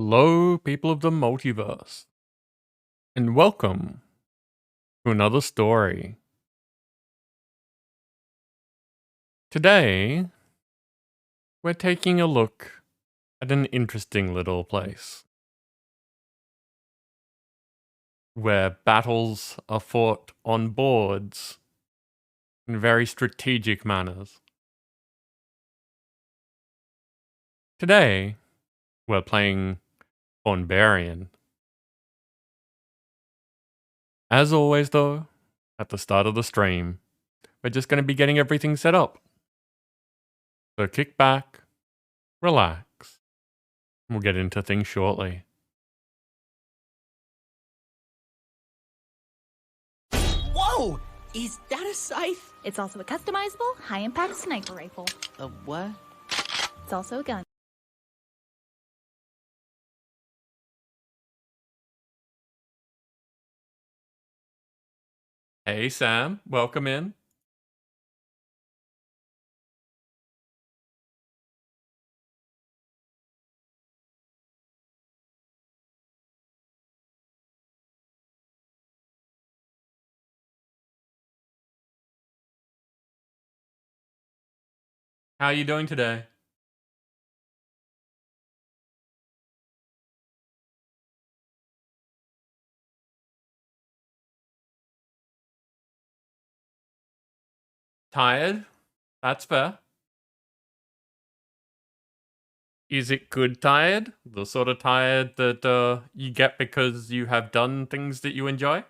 Hello, people of the multiverse, and welcome to another story. Today, we're taking a look at an interesting little place where battles are fought on boards in very strategic manners. Today, we're playing Pawnbarian. As always, though, at the start of the stream, we're just going to be getting everything set up. So kick back, relax, and we'll get into things shortly. Whoa! Is that a scythe? It's also a customizable, high-impact sniper rifle. A what? It's also a gun. Hey, Sam, welcome in. How are you doing today? Tired? That's fair. Is it good tired? The sort of tired that you get because you have done things that you enjoy?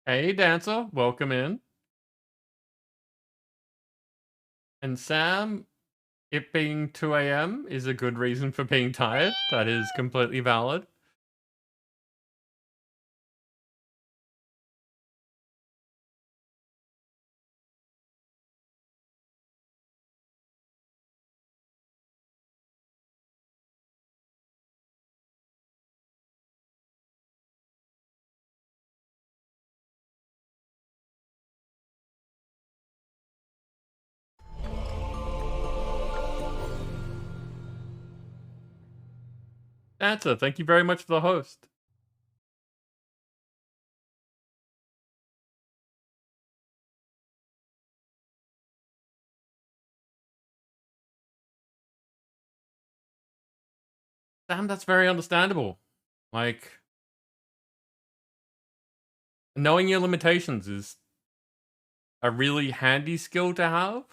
Hey, Dancer, welcome in. And Sam, it being 2 a.m. is a good reason for being tired. That is completely valid. Dancer, thank you very much for the host. Sam, that's very understandable. Like, knowing your limitations is a really handy skill to have.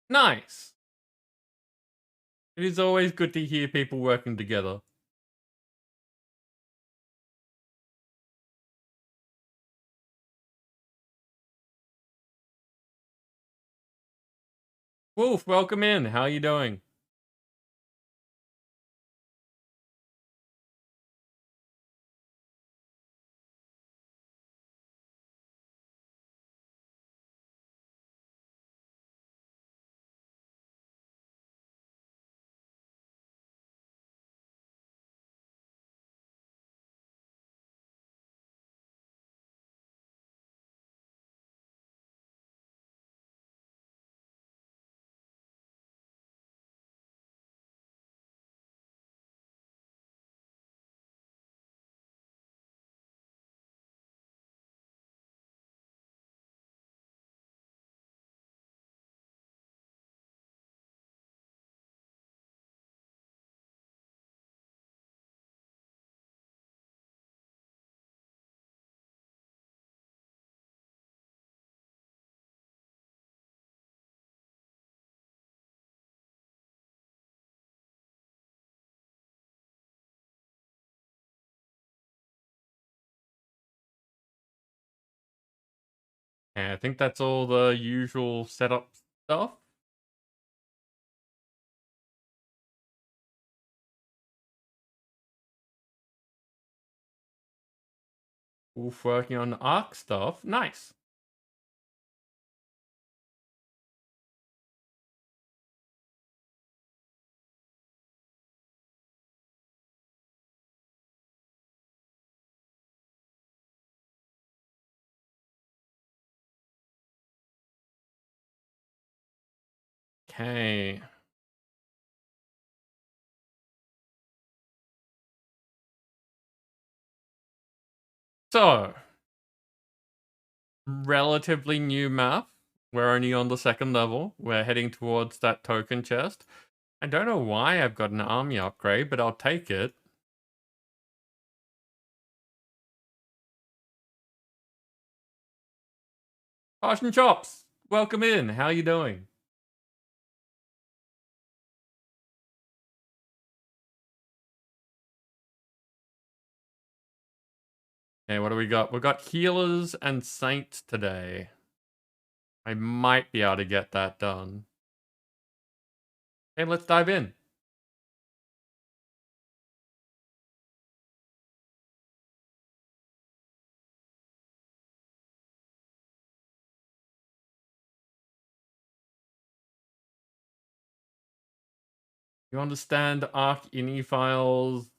Nice. It is always good to hear people working together. Wolf, welcome in. How are you doing? And I think that's all the usual setup stuff. Wolf working on Arc stuff. Nice. Okay. So, relatively new map. We're only on the 2nd level. We're heading towards that token chest. I don't know why I've got an army upgrade, but I'll take it. Harsh and Chops, welcome in. How you doing? Okay, what do we got? We've got healers and saints today. I might be able to get that done. Okay, let's dive in. You understand Arc ini files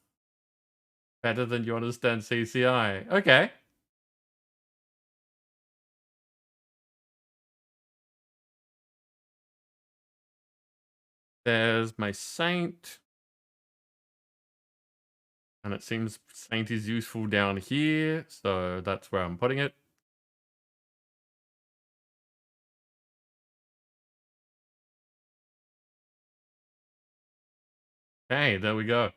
better than you understand CCI. Okay. There's my saint. And it seems saint is useful down here, so that's where I'm putting it. Okay, there we go.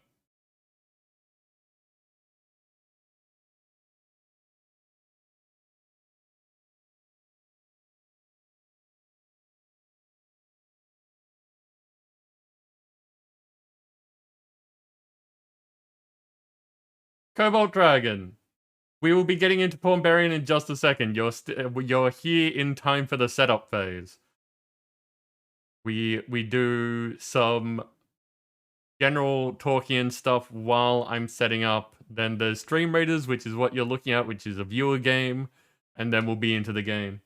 Cobalt Dragon. We will be getting into Pawnbarian in just a second. You're here in time for the setup phase. We do some general Tolkien stuff while I'm setting up. Then there's Stream Raiders, which is what you're looking at, which is a viewer game, and then we'll be into the game.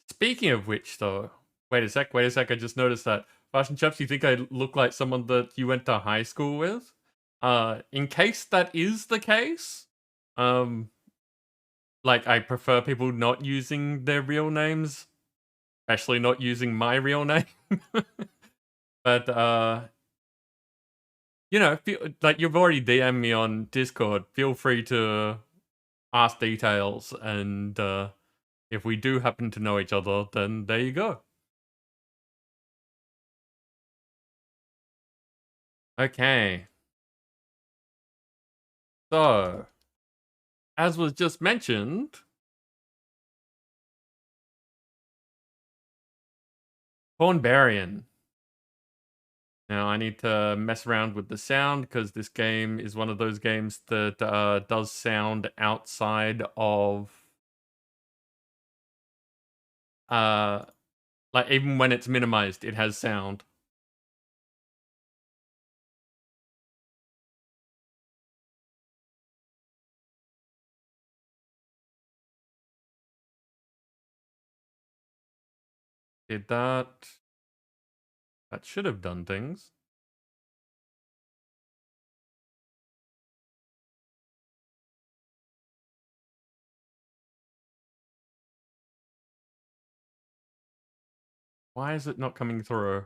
Speaking of which, though, wait a sec. I just noticed that. Fashion Chaps, you think I look like someone that you went to high school with? In case that is the case, like, I prefer people not using their real names, especially not using my real name. But, you know, like, you've already DM'd me on Discord. Feel free to ask details, and if we do happen to know each other, then there you go. Okay. So, as was just mentioned, Pawnbarian. Now, I need to mess around with the sound because this game is one of those games that does sound outside of... like, even when it's minimized, it has sound. Did that... That should have done things. Why is it not coming through?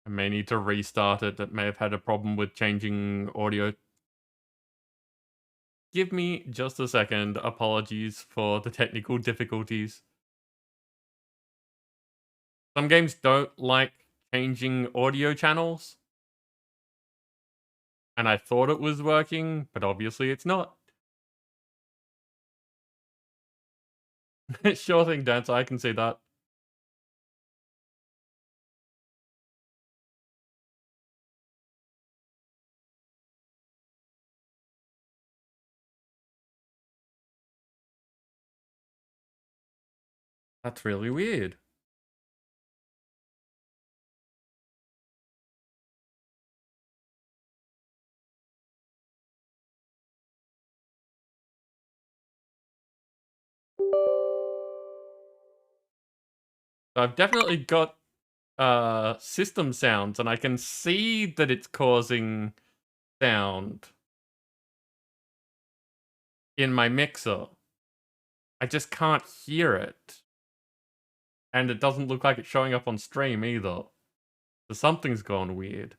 I may need to restart it. That may have had a problem with changing audio. Give me just a second. Apologies for the technical difficulties. Some games don't like changing audio channels. And I thought it was working, but obviously it's not. Sure thing, Dancer. I can see that. That's really weird. I've definitely got system sounds, and I can see that it's causing sound in my mixer. I just can't hear it. And it doesn't look like it's showing up on stream either. So something's gone weird.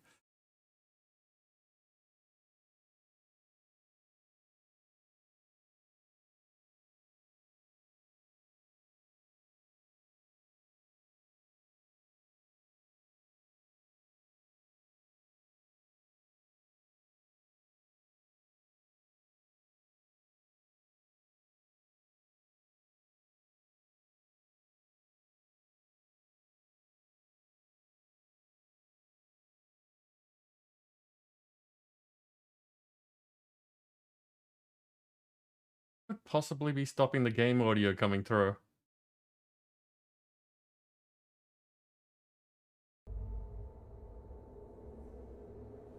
Could possibly be stopping the game audio coming through.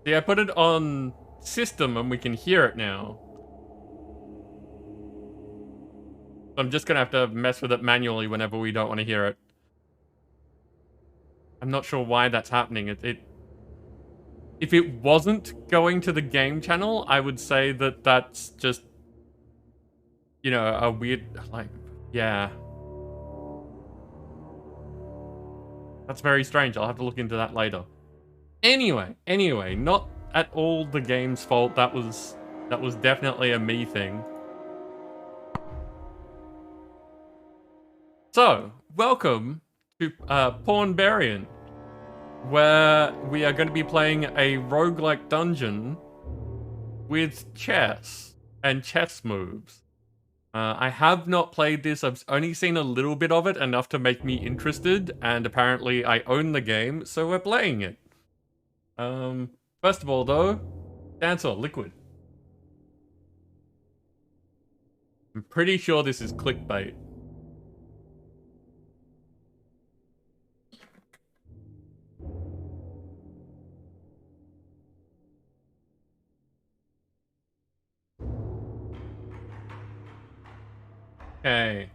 See, I put it on system and we can hear it now. I'm just gonna have to mess with it manually whenever we don't want to hear it. I'm not sure why that's happening. If it wasn't going to the game channel, I would say that that's just, you know, a weird, like, yeah. That's very strange. I'll have to look into that later. Anyway, not at all the game's fault. That was definitely a me thing. So, welcome to Pawnbarian, where we are going to be playing a roguelike dungeon with chess and chess moves. I have not played this. I've only seen a little bit of it, enough to make me interested, and apparently I own the game, so we're playing it. First of all, though, Dancer, Liquid. I'm pretty sure this is clickbait. Okay.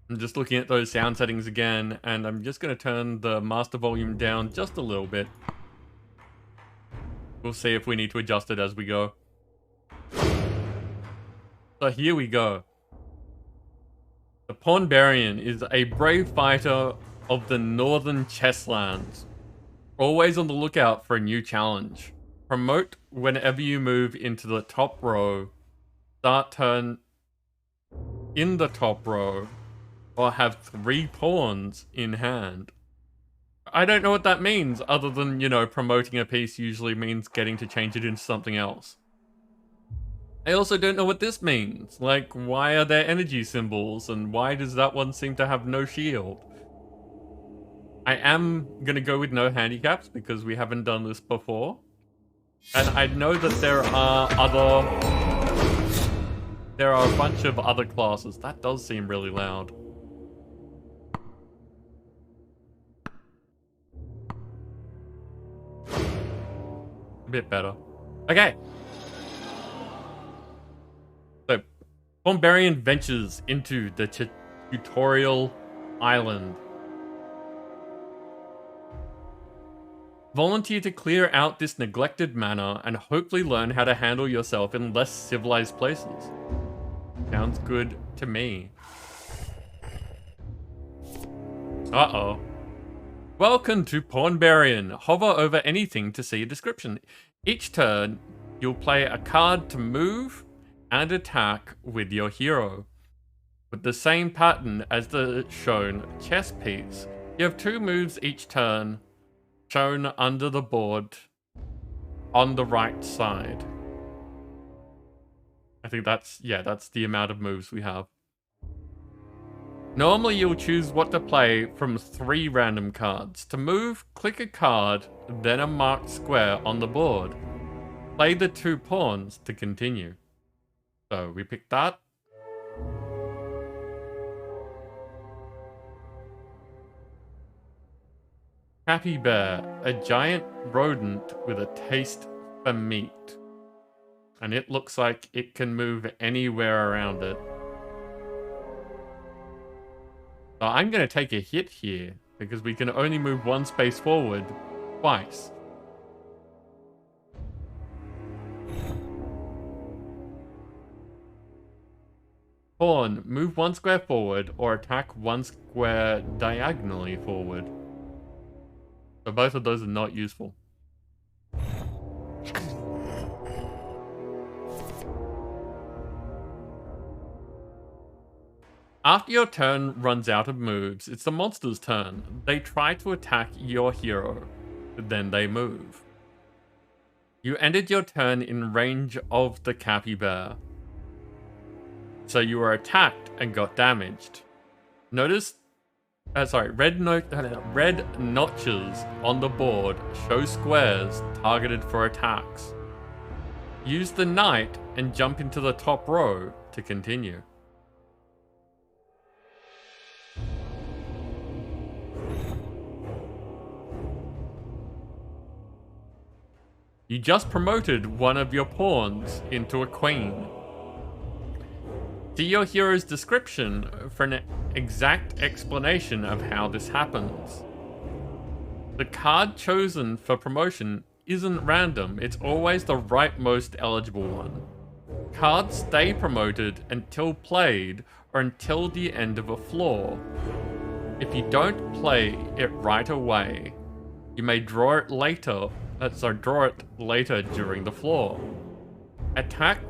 I'm just looking at those sound settings again, and I'm just going to turn the master volume down just a little bit. We'll see if we need to adjust it as we go. So here we go. The Pawnbarian is a brave fighter of the northern chesslands, always on the lookout for a new challenge. Promote whenever you move into the top row, start turn in the top row, or have 3 pawns in hand. I don't know what that means, other than, you know, promoting a piece usually means getting to change it into something else. I also don't know what this means. Like, why are there energy symbols, and why does that one seem to have no shield? I am gonna go with no handicaps, because we haven't done this before. And I know that there are a bunch of other classes. That does seem really loud. A bit better. Okay. So, Pawnbarian ventures into the tutorial island. Volunteer to clear out this neglected manor and hopefully learn how to handle yourself in less civilized places. Sounds good to me. Uh-oh. Welcome to Pawnbarian. Hover over anything to see a description. Each turn, you'll play a card to move and attack with your hero. With the same pattern as the shown chess piece, you have 2 moves each turn, shown under the board on the right side. I think that's the amount of moves we have. Normally you'll choose what to play from 3 random cards. To move, click a card, then a marked square on the board. Play the 2 pawns to continue. So we pick that. Happy Bear, a giant rodent with a taste for meat. And it looks like it can move anywhere around it. So I'm going to take a hit here, because we can only move 1 space forward twice. Pawn, move 1 square forward or attack 1 square diagonally forward. So both of those are not useful. After your turn runs out of moves, it's the monster's turn. They try to attack your hero, then they move. You ended your turn in range of the capybara. So you were attacked and got damaged. Notice, red notches on the board show squares targeted for attacks. Use the knight and jump into the top row to continue. You just promoted one of your pawns into a queen. See your hero's description for an exact explanation of how this happens. The card chosen for promotion isn't random, it's always the rightmost eligible one. Cards stay promoted until played or until the end of a floor. If you don't play it right away, you may draw it later during the floor. Attack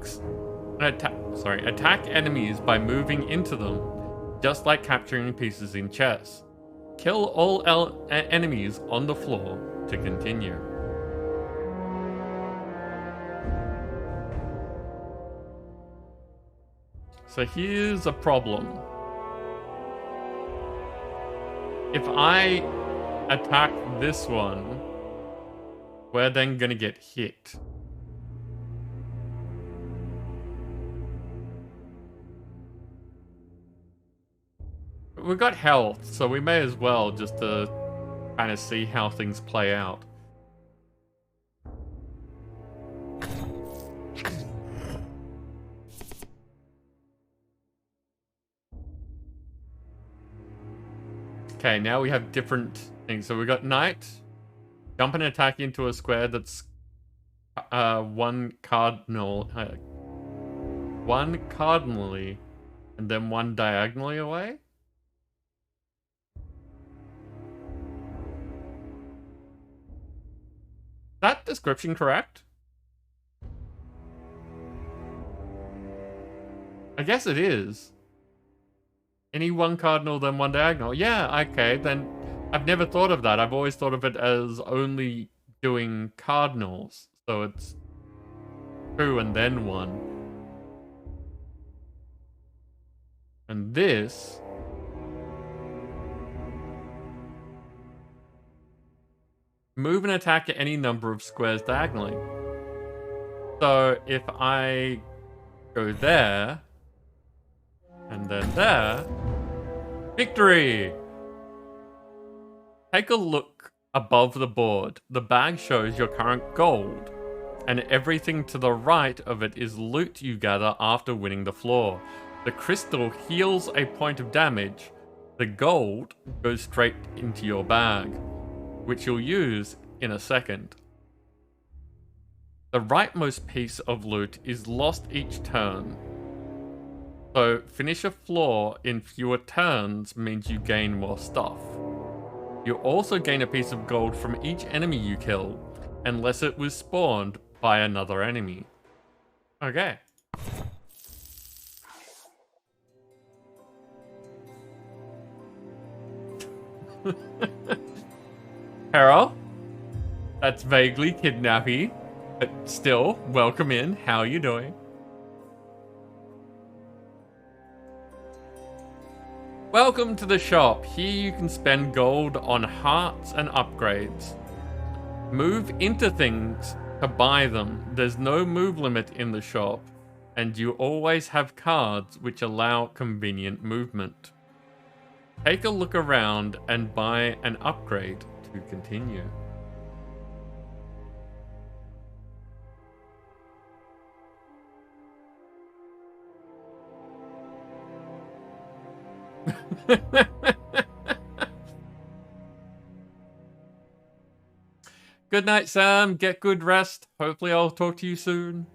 enemies by moving into them, just like capturing pieces in chess. Kill all enemies on the floor to continue. So here's a problem. If I attack this one, we're then gonna get hit. We've got health, so we may as well just to kind of see how things play out. Okay, now we have different things. So we got knight. Jump and attack into a square that's one cardinally, and then 1 diagonally away. Is that description correct? I guess it is. Any 1 cardinal, then 1 diagonal. Yeah, okay, then I've never thought of that. I've always thought of it as only doing cardinals. So it's 2 and then 1. And this... move and attack at any number of squares diagonally. So if I go there, and then there, victory! Take a look above the board. The bag shows your current gold, and everything to the right of it is loot you gather after winning the floor. The crystal heals a point of damage. The gold goes straight into your bag, which you'll use in a second. The rightmost piece of loot is lost each turn. So finish a floor in fewer turns means you gain more stuff. You also gain a piece of gold from each enemy you kill, unless it was spawned by another enemy. Okay. Hera, that's vaguely kidnappy, but still, welcome in. How are you doing? Welcome to the shop. Here you can spend gold on hearts and upgrades. Move into things to buy them. There's no move limit in the shop, and you always have cards which allow convenient movement. Take a look around and buy an upgrade to continue. Good night, Sam. Get good rest. Hopefully I'll talk to you soon.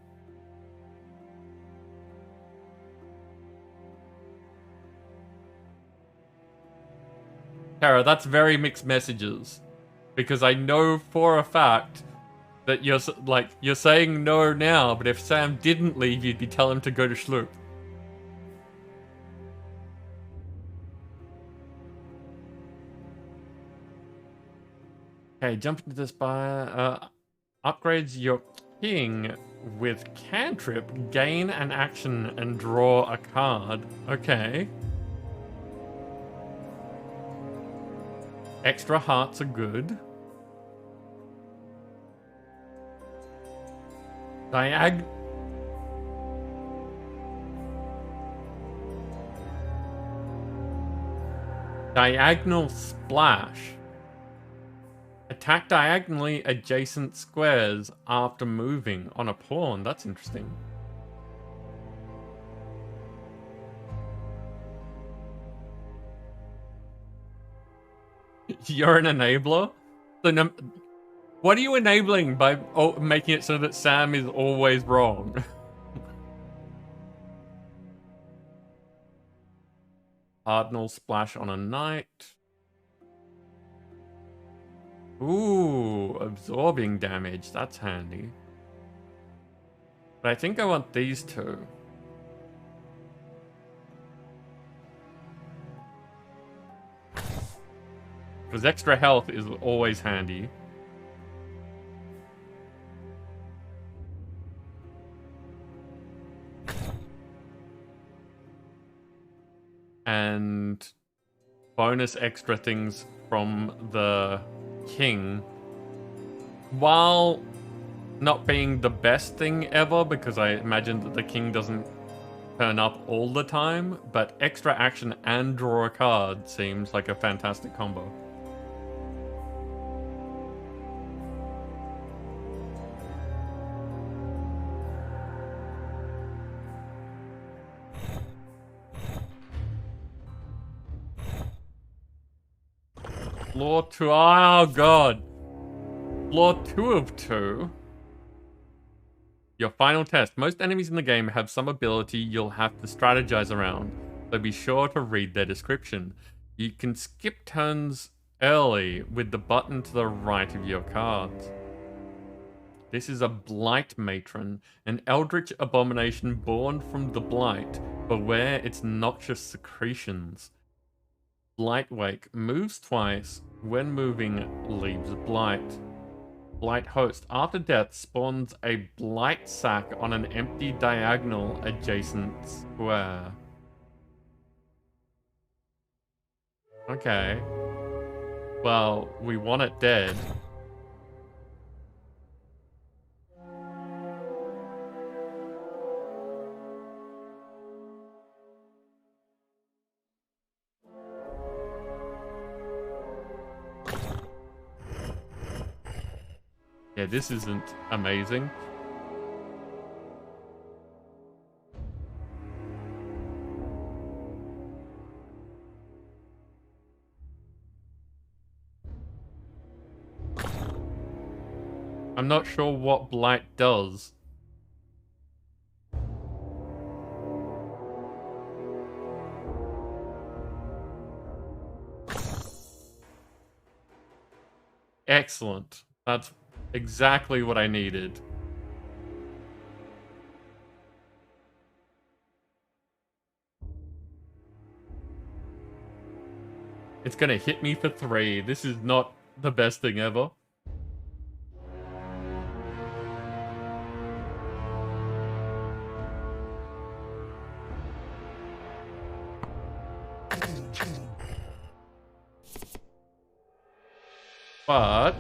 Tara, that's very mixed messages. Because I know for a fact that you're saying no now, but if Sam didn't leave, you'd be telling him to go to Schloop. Okay, jump into this by upgrades your king with cantrip, gain an action and draw a card. Okay. Extra hearts are good. Diagonal splash. Attack diagonally adjacent squares after moving on a pawn. That's interesting. You're an enabler? So what are you enabling by making it so that Sam is always wrong? Cardinal splash on a knight. Ooh, absorbing damage. That's handy. But I think I want these two. Because extra health is always handy. And bonus extra things from the king, while not being the best thing ever, because I imagine that the king doesn't turn up all the time, but extra action and draw a card seems like a fantastic combo. Floor 2. Oh, God. Floor 2 of 2. Your final test. Most enemies in the game have some ability you'll have to strategize around, so be sure to read their description. You can skip turns early with the button to the right of your cards. This is a Blight Matron, an eldritch abomination born from the Blight. Beware its noxious secretions. Blightwake moves twice. When moving, leaves Blight. Blight Host. After death, spawns a Blight sack on an empty diagonal adjacent square. Okay. Well, we want it dead. Yeah, this isn't amazing. I'm not sure what Blight does. Excellent. That's exactly what I needed. It's gonna hit me for 3. This is not the best thing ever. But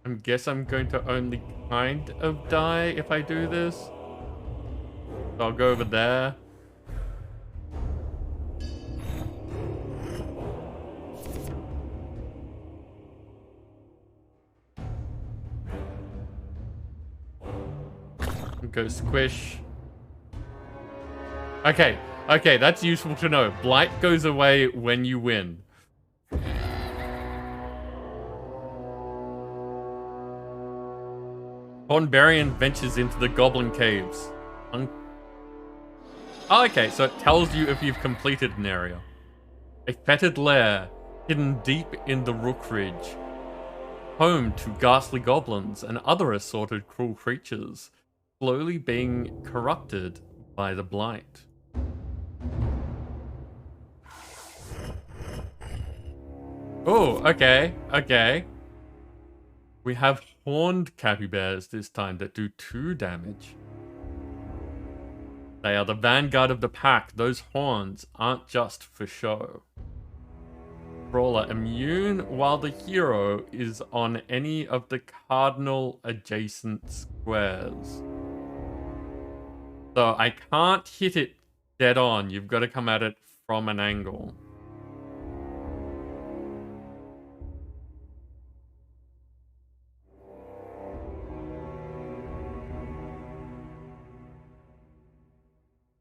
I guess I'm going to only kind of die if I do this. So I'll go over there. Go squish. Okay, that's useful to know. Blight goes away when you win. Pawnbarian ventures into the goblin caves. Oh, okay, so it tells you if you've completed an area. A fetid lair, hidden deep in the Rook Ridge. Home to ghastly goblins and other assorted cruel creatures, slowly being corrupted by the blight. Oh, okay. We have horned capybaras this time that do 2 damage. They are the vanguard of the pack. Those horns aren't just for show. Brawler immune while the hero is on any of the cardinal adjacent squares. So I can't hit it dead on. You've got to come at it from an angle.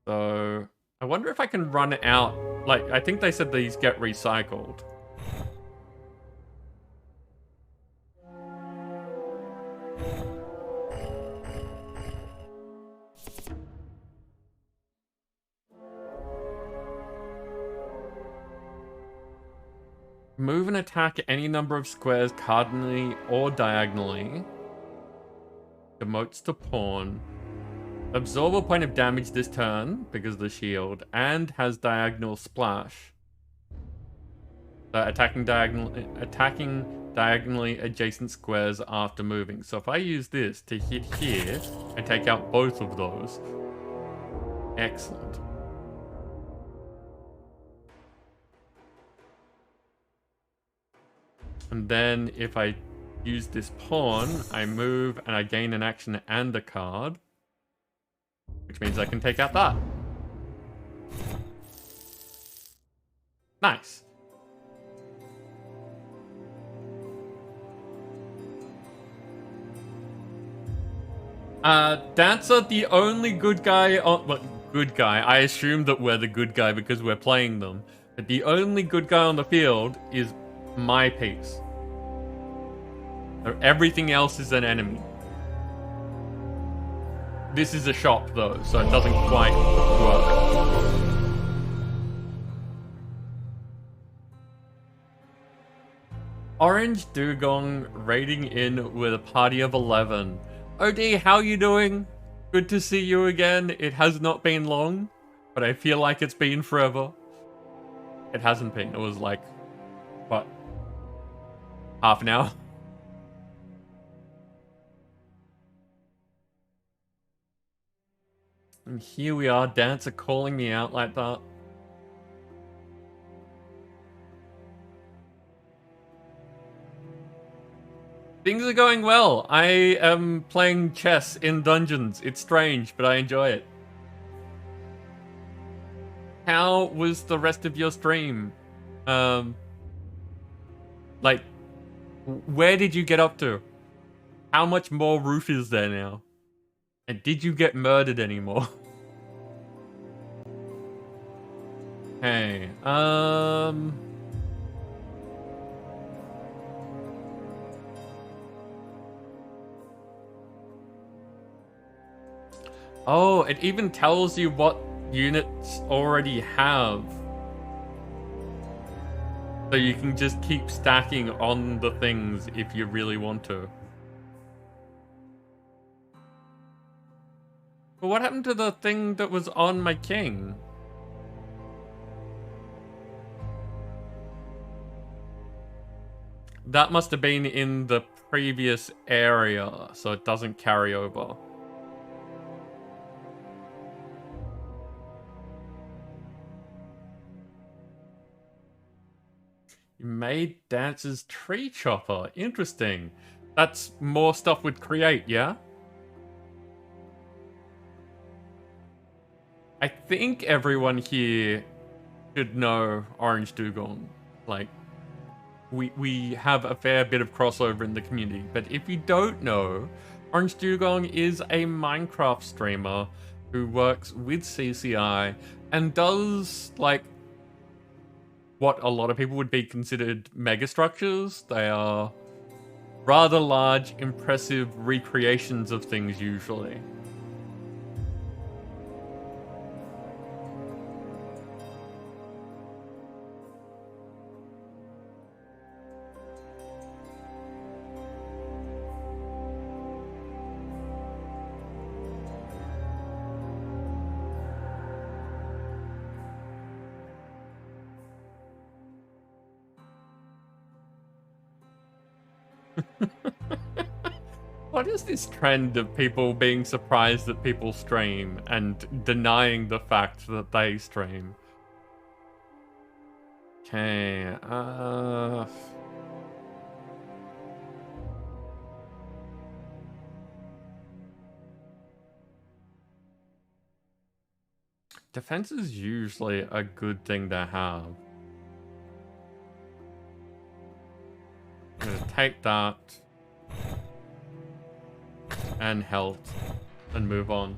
So I wonder if I can run out. Like, I think they said these get recycled. Move and attack any number of squares cardinally or diagonally. Demotes to pawn. Absorb a point of damage this turn because of the shield, and has diagonal splash. Attacking diagonally adjacent squares after moving. So if I use this to hit here, I take out both of those. Excellent. And then if I use this pawn, I move and I gain an action and a card. Which means I can take out that. Nice. Dancer, the only good guy on... Well, good guy. I assume that we're the good guy because we're playing them. But the only good guy on the field is my piece. Everything else is an enemy. This is a shop, though, so it doesn't quite work. Orange Dugong raiding in with a party of 11. OD, how you doing? Good to see you again. It has not been long, but I feel like it's been forever. It hasn't been. It was like, what? Half an hour? And here we are, Dancer calling me out like that. Things are going well. I am playing chess in dungeons. It's strange, but I enjoy it. How was the rest of your stream? Like, where did you get up to? How much more roof is there now? And did you get murdered anymore? Hey, oh, it even tells you what units already have. So you can just keep stacking on the things if you really want to. But what happened to the thing that was on my king? That must have been in the previous area, so it doesn't carry over. You made Dance's tree chopper. Interesting. That's more stuff with create, yeah? I think everyone here should know Orange Dugong. Like, we have a fair bit of crossover in the community. But if you don't know, Orange Dugong is a Minecraft streamer who works with CCI and does, like, what a lot of people would be considered megastructures. They are rather large, impressive recreations of things usually. What is this trend of people being surprised that people stream and denying the fact that they stream? Okay, defense is usually a good thing to have. I'm gonna take that and health and move on.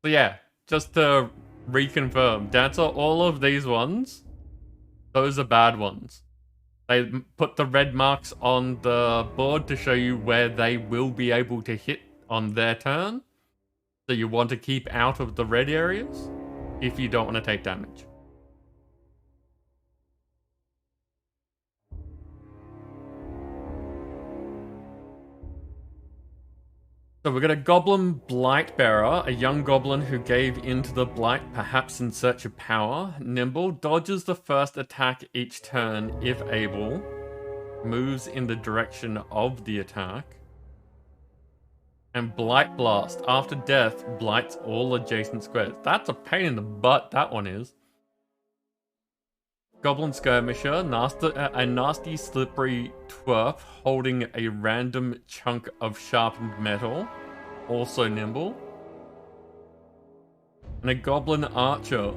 So yeah, just to reconfirm, Dancer, all of these ones, those are bad ones. They put the red marks on the board to show you where they will be able to hit on their turn. So you want to keep out of the red areas if you don't want to take damage. So we've got a Goblin Blightbearer, a young goblin who gave into the blight, perhaps in search of power. Nimble, dodges the first attack each turn if able. Moves in the direction of the attack. And Blight Blast, after death, blights all adjacent squares. That's a pain in the butt, that one is. Goblin Skirmisher, a nasty slippery twerp holding a random chunk of sharpened metal, also nimble. And a Goblin Archer.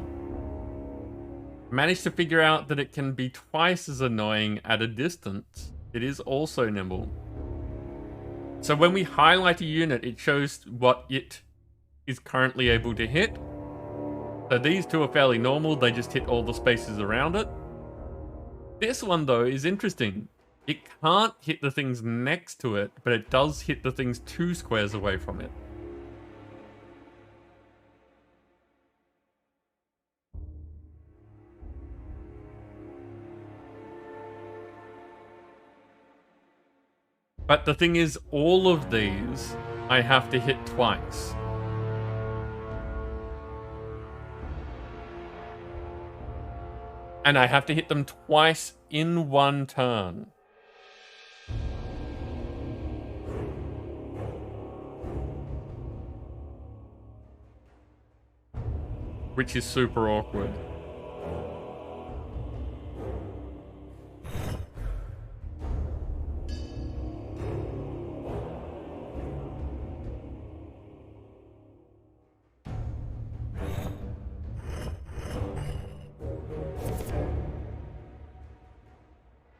Managed to figure out that it can be twice as annoying at a distance. It is also nimble. So when we highlight a unit, it shows what it is currently able to hit. So these two are fairly normal, they just hit all the spaces around it. This one, though, is interesting. It can't hit the things next to it, but it does hit the things 2 squares away from it. But the thing is, all of these I have to hit twice. And I have to hit them twice in one turn. Which is super awkward.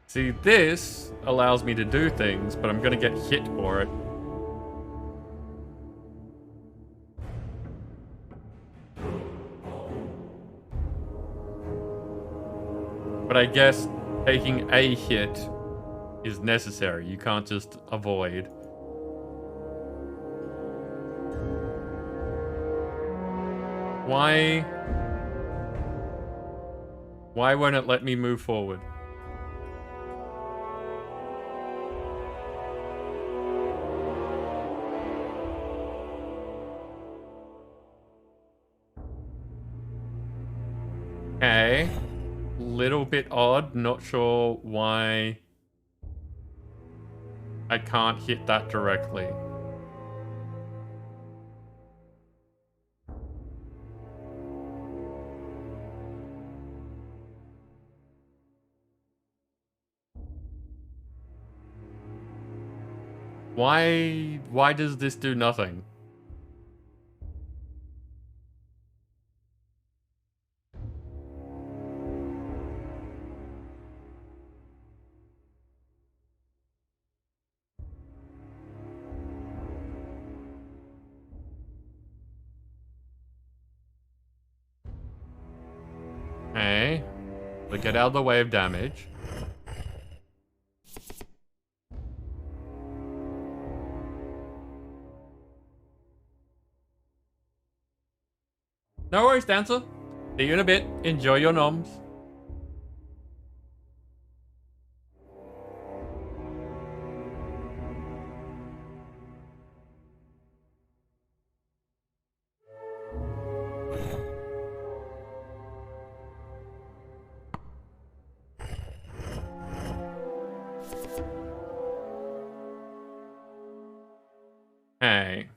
See, this allows me to do things, but I'm gonna get hit for it. But I guess taking a hit is necessary. You can't just avoid. Why won't it let me move forward? Okay. Little bit odd. Not sure why I can't hit that directly. Why does this do nothing? Okay. So get out of the way of damage. No worries, Dancer. See you in a bit. Enjoy your noms. Hey.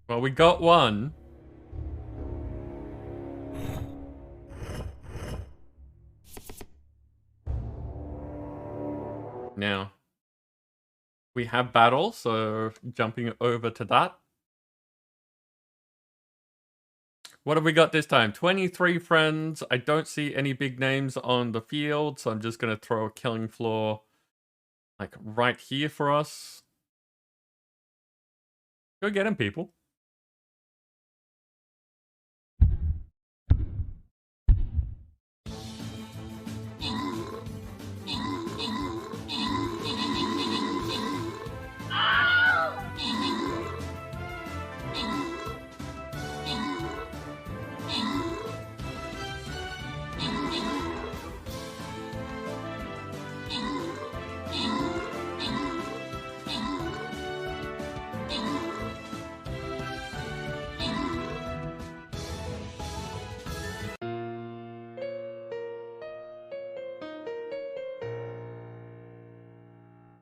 Well, we got one. Now, we have battle, so jumping over to that. What have we got this time? 23 friends. I don't see any big names on the field, so I'm just going to throw a killing floor like right here for us. Go get him, people.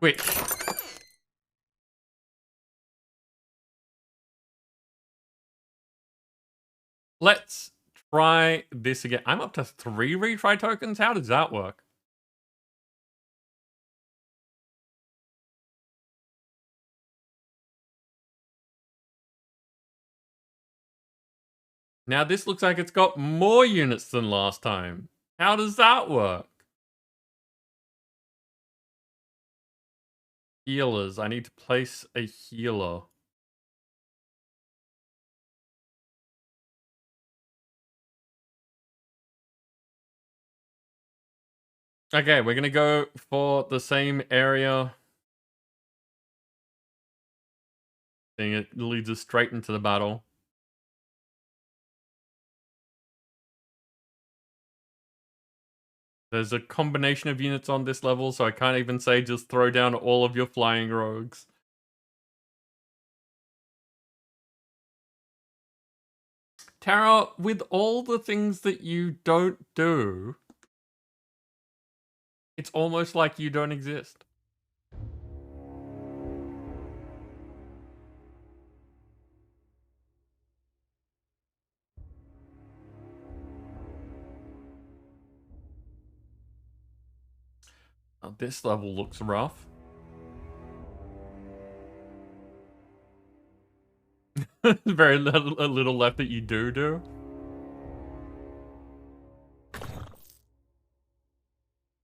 Wait. Let's try this again. I'm up to 3 retry tokens. How does that work? Now this looks like it's got more units than last time. How does that work? Healers. I need to place a healer. Okay, we're going to go for the same area. Seeing it leads us straight into the battle. There's a combination of units on this level, so I can't even say just throw down all of your flying rogues. Tara, with all the things that you don't do, it's almost like you don't exist. Oh, this level looks rough. Very little, a little left that you do.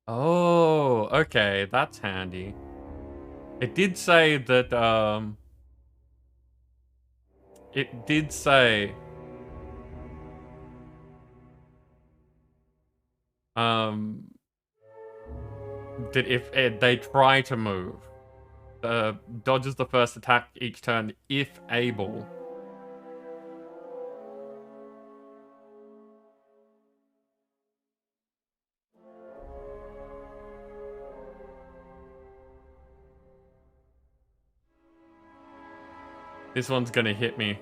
Oh, okay, that's handy. It did say that, it did say, that if they try to move, dodges the first attack each turn if able. This one's gonna hit me.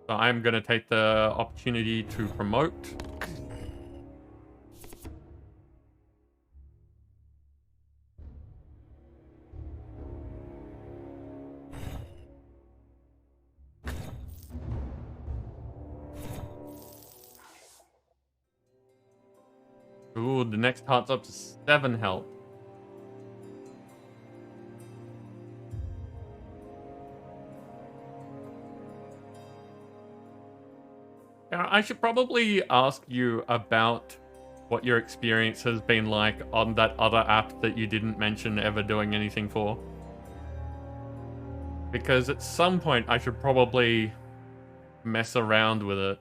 So I'm gonna take the opportunity to promote. Ooh, the next heart's up to 7 health. Now, I should probably ask you about what your experience has been like on that other app that you didn't mention ever doing anything for. Because at some point I should probably mess around with it.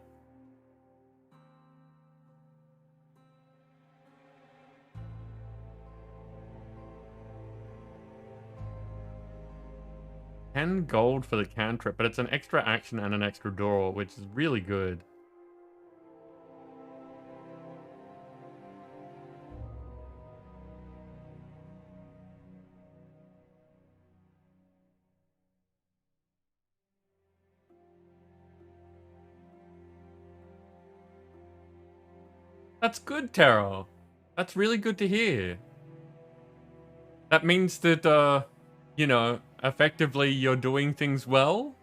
$10 for the cantrip, but it's an extra action and an extra draw, which is really good. That's good, Taro. That's really good to hear. That means that, you know, effectively you're doing things well.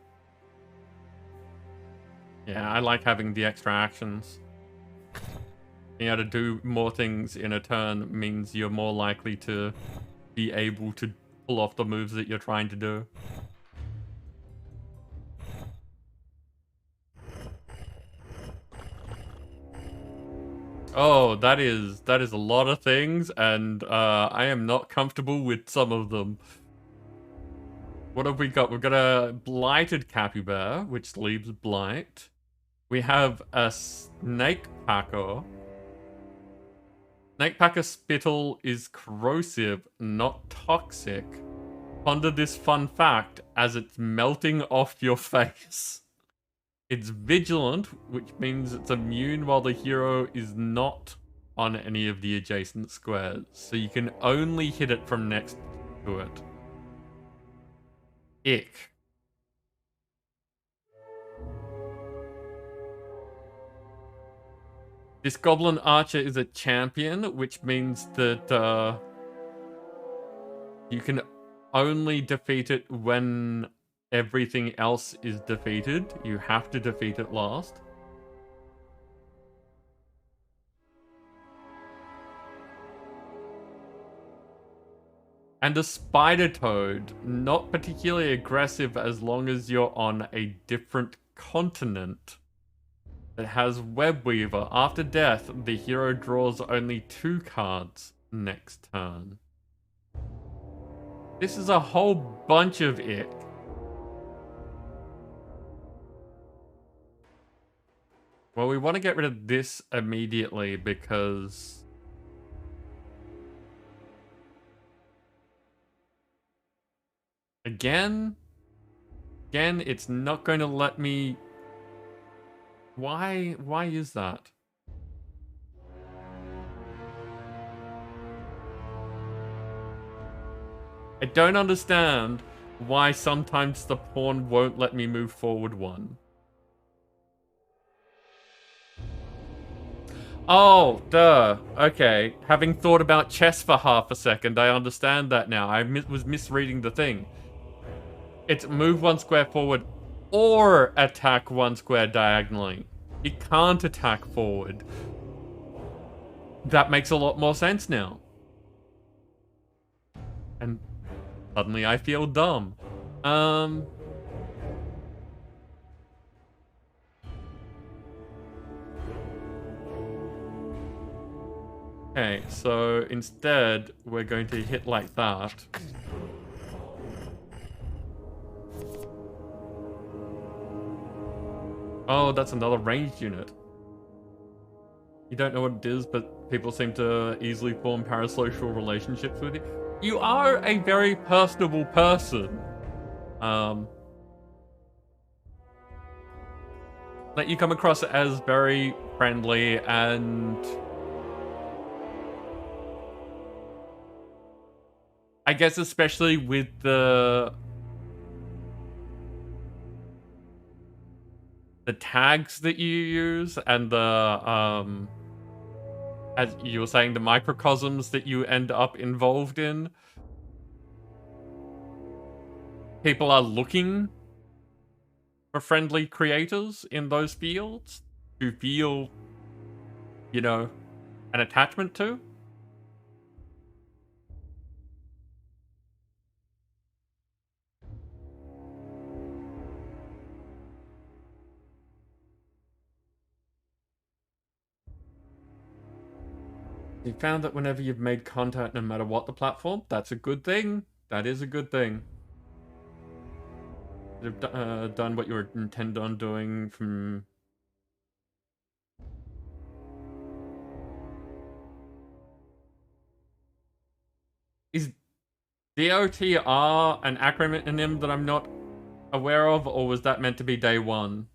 Yeah, I like having the extra actions. Being able to do more things in a turn means you're more likely to be able to pull off the moves that you're trying to do. Oh, that is a lot of things, and I am not comfortable with some of them. What have we got? We've got a blighted capybara, which leaves blight. We have a snake packer. Snake packer spittle is corrosive, not toxic. Ponder this fun fact as it's melting off your face. It's vigilant, which means it's immune while the hero is not on any of the adjacent squares. So you can only hit it from next to it. Ick. This goblin archer is a champion, which means that you can only defeat it when everything else is defeated. You have to defeat it last. And a spider toad, not particularly aggressive as long as you're on a different continent. It has Web Weaver. After death, the hero draws only 2 cards next turn. This is a whole bunch of ick. Well, we want to get rid of this immediately because again, it's not going to let me. Why is that? I don't understand why sometimes the pawn won't let me move forward one. Oh, duh. Okay. Having thought about chess for half a second, I understand that now. I was misreading the thing. It's move 1 square forward or attack 1 square diagonally. It can't attack forward. That makes a lot more sense now. And suddenly I feel dumb. Okay, so instead, we're going to hit like that. Oh, that's another ranged unit. You don't know what it is, but people seem to easily form parasocial relationships with you. You are a very personable person. That you come across as very friendly and I guess especially with the tags that you use and the as you were saying, the microcosms that you end up involved in. People are looking for friendly creators in those fields who feel, you know, an attachment to? You found that whenever you've made content, no matter what the platform, that's a good thing. That is a good thing. You've done what you were intended on doing from... Is DOTR an acronym that I'm not aware of, or was that meant to be day one?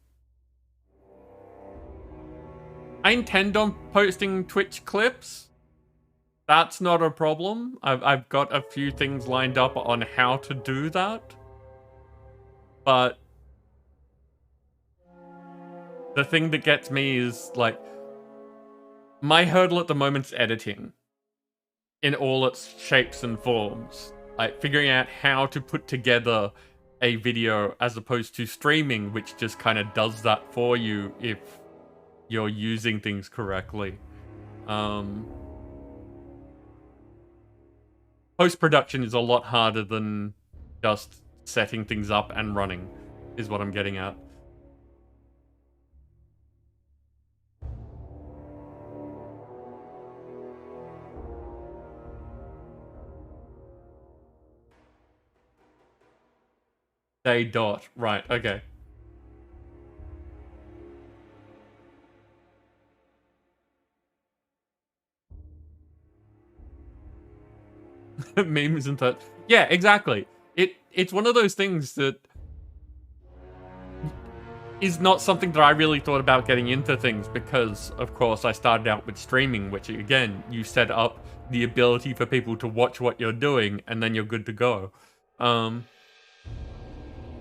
I intend on posting Twitch clips. That's not a problem. I've got a few things lined up on how to do that. But the thing that gets me is, like, my hurdle at the moment's editing in all its shapes and forms. Like, figuring out how to put together a video as opposed to streaming, which just kind of does that for you if you're using things correctly. Post-production is a lot harder than just setting things up and running, is what I'm getting at. Day dot. Right, okay. Memes and that. Yeah, exactly. It's one of those things that is not something that I really thought about getting into things because, of course, I started out with streaming, which, again, you set up the ability for people to watch what you're doing, and then you're good to go.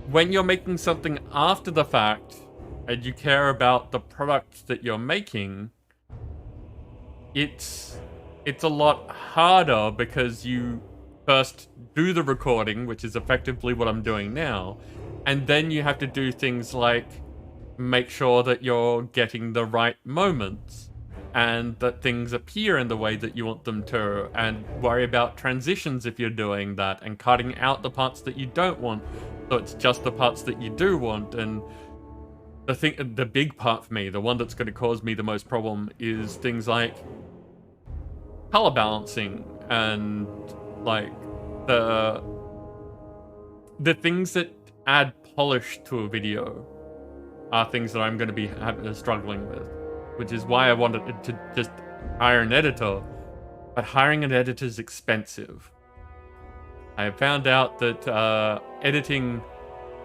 When you're making something after the fact, and you care about the product that you're making, it's a lot harder because you first do the recording, which is effectively what I'm doing now, and then you have to do things like make sure that you're getting the right moments and that things appear in the way that you want them to, and worry about transitions if you're doing that, and cutting out the parts that you don't want so it's just the parts that you do want. And the big part for me, the one that's going to cause me the most problem, is things like color balancing and like the things that add polish to a video are things that I'm going to be struggling with, which is why I wanted to just hire an editor. But hiring an editor is expensive. I have found out that editing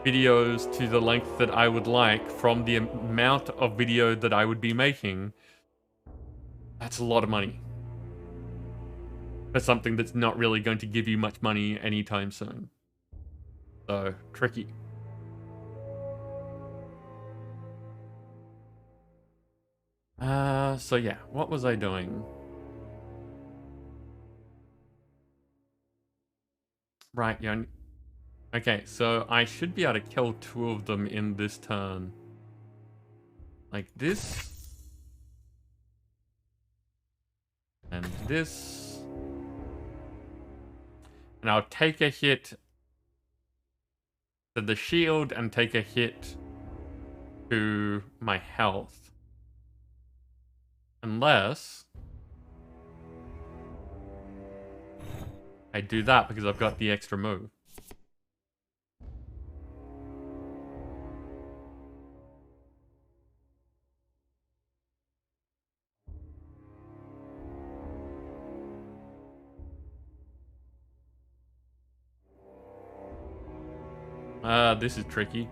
videos to the length that I would like from the amount of video that I would be making, that's a lot of money for something that's not really going to give you much money anytime soon. So, tricky. So yeah, what was I doing? Right, yeah. Okay, so I should be able to kill 2 of them in this turn. Like this. And this. And I'll take a hit to the shield and take a hit to my health. Unless I do that because I've got the extra move. This is tricky.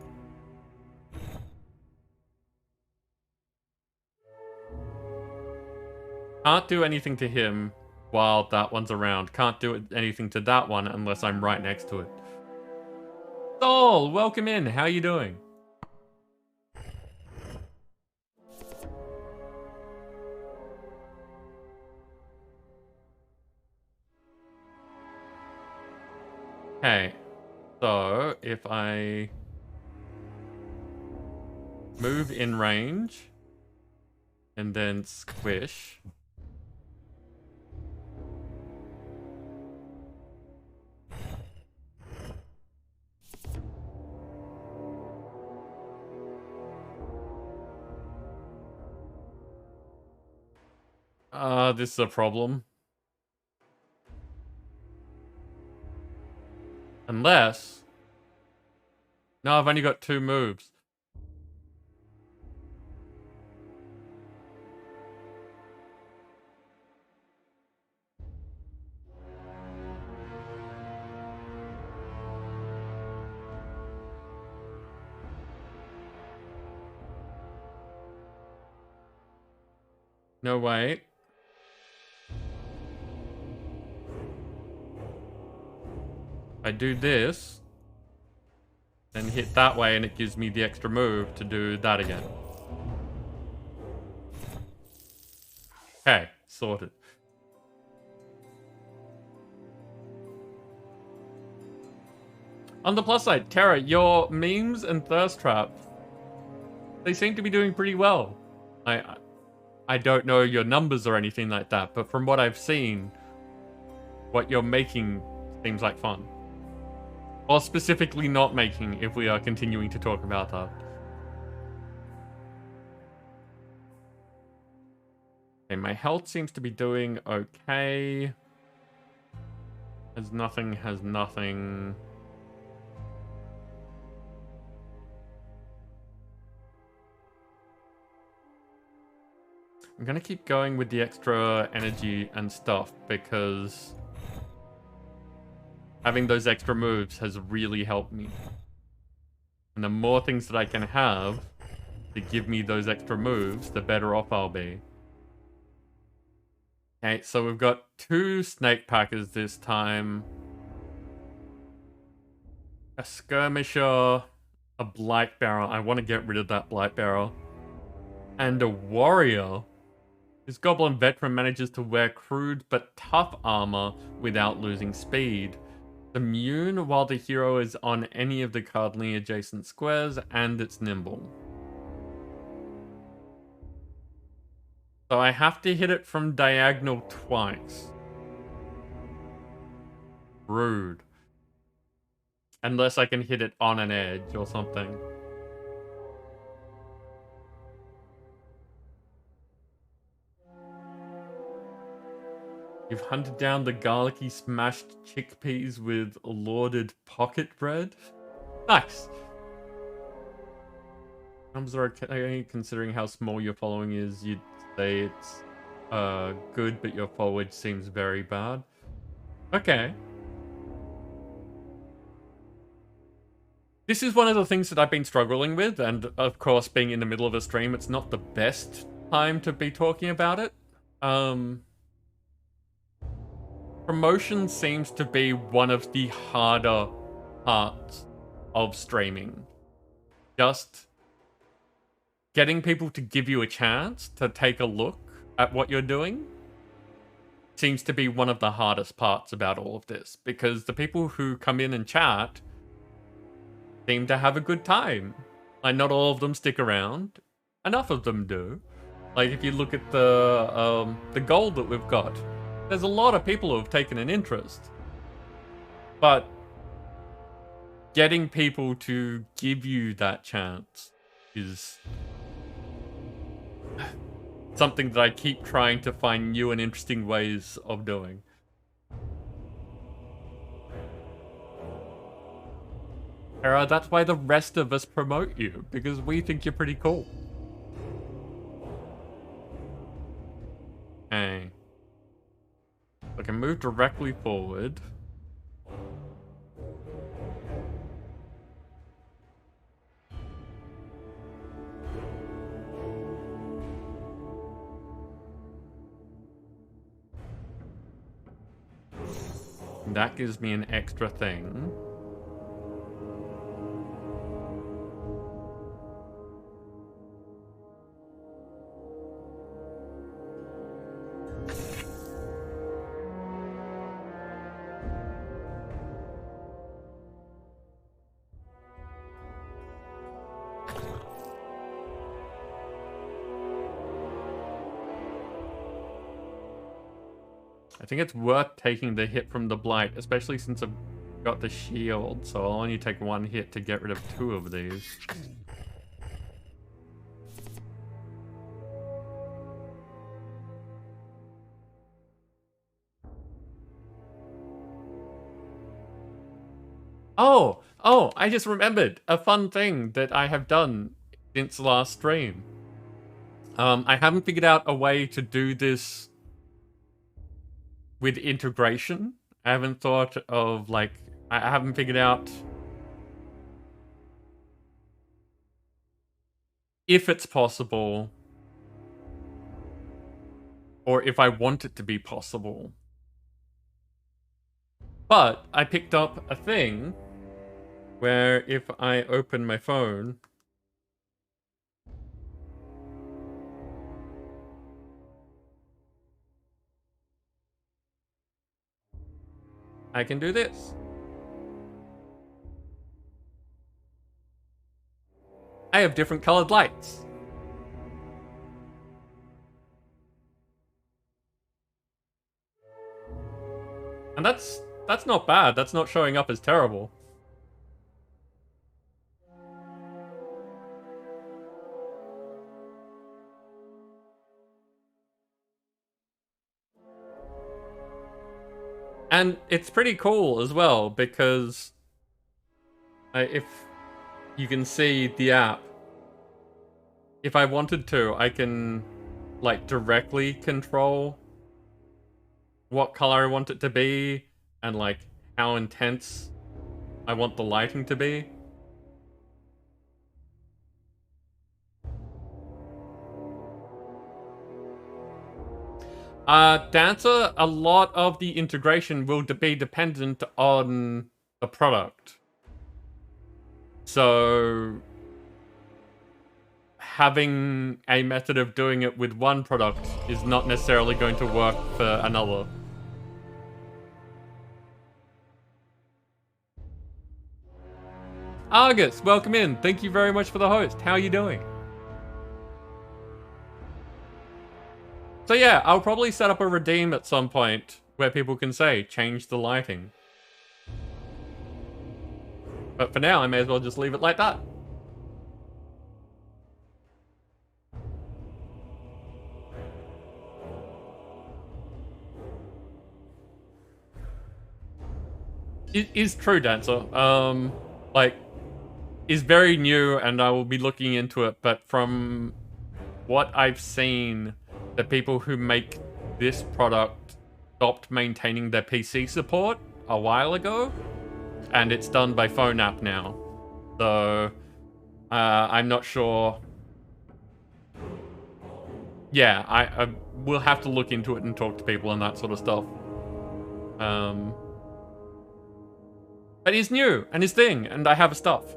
Can't do anything to him while that one's around. Can't do anything to that one unless I'm right next to it. Sol, welcome in. How you doing? Okay. So, if I move in range and then squish, This is a problem. Unless... No, I've only got 2 moves. No, wait. I do this, then hit that way, and it gives me the extra move to do that again. Okay, sorted. On the plus side, Tara, your memes and thirst traps, they seem to be doing pretty well. I don't know your numbers or anything like that, but from what I've seen, what you're making seems like fun. Or specifically not making, if we are continuing to talk about that. Okay, my health seems to be doing okay. Has nothing. I'm gonna keep going with the extra energy and stuff because having those extra moves has really helped me. And the more things that I can have to give me those extra moves, the better off I'll be. Okay, so we've got 2 snake packers this time. A skirmisher, a blight bearer. I want to get rid of that blight bearer. And a warrior. This goblin veteran manages to wear crude but tough armor without losing speed. Immune while the hero is on any of the cardinally adjacent squares, and it's nimble. So I have to hit it from diagonal twice. Rude. Unless I can hit it on an edge or something. You've hunted down the garlicky smashed chickpeas with lauded pocket bread. Nice. Numbers are okay considering how small your following is. You'd say it's good, but your forward seems very bad. Okay. This is one of the things that I've been struggling with, and of course, being in the middle of a stream, it's not the best time to be talking about it. Promotion seems to be one of the harder parts of streaming. Just getting people to give you a chance to take a look at what you're doing seems to be one of the hardest parts about all of this, because the people who come in and chat seem to have a good time. Like, not all of them stick around. Enough of them do. Like, if you look at the goal that we've got, there's a lot of people who have taken an interest. But getting people to give you that chance is something that I keep trying to find new and interesting ways of doing. That's why the rest of us promote you, because we think you're pretty cool. Okay. I can move directly forward. That gives me an extra thing. I think it's worth taking the hit from the blight, especially since I've got the shield, so I'll only take 1 hit to get rid of 2 of these. Oh, I just remembered a fun thing that I have done since last stream. I haven't figured out a way to do this with integration. I haven't thought of, like, I haven't figured out if it's possible or if I want it to be possible. But I picked up a thing where if I open my phone, I can do this. I have different colored lights. And that's not bad. That's not showing up as terrible. And it's pretty cool as well because if you can see the app, if I wanted to, I can like directly control what color I want it to be and like how intense I want the lighting to be. Dancer, a lot of the integration will be dependent on the product. So having a method of doing it with one product is not necessarily going to work for another. Argus, welcome in. Thank you very much for the host. How are you doing? So yeah, I'll probably set up a redeem at some point where people can say, change the lighting. But for now, I may as well just leave it like that. It is true, Dancer. Like, is very new and I will be looking into it, but from what I've seen, the people who make this product stopped maintaining their PC support a while ago, and it's done by phone app now. So, I'm not sure. Yeah, I will have to look into it and talk to people and that sort of stuff. But he's new, and his thing, and I have stuff.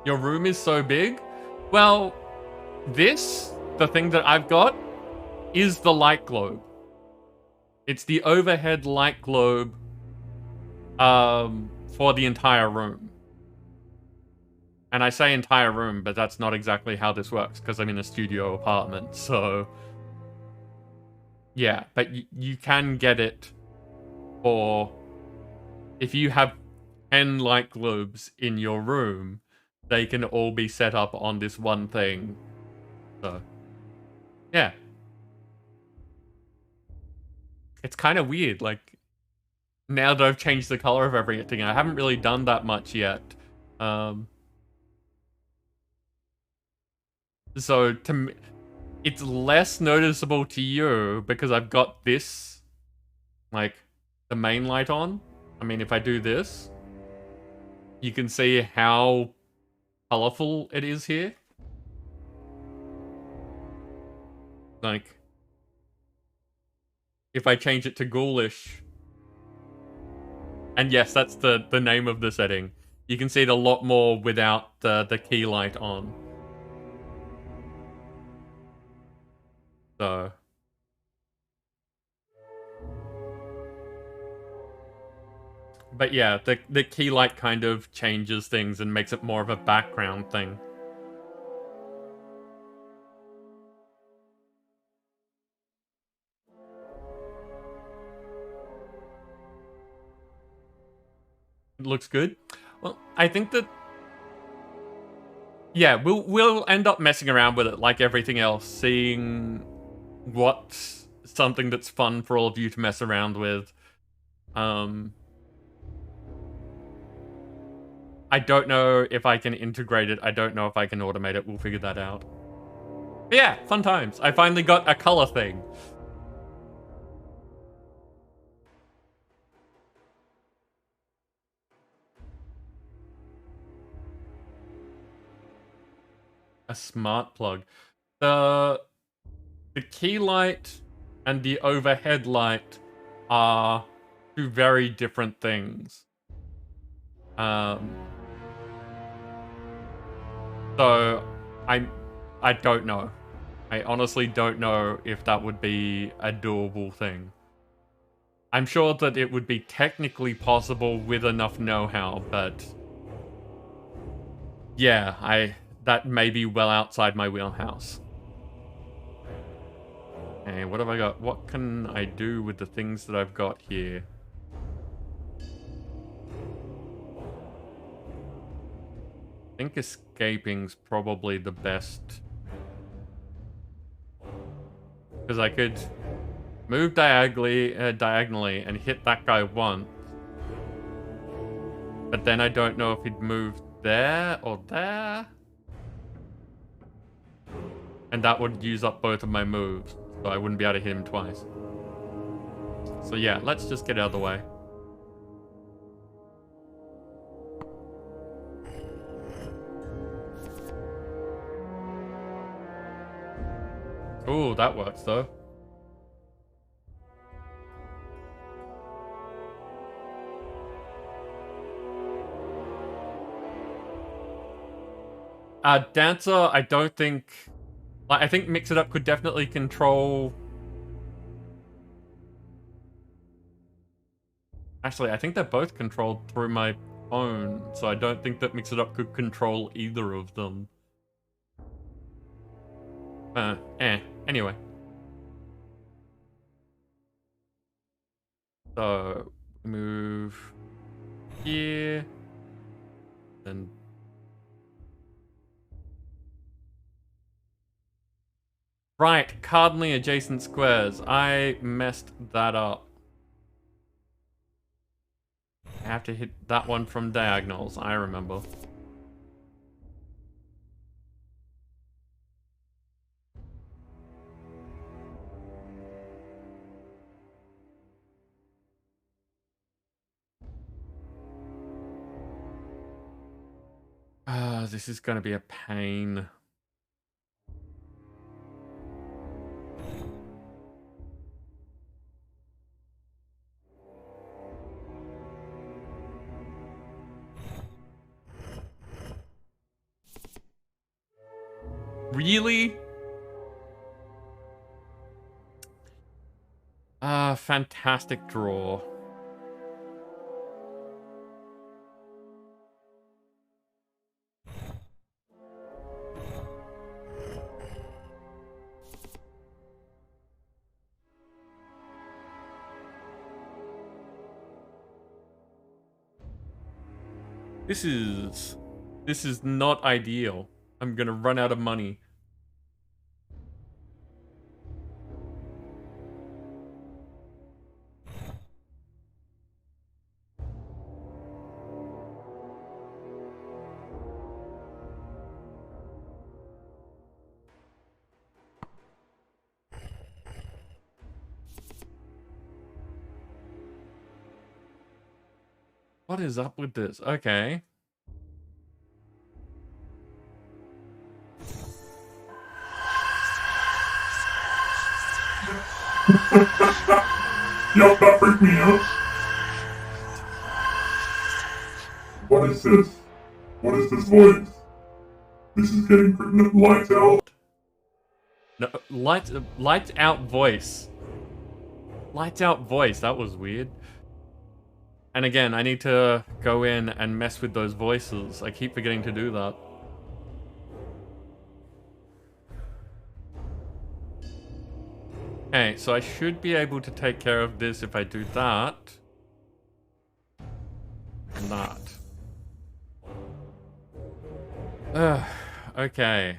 Your room is so big? Well, the thing that I've got, is the light globe. It's the overhead light globe for the entire room. And I say entire room, but that's not exactly how this works, because I'm in a studio apartment, so... Yeah, but you can get it for... If you have 10 light globes in your room, they can all be set up on this one thing. So, yeah. It's kind of weird, like, now that I've changed the color of everything, I haven't really done that much yet. So, to me, it's less noticeable to you because I've got this, like, the main light on. I mean, if I do this, you can see how colorful it is here. Like, if I change it to ghoulish, and yes, that's the name of the setting, you can see it a lot more without the key light on. So... But yeah, the key light kind of changes things and makes it more of a background thing. It looks good. Well, I think that Yeah, we'll end up messing around with it like everything else, seeing what's something that's fun for all of you to mess around with. I don't know if I can integrate it. I don't know if I can automate it. We'll figure that out. But yeah, fun times. I finally got a color thing. A smart plug. The key light and the overhead light are two very different things. So I don't know. I honestly don't know if that would be a doable thing. I'm sure that it would be technically possible with enough know-how, but yeah, that may be well outside my wheelhouse. Okay, what have I got? What can I do with the things that I've got here? I think escaping's probably the best. Because I could move diagonally and hit that guy once. But then I don't know if he'd move there or there. And that would use up both of my moves. So I wouldn't be able to hit him twice. So yeah, let's just get out of the way. Ooh, that works though. Dancer, I don't think... Like, I think Mix It Up could definitely control... Actually, I think they're both controlled through my phone, so I don't think that Mix It Up could control either of them. Anyway. So, move here. Then... Right, cardinally adjacent squares. I messed that up. I have to hit that one from diagonals, I remember. This is gonna be a pain. Really? Fantastic draw. This is not ideal. I'm gonna run out of money. What is up with this? Okay. Yup, that freaked me out. What is this? What is this voice? This is getting pretty lights out. No, lights out voice. Lights out voice, that was weird. And again, I need to go in and mess with those voices. I keep forgetting to do that. Okay, so I should be able to take care of this if I do that. And that. Okay.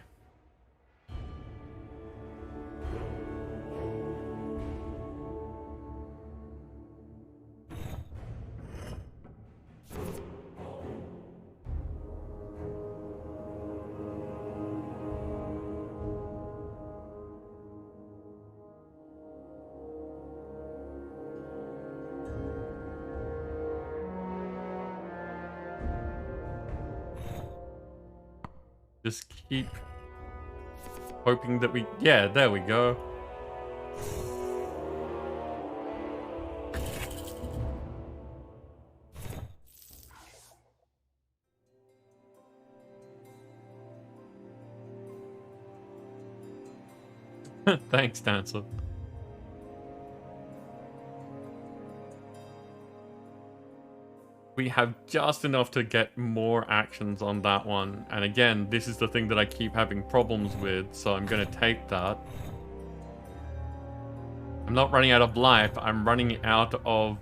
Just keep hoping that we... Yeah, there we go. Thanks, Dancer. We have just enough to get more actions on that one. And again, this is the thing that I keep having problems with, so I'm going to take that. I'm not running out of life, I'm running out of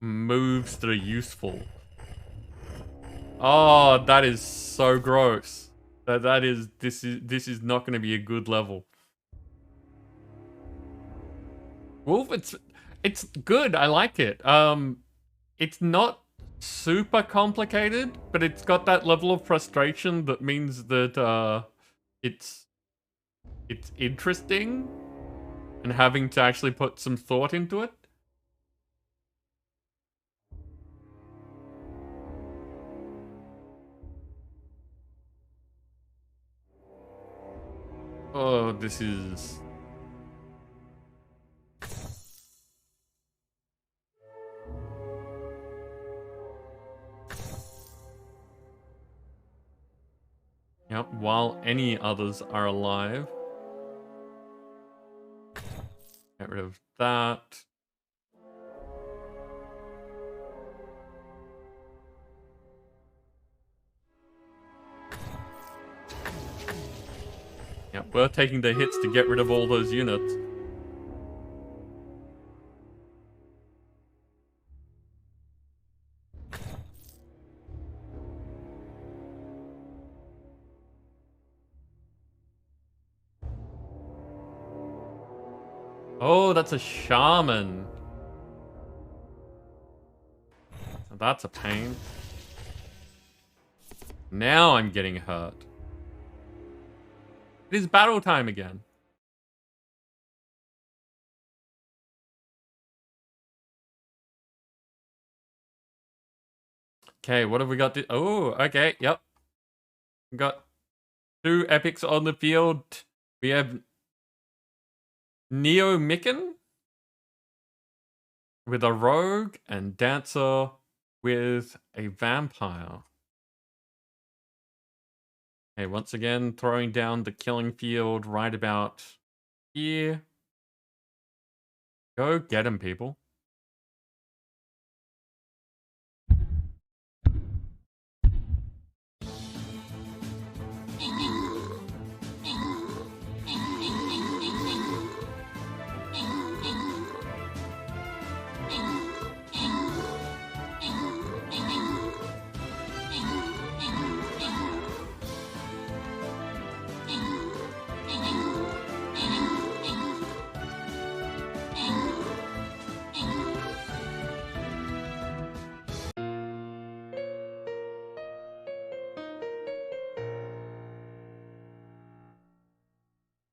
moves that are useful. Oh, that is so gross. This is not going to be a good level. Wolf, it's good. I like it. It's not super complicated, but it's got that level of frustration that means that it's interesting and having to actually put some thought into it. Oh, this is... Yep, while any others are alive. Get rid of that. Yep, we're taking the hits to get rid of all those units. Oh, that's a shaman. That's a pain. Now I'm getting hurt. It is battle time again. Okay, what have we got? Oh, okay, yep. We got 2 epics on the field. We have Neo Micken with a rogue and Dancer with a vampire. Okay, once again, throwing down the killing field right about here. Go get him, people.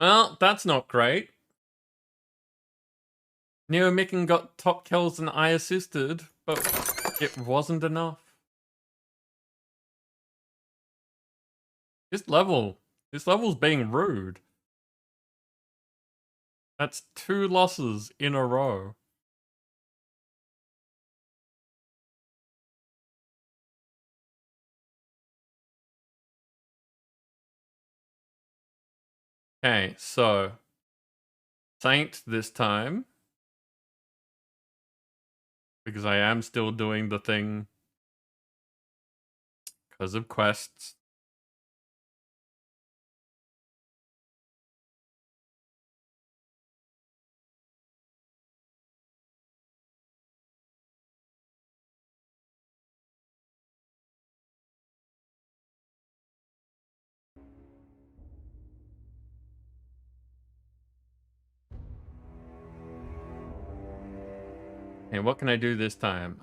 Well, that's not great. Neo Micken got top kills and I assisted, but it wasn't enough. This level's being rude. That's 2 losses in a row. Okay, so Saint this time. Because I am still doing the thing because of quests. Okay, what can I do this time?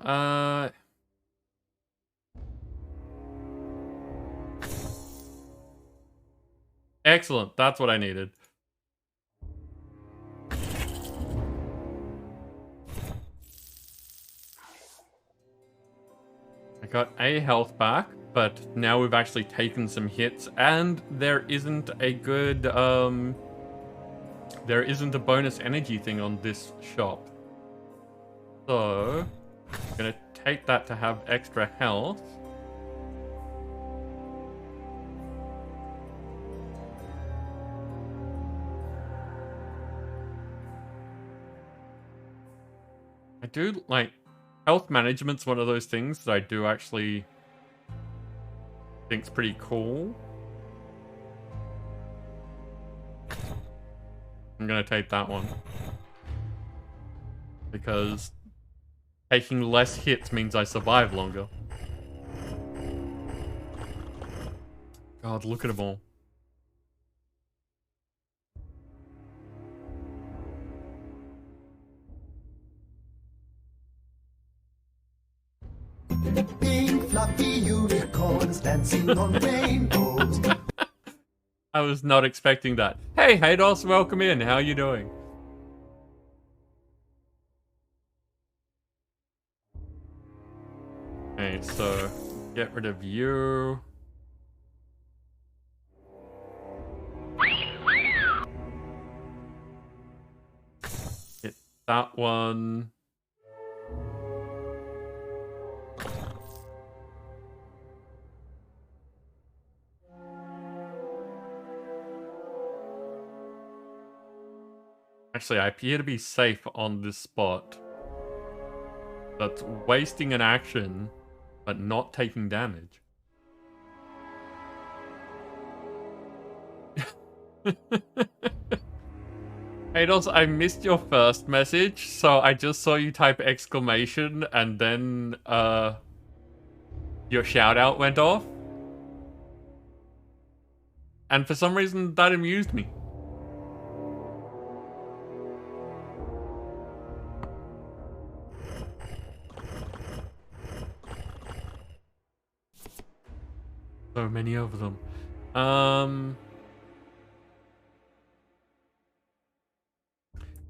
Excellent. That's what I needed. I got a health back, but now we've actually taken some hits, and there isn't a good, there isn't a bonus energy thing on this shop. So, I'm gonna take that to have extra health. I do, like, health management's one of those things that I do actually think's pretty cool. I'm gonna take that one. Because taking less hits means I survive longer. God, look at them all. Pink fluffy unicorns dancing on rainbows. I was not expecting that. Hey, Haydos, welcome in. How are you doing? Okay, so get rid of you. Get that one. Actually, I appear to be safe on this spot. That's wasting an action, but not taking damage. Haydos, I missed your first message, so I just saw you type exclamation and then your shout out went off. And for some reason that amused me. So many of them. Now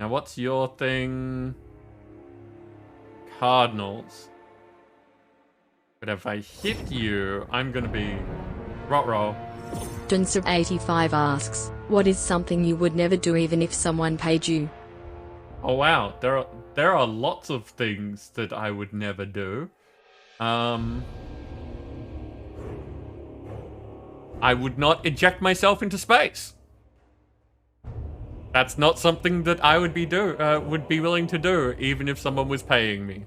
what's your thing? Cardinals. But if I hit you, I'm gonna be rot-roll. Dunser85 asks, what is something you would never do even if someone paid you? Oh wow, there are lots of things that I would never do. I would not eject myself into space. That's not something that I would be willing to do, even if someone was paying me.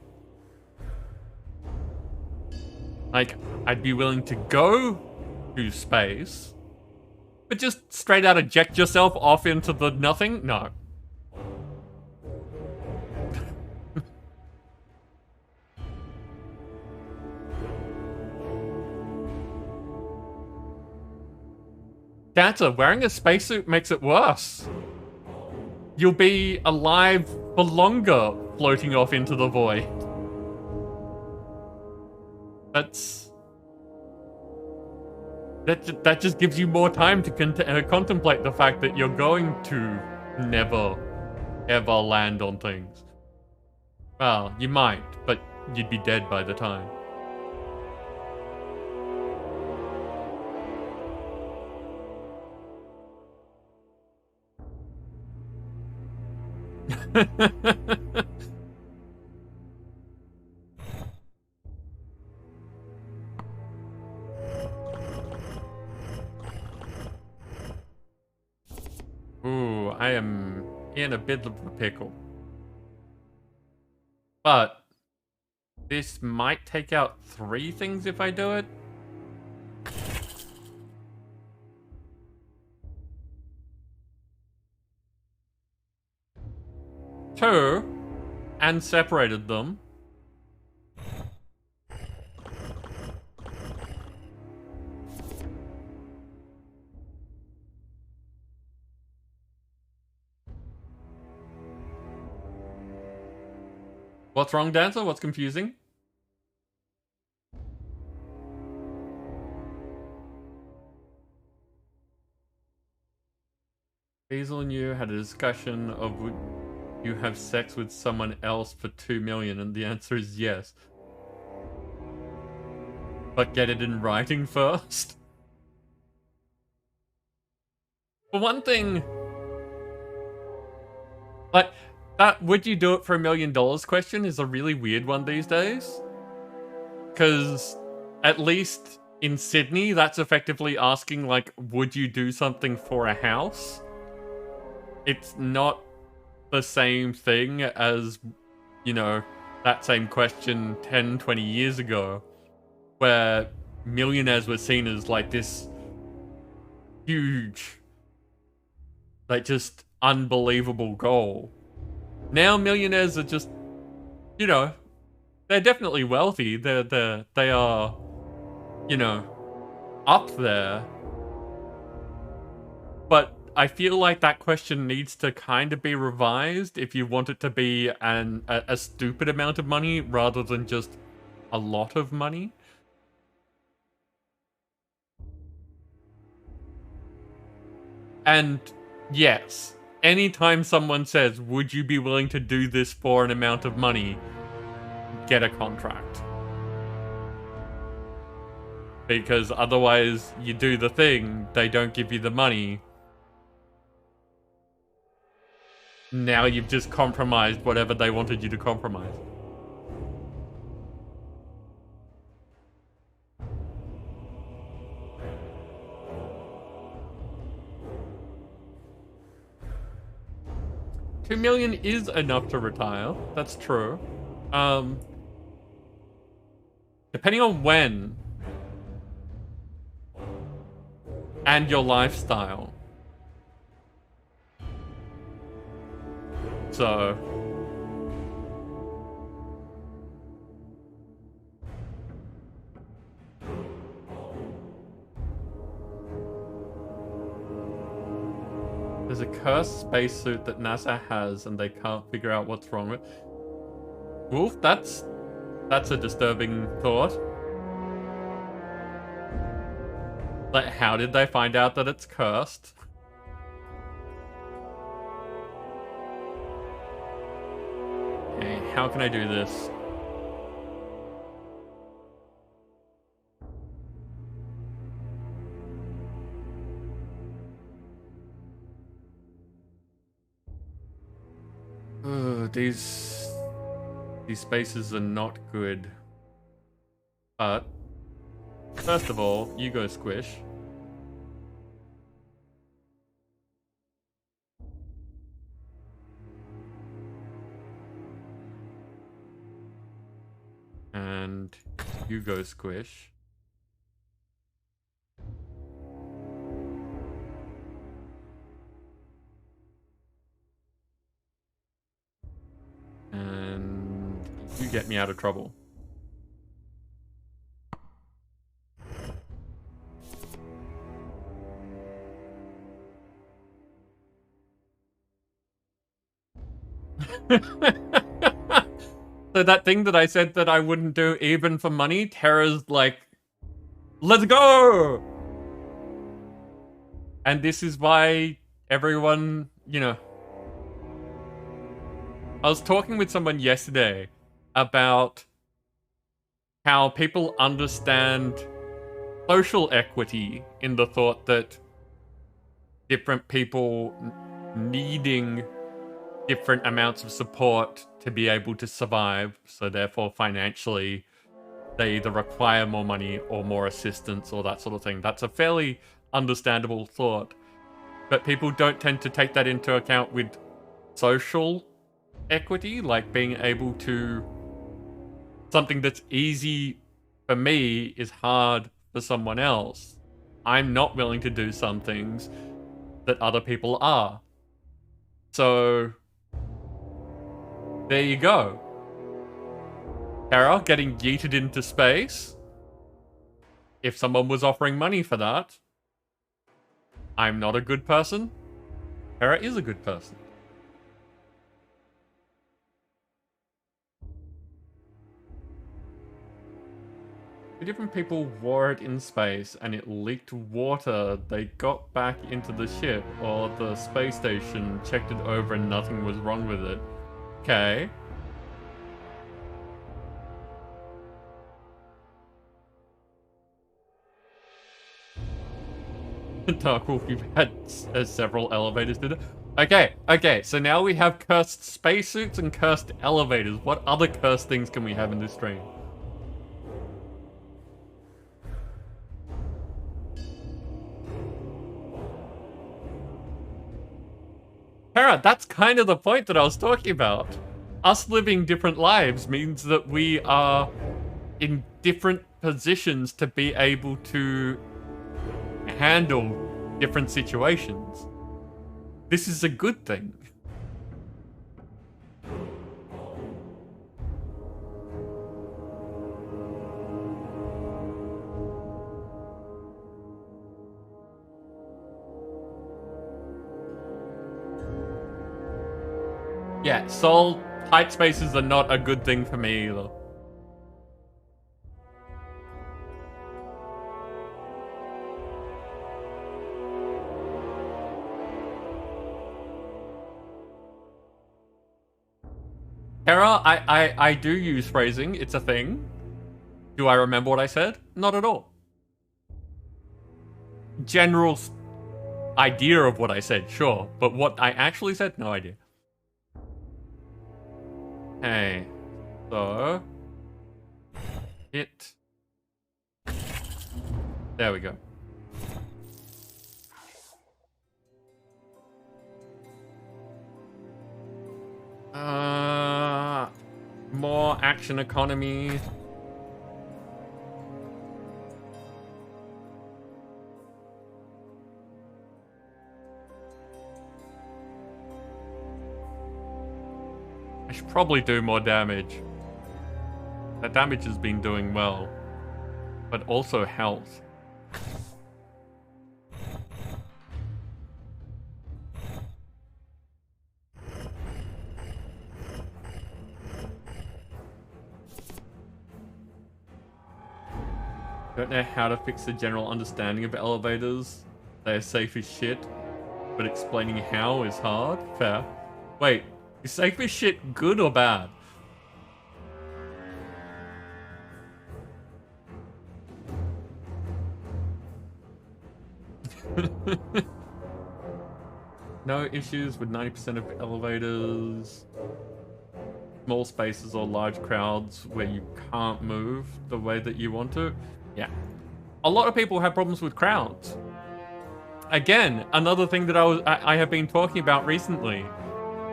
Like, I'd be willing to go to space, but just straight out eject yourself off into the nothing? No. Dancer, wearing a spacesuit makes it worse. You'll be alive for longer floating off into the void. That just gives you more time to contemplate the fact that you're going to never, ever land on things. Well, you might, but you'd be dead by the time. Ooh, I am in a bit of a pickle. But this might take out 3 things if I do it. Two, and separated them. What's wrong, Dancer? What's confusing? Hazel and you had a discussion of would you have sex with someone else for 2 million, and the answer is yes. But get it in writing first. For one thing, like, that would you do it for $1 million question is a really weird one these days. Because at least in Sydney, that's effectively asking, like, would you do something for a house? It's not the same thing as, you know, that same question 10, 20 years ago, where millionaires were seen as, like, this huge, like, just unbelievable goal. Now millionaires are just, you know, they're definitely wealthy. They are, you know, up there. But I feel like that question needs to kind of be revised if you want it to be a stupid amount of money rather than just a lot of money. And yes, anytime someone says, would you be willing to do this for an amount of money, get a contract. Because otherwise, you do the thing, they don't give you the money. Now you've just compromised whatever they wanted you to compromise. $2 million is enough to retire. That's true. Depending on when and your lifestyle. So there's a cursed spacesuit that NASA has and they can't figure out what's wrong with. Wolf, that's a disturbing thought. Like, how did they find out that it's cursed? Okay, how can I do this? These spaces are not good. But first of all, you go squish. And you go squish. And you get me out of trouble. So that thing that I said that I wouldn't do even for money, Terra's like, let's go! And this is why everyone, you know... I was talking with someone yesterday about how people understand social equity in the thought that different people needing different amounts of support to be able to survive, so therefore financially they either require more money or more assistance or that sort of thing. That's a fairly understandable thought, but people don't tend to take that into account with social equity, like being able to... Something that's easy for me is hard for someone else. I'm not willing to do some things that other people are. So there you go. Terra getting yeeted into space. If someone was offering money for that, I'm not a good person. Terra is a good person. Two different people wore it in space and it leaked water. They got back into the ship or the space station, checked it over and nothing was wrong with it. Okay. Dark Wolf, you've had several elevators do that. Okay, so now we have cursed spacesuits and cursed elevators. What other cursed things can we have in this stream? Hera, that's kind of the point that I was talking about. Us living different lives means that we are in different positions to be able to handle different situations. This is a good thing. Yeah, soul tight spaces are not a good thing for me either. Hera, I do use phrasing. It's a thing. Do I remember what I said? Not at all. General idea of what I said, sure. But what I actually said, no idea. Okay. So. Hit. There we go. More action economy. I should probably do more damage. That damage has been doing well, but also health. Don't know how to fix the general understanding of elevators. They're safe as shit, but explaining how is hard. Fair. Wait, is safe as shit good or bad? No issues with 90% of elevators. Small spaces or large crowds where you can't move the way that you want to. Yeah. A lot of people have problems with crowds. Again, another thing that I have been talking about recently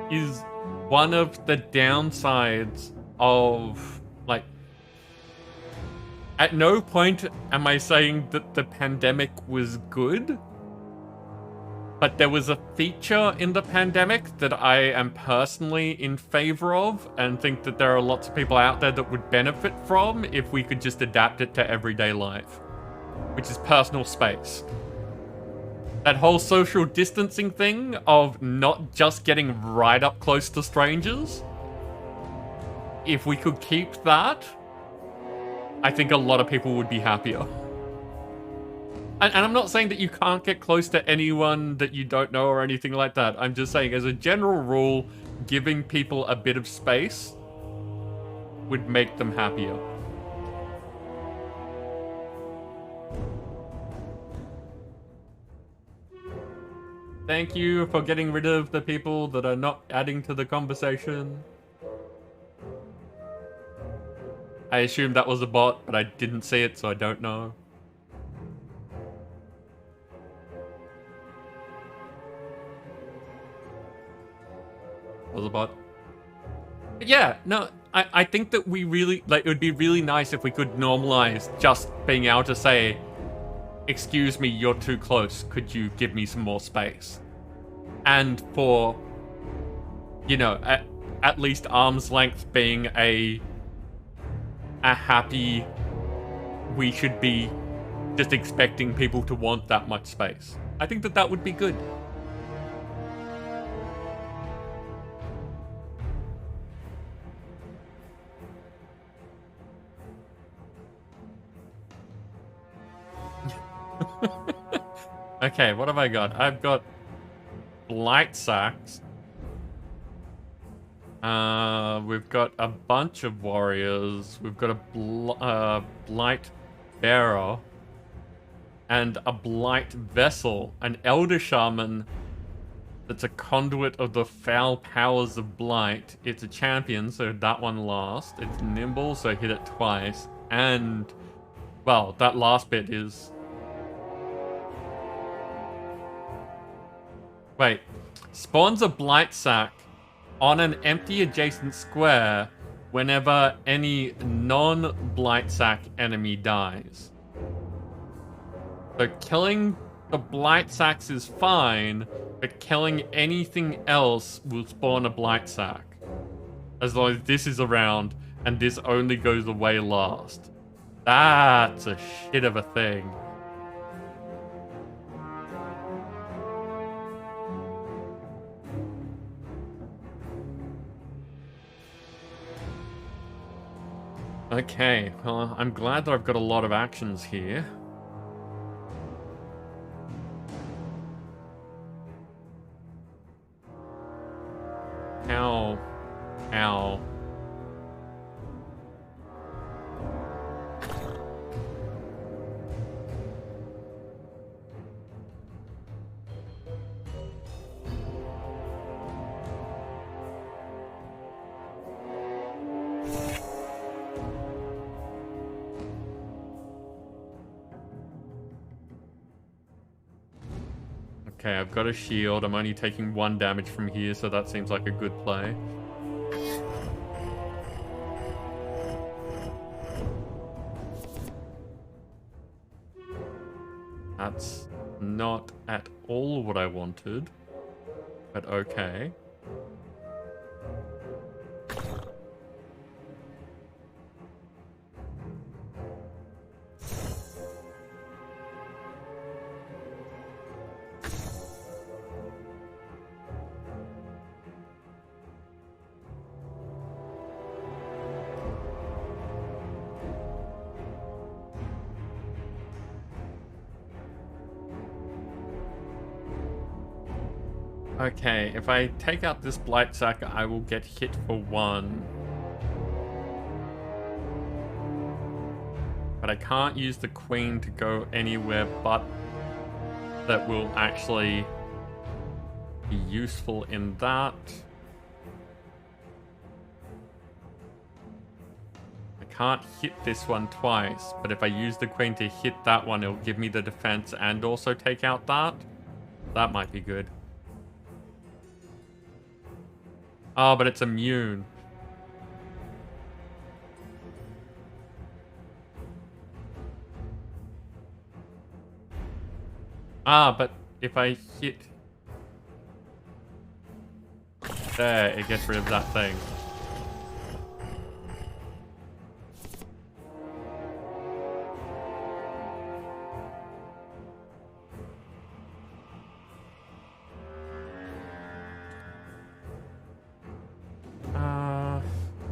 is one of the downsides of, like, at no point am I saying that the pandemic was good, but there was a feature in the pandemic that I am personally in favor of and think that there are lots of people out there that would benefit from if we could just adapt it to everyday life, which is personal space. That whole social distancing thing of not just getting right up close to strangers, if we could keep that, I think a lot of people would be happier. And I'm not saying that you can't get close to anyone that you don't know or anything like that. I'm just saying, as a general rule, giving people a bit of space would make them happier. Thank you for getting rid of the people that are not adding to the conversation. I assumed that was a bot, but I didn't see it, so I don't know. Was a bot. But yeah, no, I think that we really, like, it would be really nice if we could normalize just being able to say, excuse me, you're too close, could you give me some more space? And for, you know, at least arm's length being a happy, we should be just expecting people to want that much space. I think that that would be good. Okay, what have I got? I've got Blight Sacks. We've got a bunch of warriors. We've got a Blight Bearer. And a Blight Vessel. An Elder Shaman that's a conduit of the foul powers of Blight. It's a champion, so that one last. It's nimble, so hit it twice. And, well, that last bit is... Wait. Spawns a Blight Sack on an empty adjacent square whenever any non-Blight Sack enemy dies. So killing the Blight Sacks is fine, but killing anything else will spawn a Blight Sack. As long as this is around, and this only goes away last. That's a shit of a thing. Okay, well, I'm glad that I've got a lot of actions here. Ow. Ow. Okay, I've got a shield. I'm only taking 1 damage from here, so that seems like a good play. That's not at all what I wanted, but okay. Okay, if I take out this Blight Sack, I will get hit for 1. But I can't use the Queen to go anywhere but that will actually be useful in that. I can't hit this one twice, but if I use the Queen to hit that one, it'll give me the defense and also take out that. That might be good. Oh, but it's immune. Ah, but if I hit... There, it gets rid of that thing.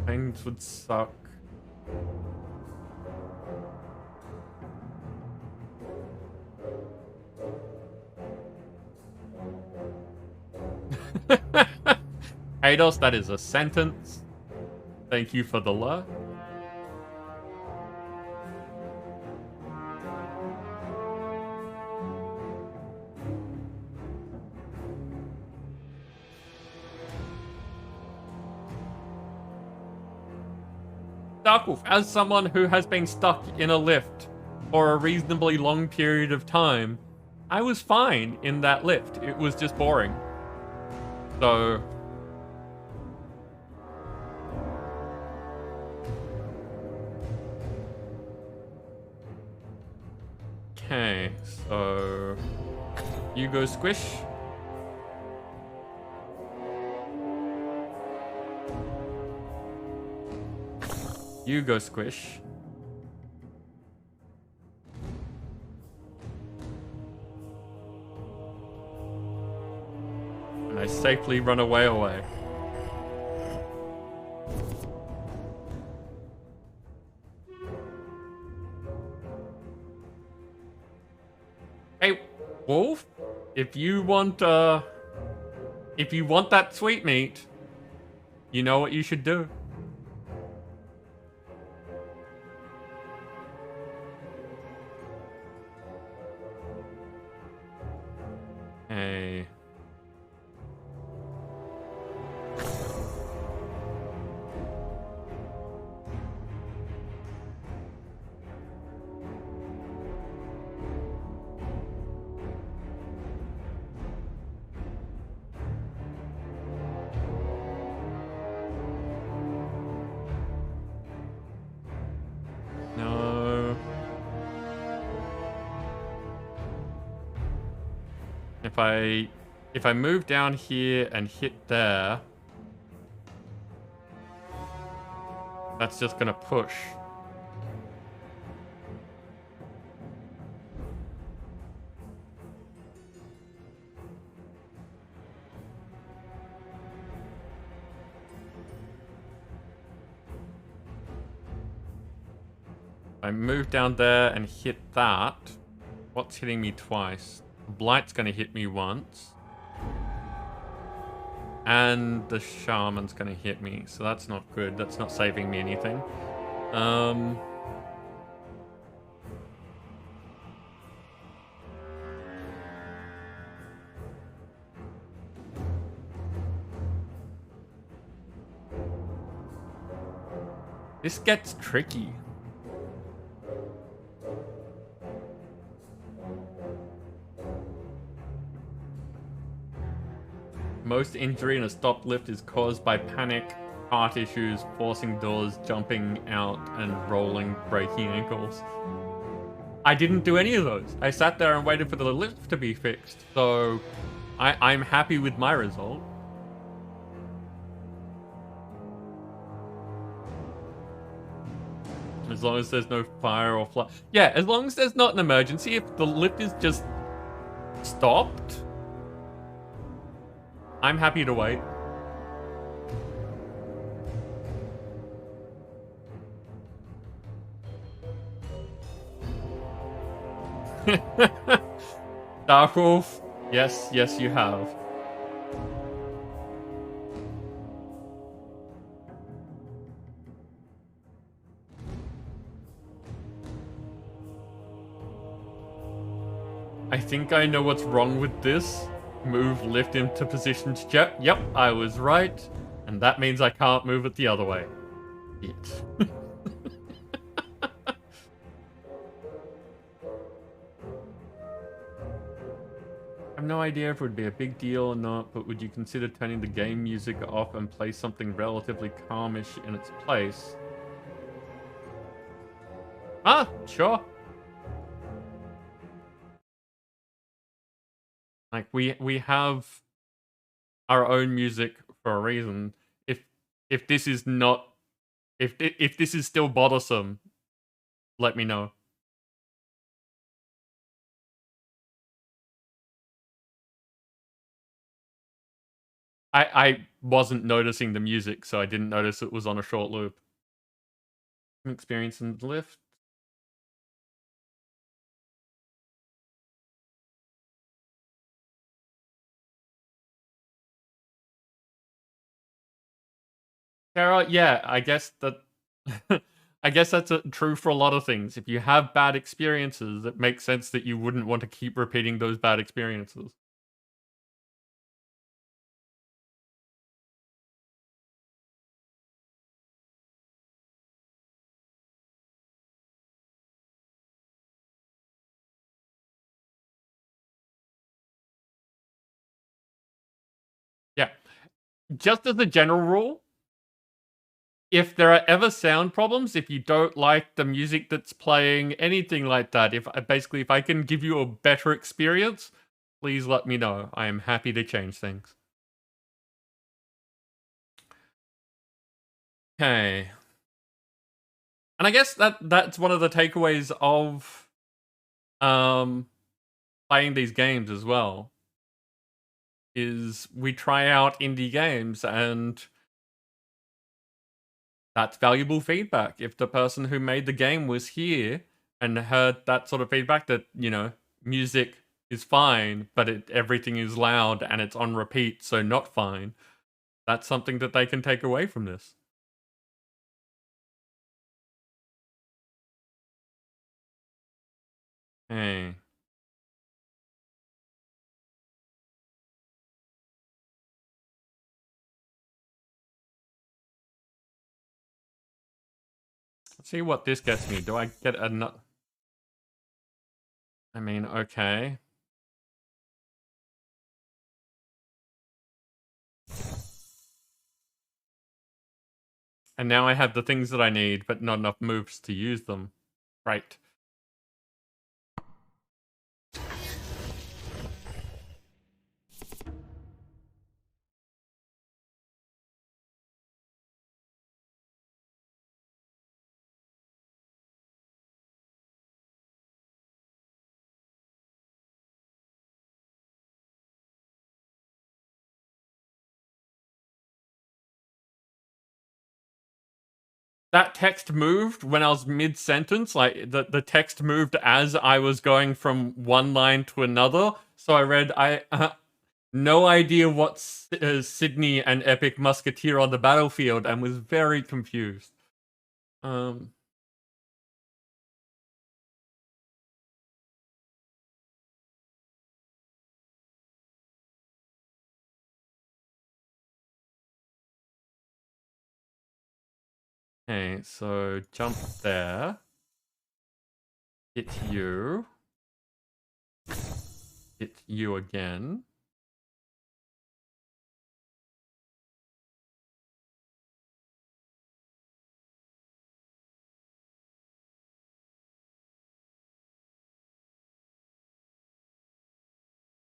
Things would suck. Ados, that is a sentence. Thank you for the love. Darkwolf, as someone who has been stuck in a lift for a reasonably long period of time, I was fine in that lift. It was just boring. So... Okay, so... You go squish. You go squish. And I safely run away. Hey, Wolf, if you want that sweetmeat, you know what you should do. Hey. No. If I move down here and hit there, that's just gonna push. I move down there and hit that. What's hitting me twice? Blight's gonna hit me once. And the Shaman's gonna hit me, so that's not good. That's not saving me anything. This gets tricky. Most injury in a stopped lift is caused by panic, heart issues, forcing doors, jumping out, and rolling, breaking ankles. I didn't do any of those. I sat there and waited for the lift to be fixed, so I'm happy with my result. As long as there's no fire or flood. Yeah, as long as there's not an emergency, if the lift is just stopped, I'm happy to wait. Dark Wolf, yes, you have. I think I know what's wrong with this. Move, lift him to position to check. Yep, I was right. And that means I can't move it the other way. It. I have no idea if it would be a big deal or not, but would you consider turning the game music off and play something relatively calmish in its place? Ah, sure. Like we have our own music for a reason. If this is not, if this is still bothersome, let me know. I wasn't noticing the music, so I didn't notice it was on a short loop. Experience in the lift. Sarah, yeah, I guess that I guess that's true for a lot of things. If you have bad experiences, it makes sense that you wouldn't want to keep repeating those bad experiences. Yeah. Just as a general rule, if there are ever sound problems, if you don't like the music that's playing, anything like that, if I can give you a better experience, please let me know. I am happy to change things. Okay. And I guess that's one of the takeaways of playing these games as well. Is we try out indie games and that's valuable feedback. If the person who made the game was here and heard that sort of feedback that, you know, music is fine, but everything is loud and it's on repeat, so not fine. That's something that they can take away from this. Hey. Let's see what this gets me. Do I get another? I mean, okay. And now I have the things that I need, but not enough moves to use them. Right. That text moved when I was mid-sentence, like the text moved as I was going from one line to another. So I read, no idea what Sydney and Epic Musketeer on the battlefield, and was very confused. Okay, so jump there. Hit you. Hit you again.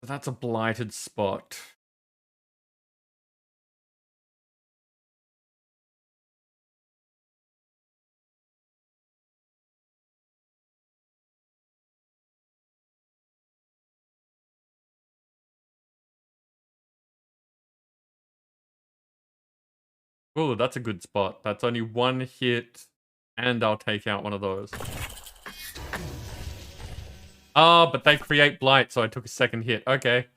That's a blighted spot. Oh, that's a good spot. That's only one hit, and I'll take out one of those. Ah, but they create blight, so I took a second hit. Okay.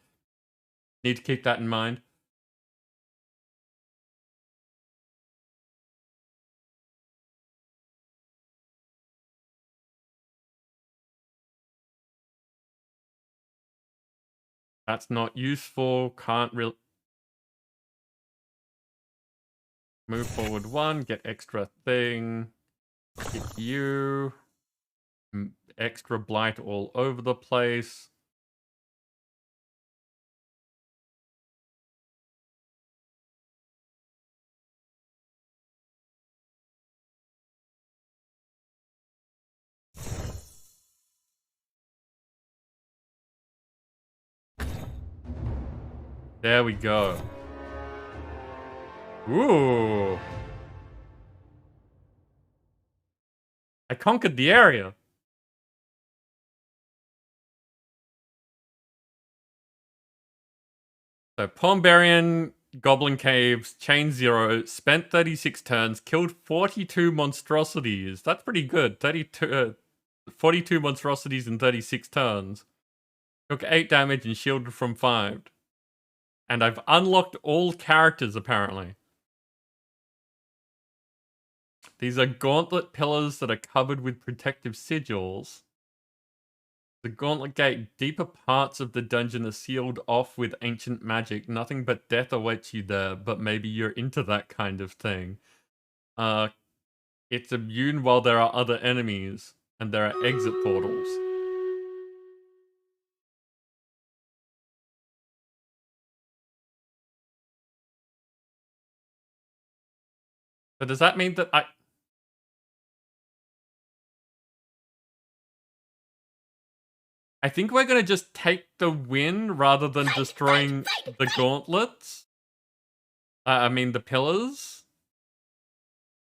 Need to keep that in mind. That's not useful. Can't really... Move forward one, get extra thing. Hit you. Extra blight all over the place. There we go. Ooh. I conquered the area. So Pawnbarian, Goblin Caves, Chain Zero, spent 36 turns, killed 42 monstrosities. That's pretty good. 42 monstrosities in 36 turns. Took 8 damage and shielded from 5. And I've unlocked all characters, apparently. These are gauntlet pillars that are covered with protective sigils. The gauntlet gate, deeper parts of the dungeon are sealed off with ancient magic. Nothing but death awaits you there, but maybe you're into that kind of thing. It's immune while there are other enemies, and there are exit portals. So does that mean that I think we're going to just take the win rather than destroying the gauntlets. I mean, the pillars.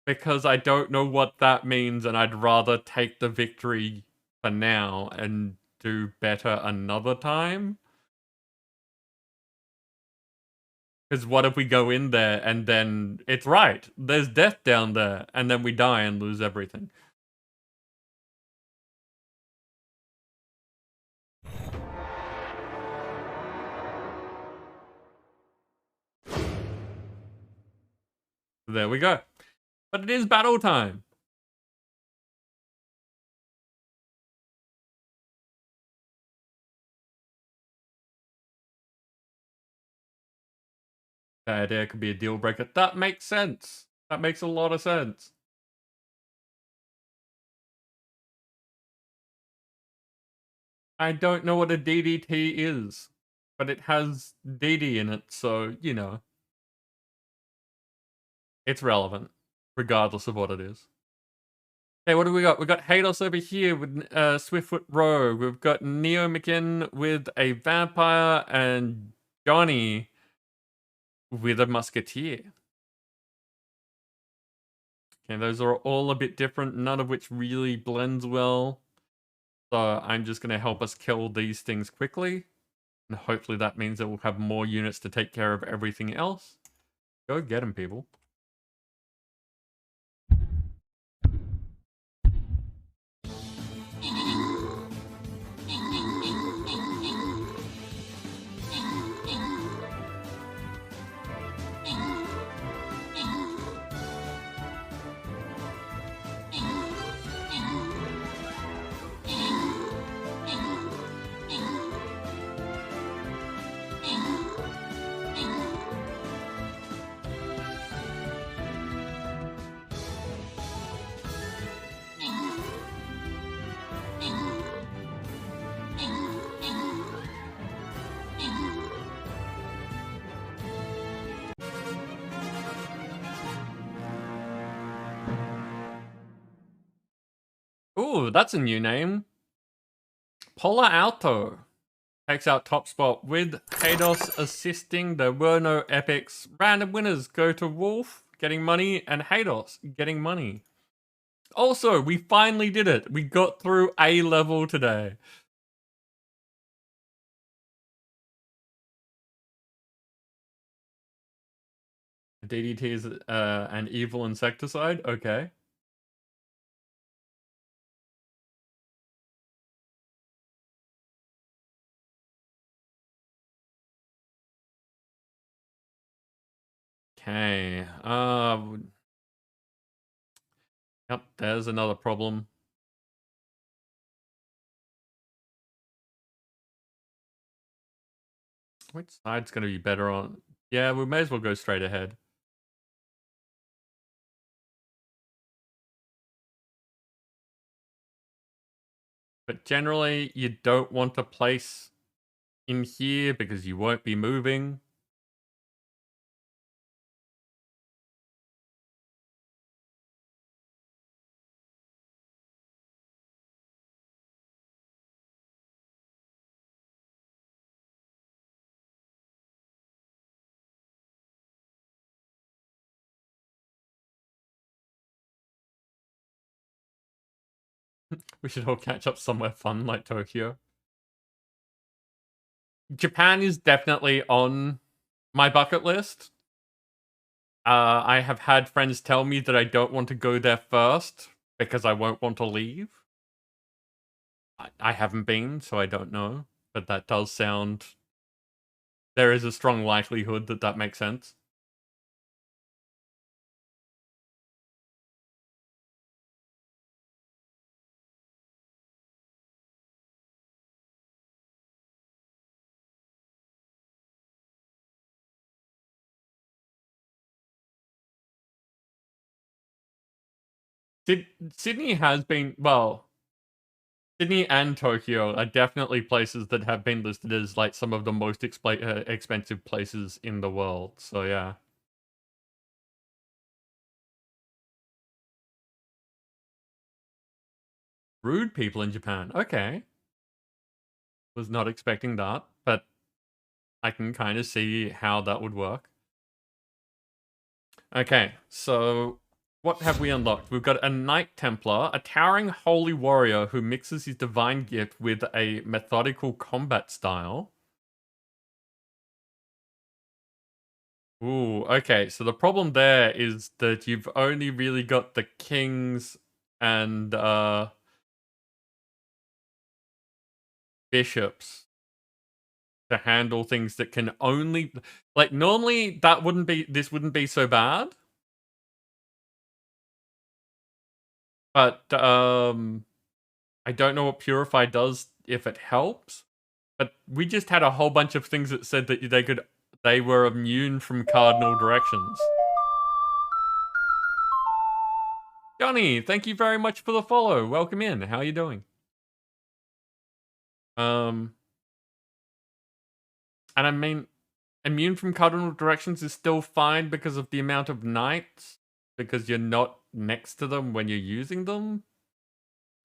Because I don't know what that means, and I'd rather take the victory for now and do better another time. Because what if we go in there and then it's right, there's death down there, and then we die and lose everything. There we go. But it is battle time. Bad air could be a deal breaker. That makes sense. That makes a lot of sense. I don't know what a DDT is, but it has DD in it, so, you know. It's relevant, regardless of what it is. Okay, what do we got? We got Hados over here with Swiftfoot Rogue. We've got Neo McKinn with a vampire and Johnny with a musketeer. Okay, those are all a bit different, none of which really blends well. So I'm just going to help us kill these things quickly. And hopefully that means that we'll have more units to take care of everything else. Go get them, people. Ooh, that's a new name. Polar Alto takes out top spot with Hados assisting. There were no epics. Random winners go to Wolf getting money and Hados getting money. Also, we finally did it. We got through A level today. DDT is an evil insecticide? Okay. Okay. Yep, there's another problem. Which side's going to be better on? Yeah, we may as well go straight ahead. But generally, you don't want to place in here because you won't be moving. We should all catch up somewhere fun like Tokyo. Japan is definitely on my bucket list. I have had friends tell me that I don't want to go there first because I won't want to leave. I haven't been, so I don't know. But that does sound... There is a strong likelihood that that makes sense. Sydney has been... Well... Sydney and Tokyo are definitely places that have been listed as like some of the most expensive places in the world. So yeah. Rude people in Japan. Okay. Was not expecting that, but I can kind of see how that would work. Okay, so what have we unlocked? We've got a Knight Templar, a towering holy warrior who mixes his divine gift with a methodical combat style. Ooh, okay, so the problem there is that you've only really got the kings and bishops to handle things that can only... Like, normally this wouldn't be so bad. But I don't know what Purify does if it helps. But we just had a whole bunch of things that said that they were immune from cardinal directions. Johnny, thank you very much for the follow. Welcome in. How are you doing? And I mean, immune from cardinal directions is still fine because of the amount of knights, because you're not next to them when you're using them.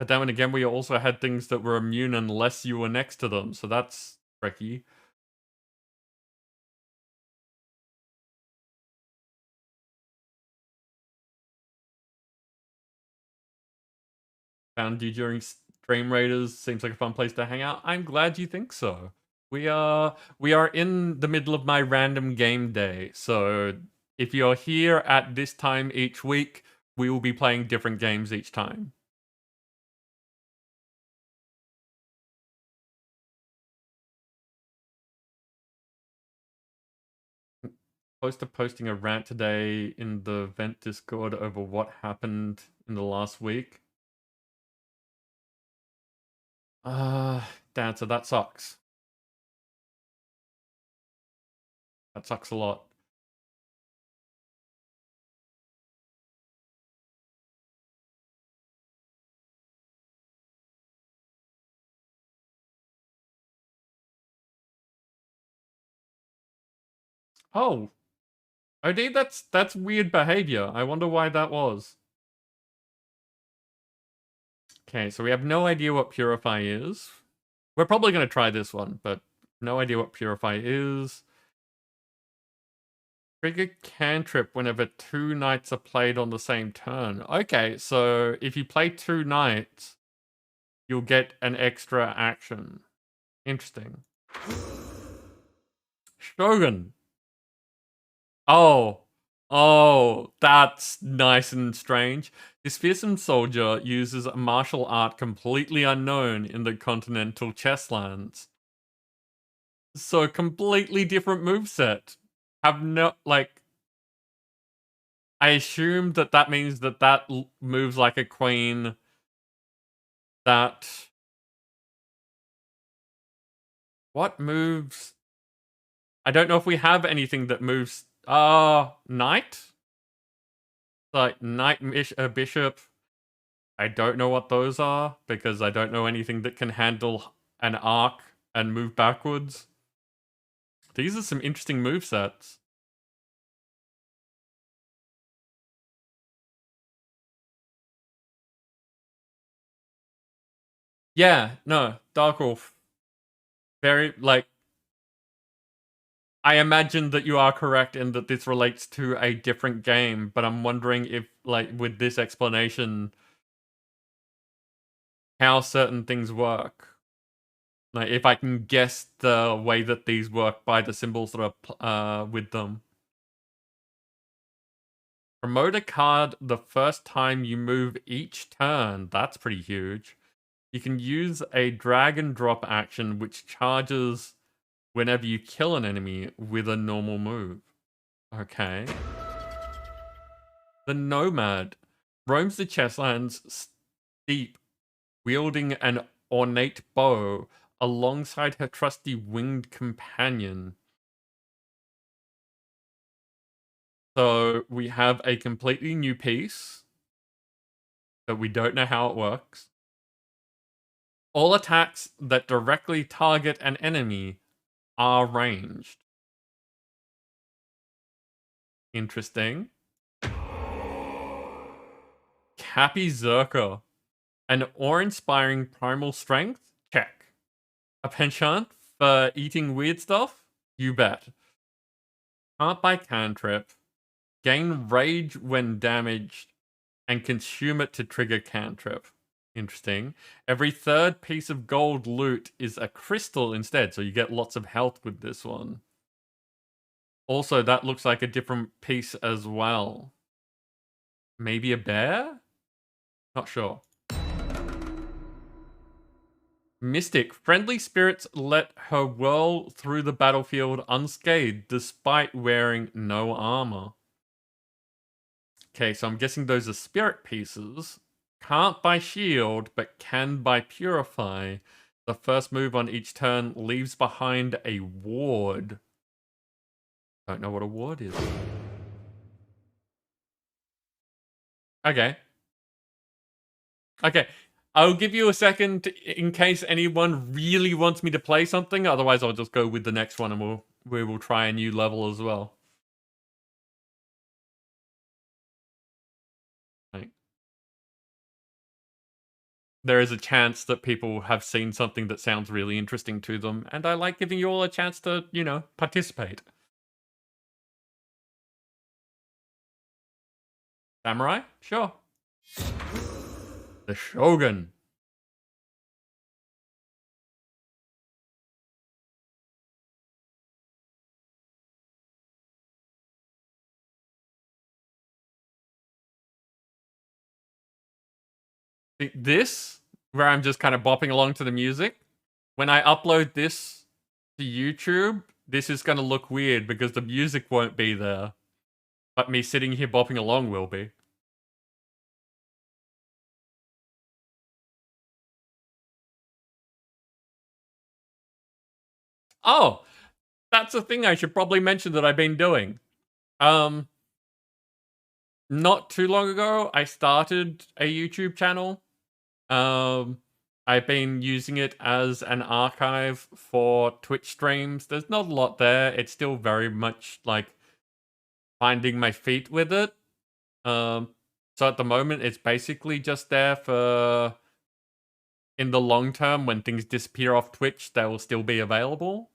But then again, we also had things that were immune unless you were next to them, so that's tricky. Found you during Stream Raiders. Seems like a fun place to hang out. I'm glad you think so. We are in the middle of my random game day, so if you're here at this time each week, we will be playing different games each time. Close to posting a rant today in the Vent Discord over what happened in the last week. Damn, so that sucks. That sucks a lot. Oh. OD, that's weird behavior. I wonder why that was. Okay, so we have no idea what Purify is. We're probably going to try this one, but no idea what Purify is. Trigger cantrip whenever 2 knights are played on the same turn. Okay, so if you play 2 knights, you'll get an extra action. Interesting. Shogun. Oh, that's nice and strange. This fearsome soldier uses a martial art completely unknown in the continental chesslands. So completely different moveset. Have no, like... I assume that means that moves like a queen. That... What moves? I don't know if we have anything that moves... Knight? Like, knight, bishop. I don't know what those are, because I don't know anything that can handle an arc and move backwards. These are some interesting movesets. Yeah, no, Dark Wolf. Very, like... I imagine that you are correct in that this relates to a different game, but I'm wondering if, like, with this explanation, how certain things work. Like, if I can guess the way that these work by the symbols that are with them. Promote a card the first time you move each turn. That's pretty huge. You can use a drag and drop action which charges whenever you kill an enemy with a normal move. Okay. The Nomad roams the chesslands steep, wielding an ornate bow alongside her trusty winged companion. So we have a completely new piece that we don't know how it works. All attacks that directly target an enemy are ranged. Interesting. Cappy Zerker. An awe-inspiring primal strength? Check. A penchant for eating weird stuff? You bet. Can't buy cantrip. Gain rage when damaged. And consume it to trigger cantrip. Interesting. Every third piece of gold loot is a crystal instead, so you get lots of health with this one. Also, that looks like a different piece as well. Maybe a bear? Not sure. Mystic. Friendly spirits let her whirl through the battlefield unscathed despite wearing no armor. Okay, so I'm guessing those are spirit pieces. can't buy shield, but can buy purify. The first move on each turn leaves behind a ward. Don't know what a ward is. Okay. Okay. I'll give you a second in case anyone really wants me to play something. Otherwise, I'll just go with the next one and we will try a new level as well. Right. There is a chance that people have seen something that sounds really interesting to them, and I like giving you all a chance to, you know, participate. Samurai? Sure. The Shogun. See, this, where I'm just kind of bopping along to the music, when I upload this to YouTube, this is going to look weird because the music won't be there. But me sitting here bopping along will be. Oh, that's a thing I should probably mention that I've been doing. Not too long ago, I started a YouTube channel. I've been using it as an archive for Twitch streams. There's not a lot there. It's still very much like finding my feet with it. So at the moment, it's basically just there for in the long term when things disappear off Twitch, they will still be available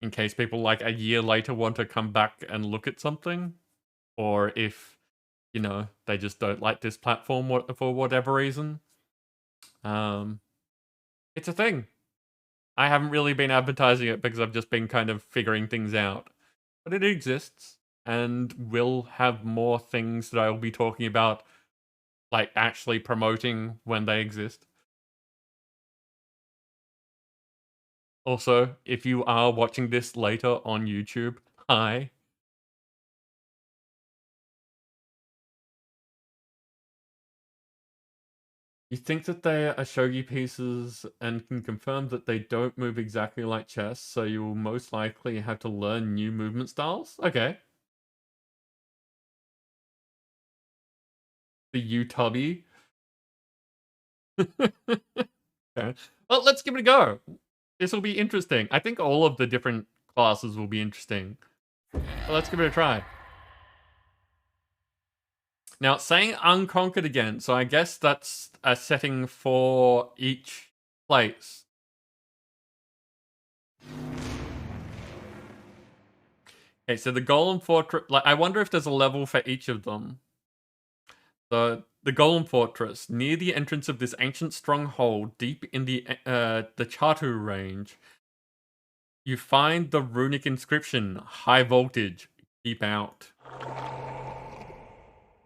in case people like a year later want to come back and look at something, or if, you know, they just don't like this platform for whatever reason. It's a thing. I haven't really been advertising it because I've just been kind of figuring things out. But it exists, and will have more things that I will be talking about, like actually promoting when they exist. Also, if you are watching this later on YouTube, hi. You think that they are shogi pieces and can confirm that they don't move exactly like chess, so you will most likely have to learn new movement styles? Okay. The U-tubby. Okay. Well, let's give it a go. This will be interesting. I think all of the different classes will be interesting. But let's give it a try. Now, it's saying unconquered again, so I guess that's a setting for each place. Okay, so the Golem Fortress, like, I wonder if there's a level for each of them. The Golem Fortress, near the entrance of this ancient stronghold, deep in the Chatu range, you find the runic inscription, high voltage, keep out.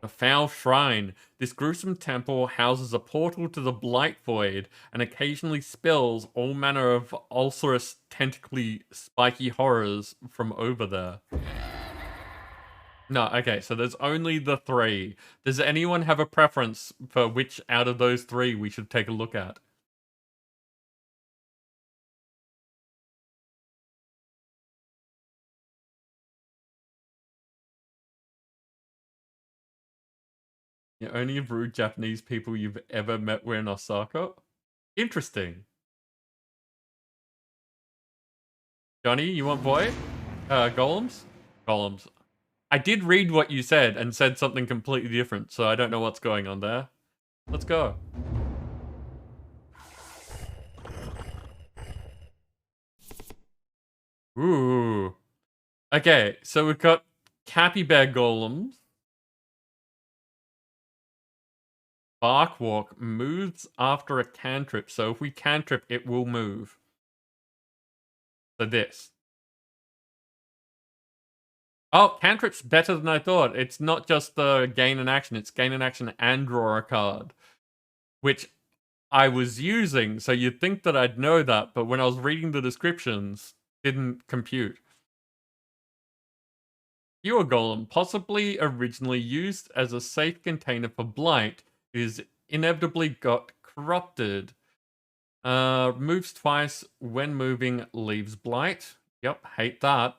A foul shrine. This gruesome temple houses a portal to the Blight Void and occasionally spills all manner of ulcerous, tentacly, spiky horrors from over there. No, okay, so there's only the 3. Does anyone have a preference for which out of those 3 we should take a look at? The only rude Japanese people you've ever met were in Osaka? Interesting. Johnny, you want Void? Golems? Golems. I did read what you said and said something completely different, so I don't know what's going on there. Let's go. Ooh. Okay, so we've got Cappy Bear Golems. Barkwalk moves after a cantrip, so if we cantrip, it will move. So this. Oh, cantrip's better than I thought. It's not just the gain an action, it's gain an action and draw a card. Which I was using, so you'd think that I'd know that, but when I was reading the descriptions, didn't compute. Pure Golem, possibly originally used as a safe container for Blight, is inevitably got corrupted. Moves twice when moving, leaves blight. Yep, hate that.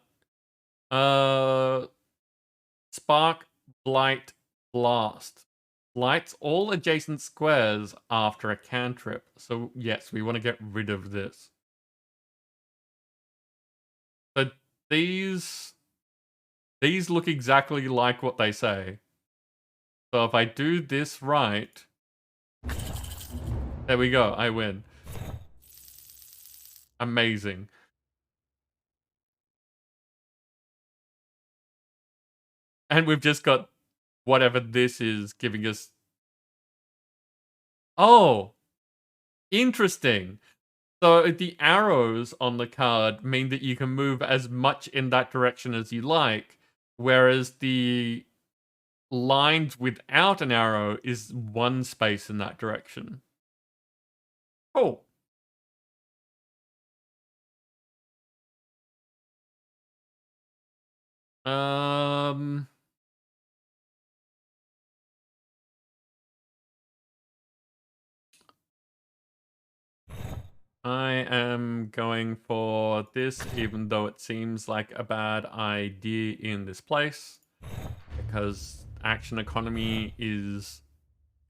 Spark, blight, blast. Lights all adjacent squares after a cantrip. So yes, we want to get rid of this. So these look exactly like what they say. So if I do this right, there we go, I win. Amazing. And we've just got whatever this is giving us. Oh, interesting. So the arrows on the card mean that you can move as much in that direction as you like, whereas the lines without an arrow is one space in that direction. Cool. I am going for this, even though it seems like a bad idea in this place, because action economy is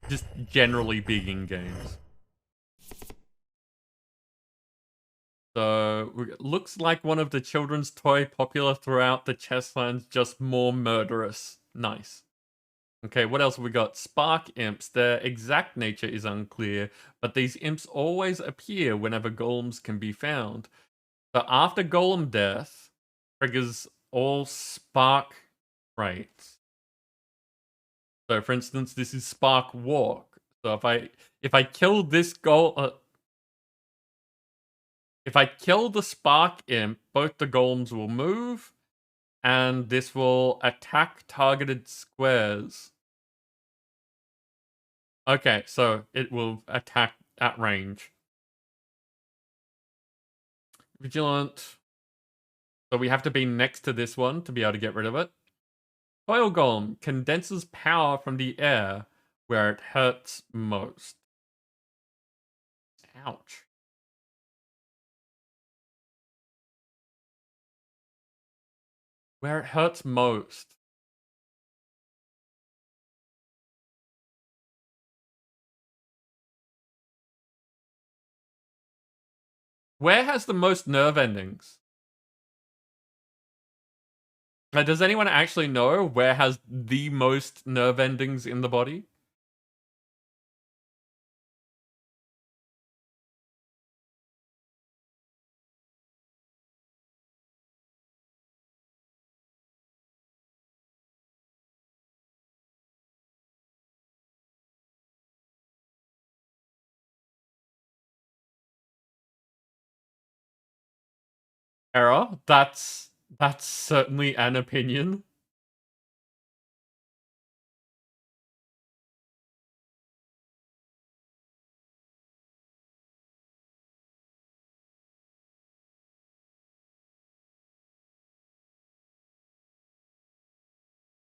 just generally big in games. So, looks like one of the children's toy popular throughout the chesslands, just more murderous. Nice. Okay, what else have we got? Spark imps. Their exact nature is unclear, but these imps always appear whenever golems can be found. So after golem death, triggers all spark traits. So for instance, this is spark walk. So if I kill this if I kill the spark imp, both the golems will move, and this will attack targeted squares. Okay, so it will attack at range. Vigilant. So we have to be next to this one to be able to get rid of it. Coil Golem condenses power from the air where it hurts most. Ouch. Where it hurts most. Where has the most nerve endings? Does anyone actually know where has the most nerve endings in the body? Error? That's certainly an opinion.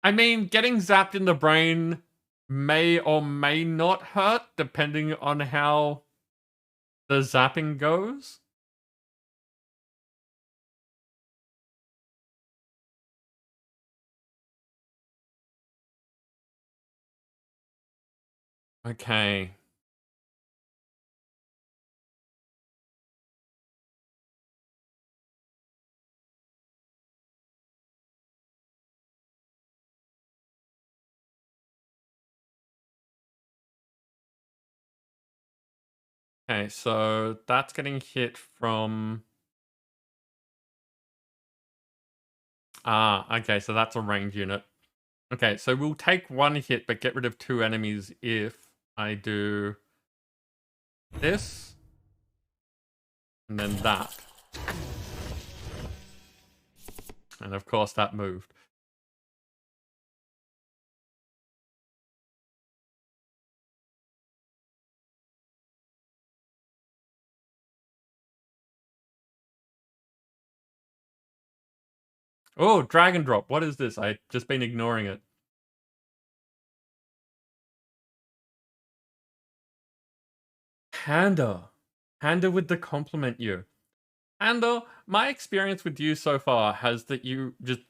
I mean, getting zapped in the brain may or may not hurt, depending on how the zapping goes. Okay. Okay, so that's getting hit from... Ah, okay, so that's a range unit. Okay, so we'll take one hit, but get rid of 2 enemies if I do this, and then that. And of course that moved. Oh, drag and drop. What is this? I've just been ignoring it. Panda. Panda with the compliment you. Panda, my experience with you so far has that you just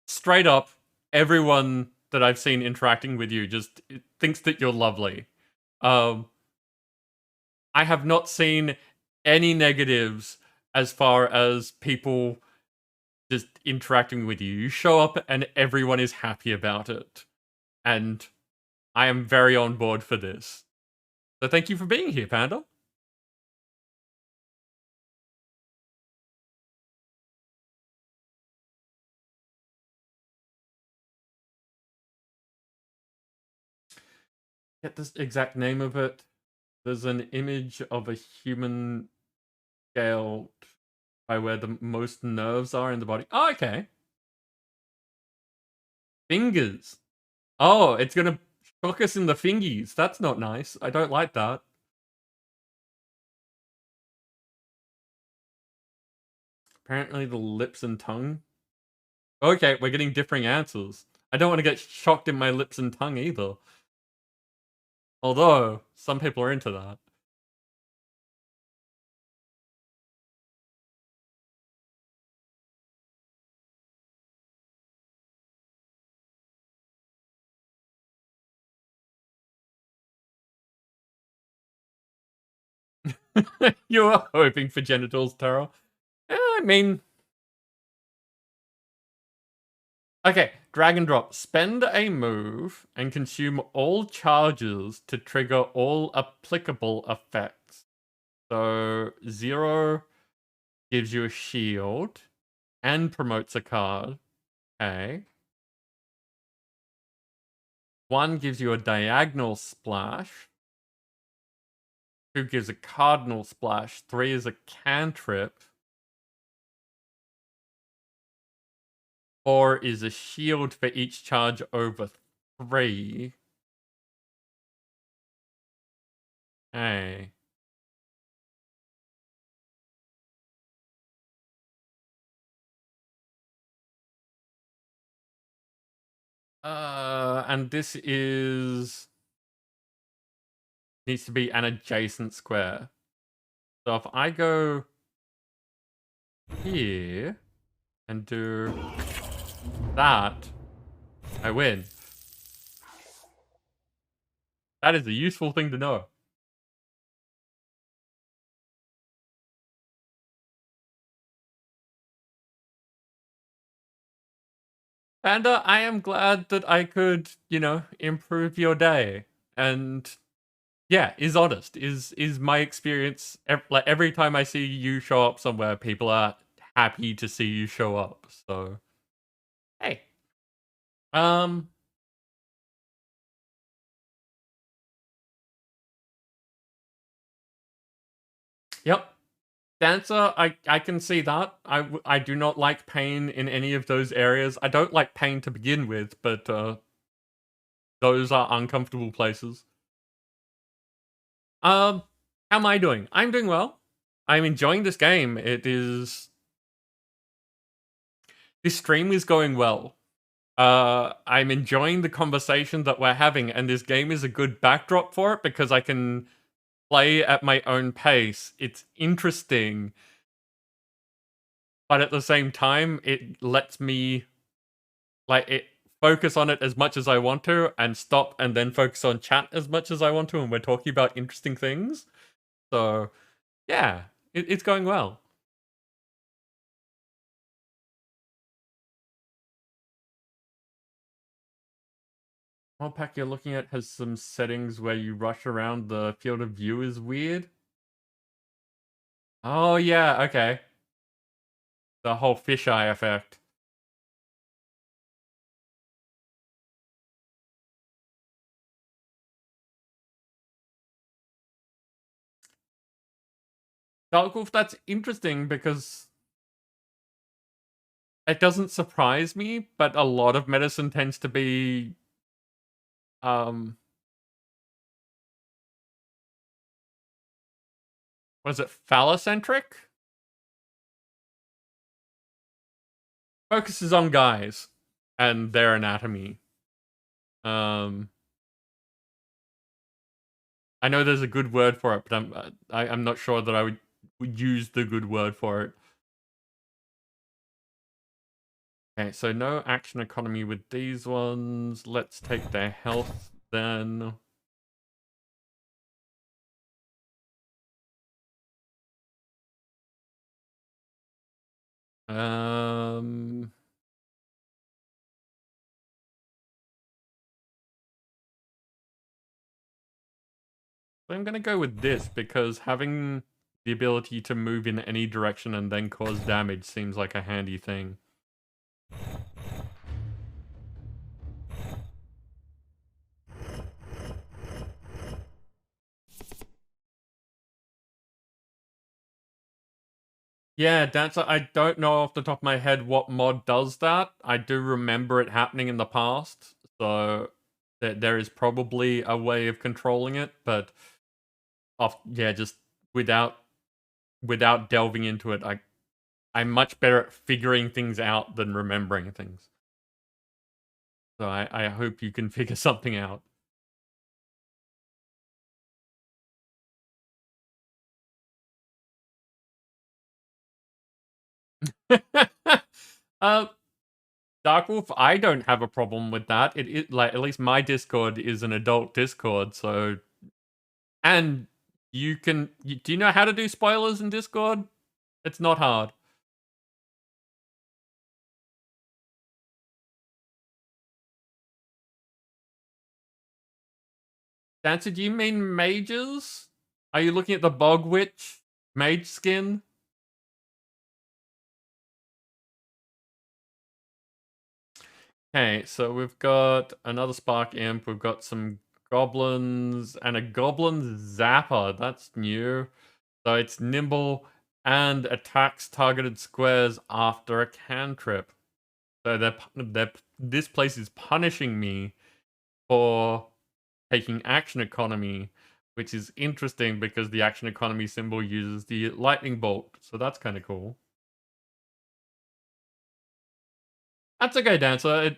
straight up, everyone that I've seen interacting with you just thinks that you're lovely. I have not seen any negatives as far as people just interacting with you. You show up and everyone is happy about it. And I am very on board for this. So thank you for being here, Panda. Get this exact name of it. There's an image of a human scaled by where the most nerves are in the body. Oh, okay. Fingers. Oh, it's gonna shock us in the fingies. That's not nice. I don't like that. Apparently the lips and tongue. Okay, we're getting differing answers. I don't want to get shocked in my lips and tongue either. Although, some people are into that. You are hoping for genitals, Tara. I mean... Okay, drag and drop. Spend a move and consume all charges to trigger all applicable effects. So, 0 gives you a shield and promotes a card. Okay. 1 gives you a diagonal splash. 2 gives a cardinal splash. 3 is a cantrip. 4 is a shield for each charge over 3. Okay. And this is... needs to be an adjacent square. So if I go here and do that, I win. That is a useful thing to know. Panda, I am glad that I could, you know, improve your day. And yeah, is honest. Is my experience like every time I see you show up somewhere, people are happy to see you show up. So hey. Yep. Dancer, I can see that. I do not like pain in any of those areas. I don't like pain to begin with, but those are uncomfortable places. How am I doing? I'm doing well. I'm enjoying this game. This stream is going well. I'm enjoying the conversation that we're having, and this game is a good backdrop for it because I can play at my own pace. It's interesting. But at the same time, it lets me focus on it as much as I want to and stop and then focus on chat as much as I want to, and we're talking about interesting things. So yeah, it's going well. One pack you're looking at has some settings where you rush around the field of view is weird. Oh yeah, okay. The whole fisheye effect. Dark Wolf, that's interesting because it doesn't surprise me, but a lot of medicine tends to be was it phallocentric? Focuses on guys and their anatomy. I know there's a good word for it, but I'm not sure that I would use the good word for it. Okay, so no action economy with these ones. Let's take their health then. Um, I'm gonna go with this because having the ability to move in any direction and then cause damage seems like a handy thing. Yeah, I don't know off the top of my head what mod does that. I do remember it happening in the past, so there is probably a way of controlling it, but just without delving into it, I'm much better at figuring things out than remembering things. So I hope you can figure something out. uh, Darkwolf, I don't have a problem with that. It like at least my Discord is an adult Discord, so and do you know how to do spoilers in Discord? It's not hard. Dancer, do you mean mages? Are you looking at the Bog Witch mage skin? Okay, so we've got another Spark Imp, we've got some goblins, and a Goblin Zapper. That's new. So it's nimble and attacks targeted squares after a cantrip. So this place is punishing me for taking action economy, which is interesting because the action economy symbol uses the lightning bolt. So that's kind of cool. That's okay, Dancer.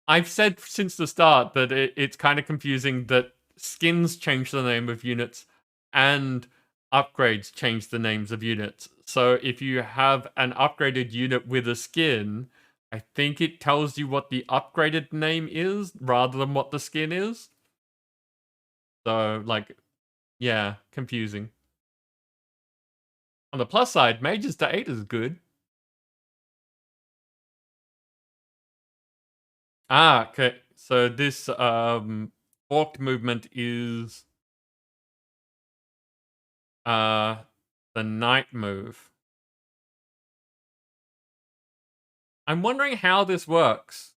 I've said since the start that it's kind of confusing that skins change the name of units and upgrades change the names of units. So if you have an upgraded unit with a skin, I think it tells you what the upgraded name is rather than what the skin is. So, like, yeah, confusing. On the plus side, mages to 8 is good. Ah, okay. So this forked movement is the night move. I'm wondering how this works.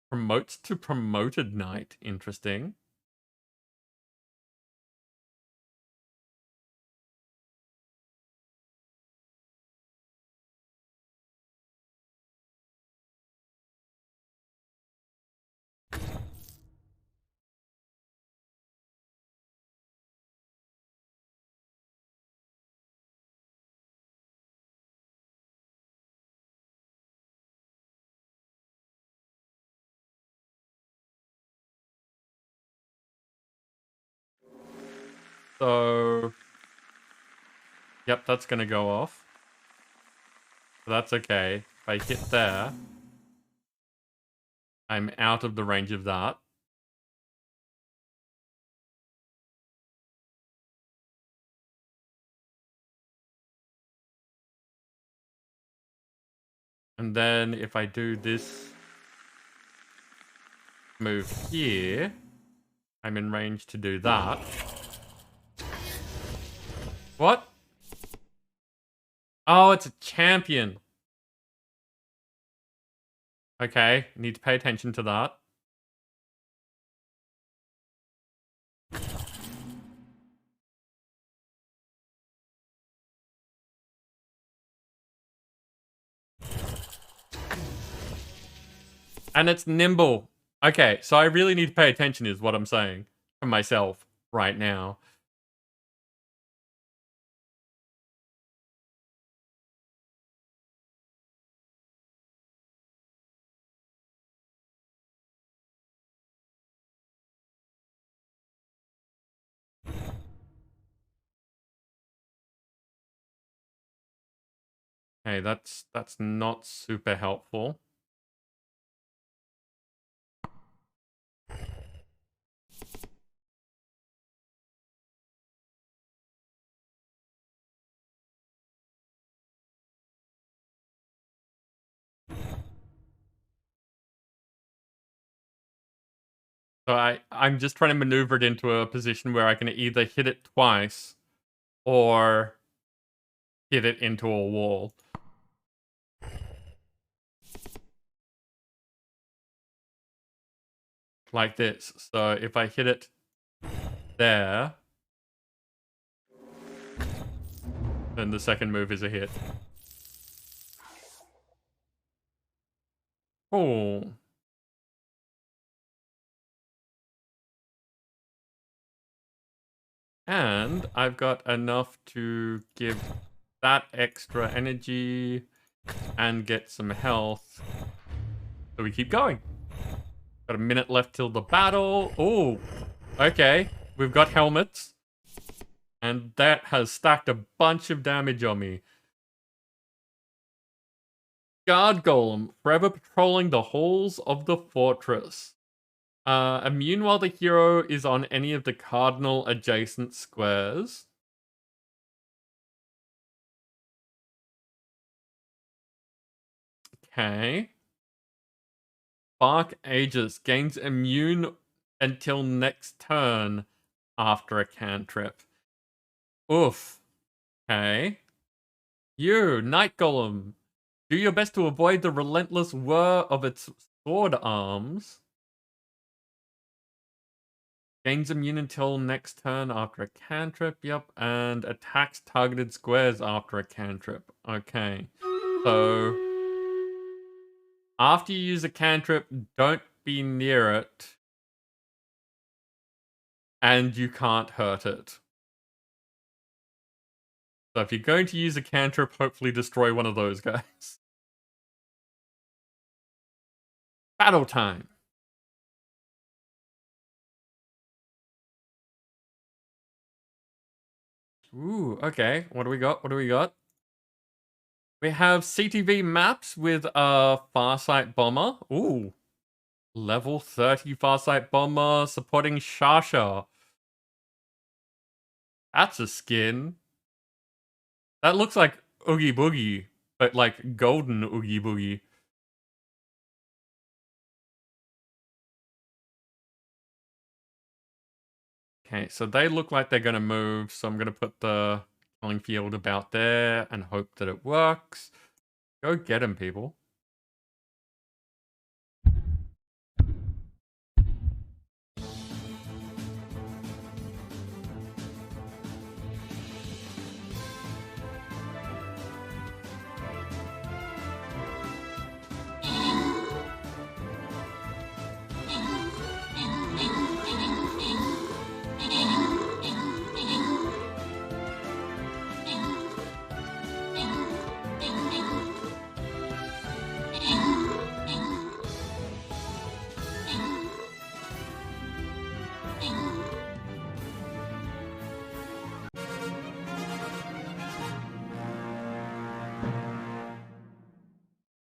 Promotes to promoted knight. Interesting. So, yep, that's going to go off. So that's okay. If I hit there, I'm out of the range of that. And then if I do this move here, I'm in range to do that. What? Oh, it's a champion. Okay, need to pay attention to that. And it's nimble. Okay, so I really need to pay attention is what I'm saying for myself right now. Okay, that's not super helpful. So I'm just trying to maneuver it into a position where I can either hit it twice or hit it into a wall. Like this. So if I hit it there, then the second move is a hit. Oh. And I've got enough to give that extra energy and get some health. So we keep going. Got a minute left till the battle. Oh, okay. We've got helmets. And that has stacked a bunch of damage on me. Guard Golem, forever patrolling the halls of the fortress. Immune while the hero is on any of the cardinal adjacent squares. Okay. Bark Aegis gains immune until next turn after a cantrip. Oof. Okay. You, Night Golem. Do your best to avoid the relentless whir of its sword arms. Gains immune until next turn after a cantrip, yep, and attacks targeted squares after a cantrip. Okay. So after you use a cantrip, don't be near it. And you can't hurt it. So if you're going to use a cantrip, hopefully destroy one of those guys. Battle time. Ooh, okay. What do we got? What do we got? We have CTV maps with a Farsight Bomber. Ooh. Level 30 Farsight Bomber supporting Shasha. That's a skin. That looks like Oogie Boogie, but like golden Oogie Boogie. Okay, so they look like they're going to move, so I'm going to put the killing field about there and hope that it works. Go get him, people.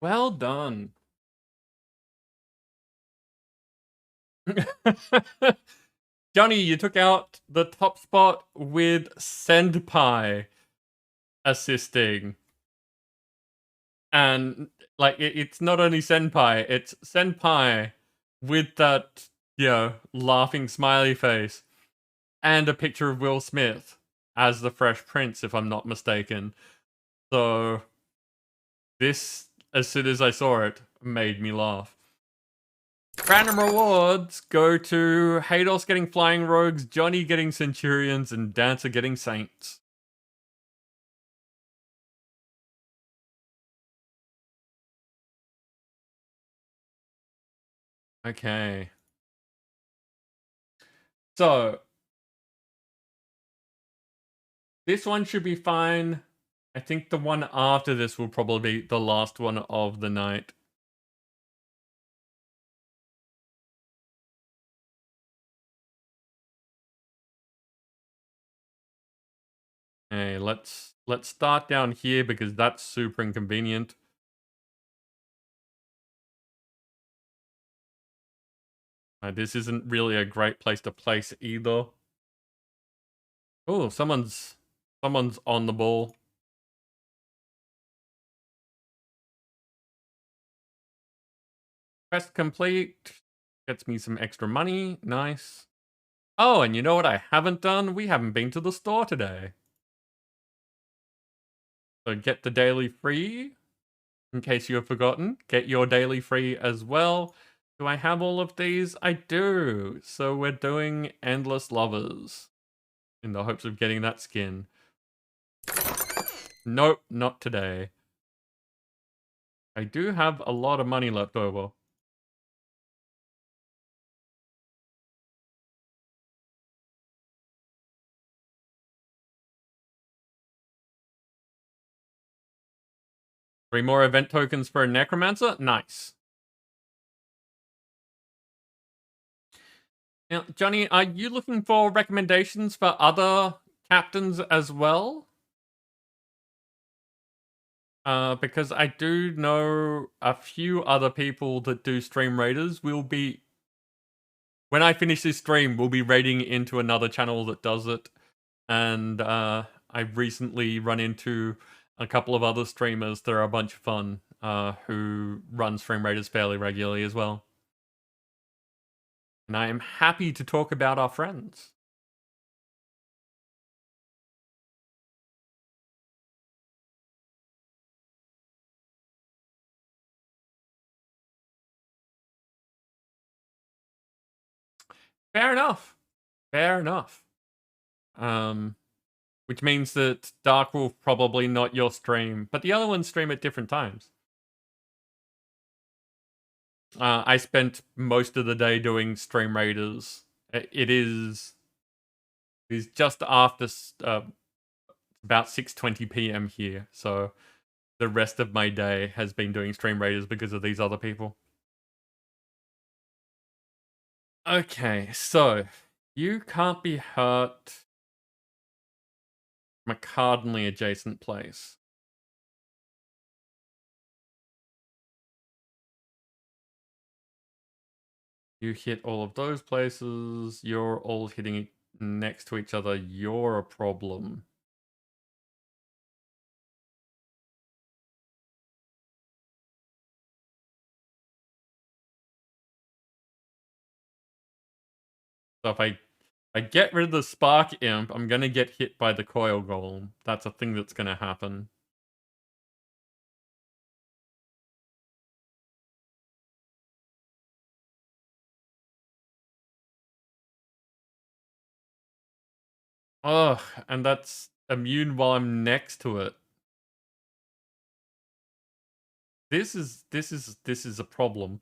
Well done. Johnny, you took out the top spot with Senpai assisting. And like it's not only Senpai, it's Senpai with that, laughing smiley face. And a picture of Will Smith as the Fresh Prince, if I'm not mistaken. So this, as soon as I saw it, made me laugh. Random rewards go to Hados getting Flying Rogues, Johnny getting Centurions, and Dancer getting Saints. Okay. So, this one should be fine. I think the one after this will probably be the last one of the night. Okay, let's start down here because that's super inconvenient. This isn't really a great place to place either. Oh, someone's on the ball. Quest complete. Gets me some extra money. Nice. Oh, and you know what I haven't done? We haven't been to the store today. So get the daily free. In case you have forgotten, get your daily free as well. Do I have all of these? I do. So we're doing Endless Lovers in the hopes of getting that skin. Nope, not today. I do have a lot of money left over. Three more event tokens for a Necromancer? Nice. Now, Johnny, are you looking for recommendations for other captains as well? Because I do know a few other people that do stream raiders. When I finish this stream, we'll be raiding into another channel that does it. And I've recently run into a couple of other streamers that are a bunch of fun who run stream raiders fairly regularly as well. And I am happy to talk about our friends. Fair enough. Fair enough. Which means that Dark Wolf probably not your stream, but the other ones stream at different times. I spent most of the day doing stream raiders. It is just after about 6:20 p.m. here, so the rest of my day has been doing stream raiders because of these other people. Okay, so you can't be hurt from a cardinally adjacent place. You hit all of those places. You're all hitting next to each other. You're a problem. So if I get rid of the Spark Imp, I'm gonna get hit by the Coil Golem. That's a thing that's gonna happen. Ugh, and that's immune while I'm next to it. This is a problem.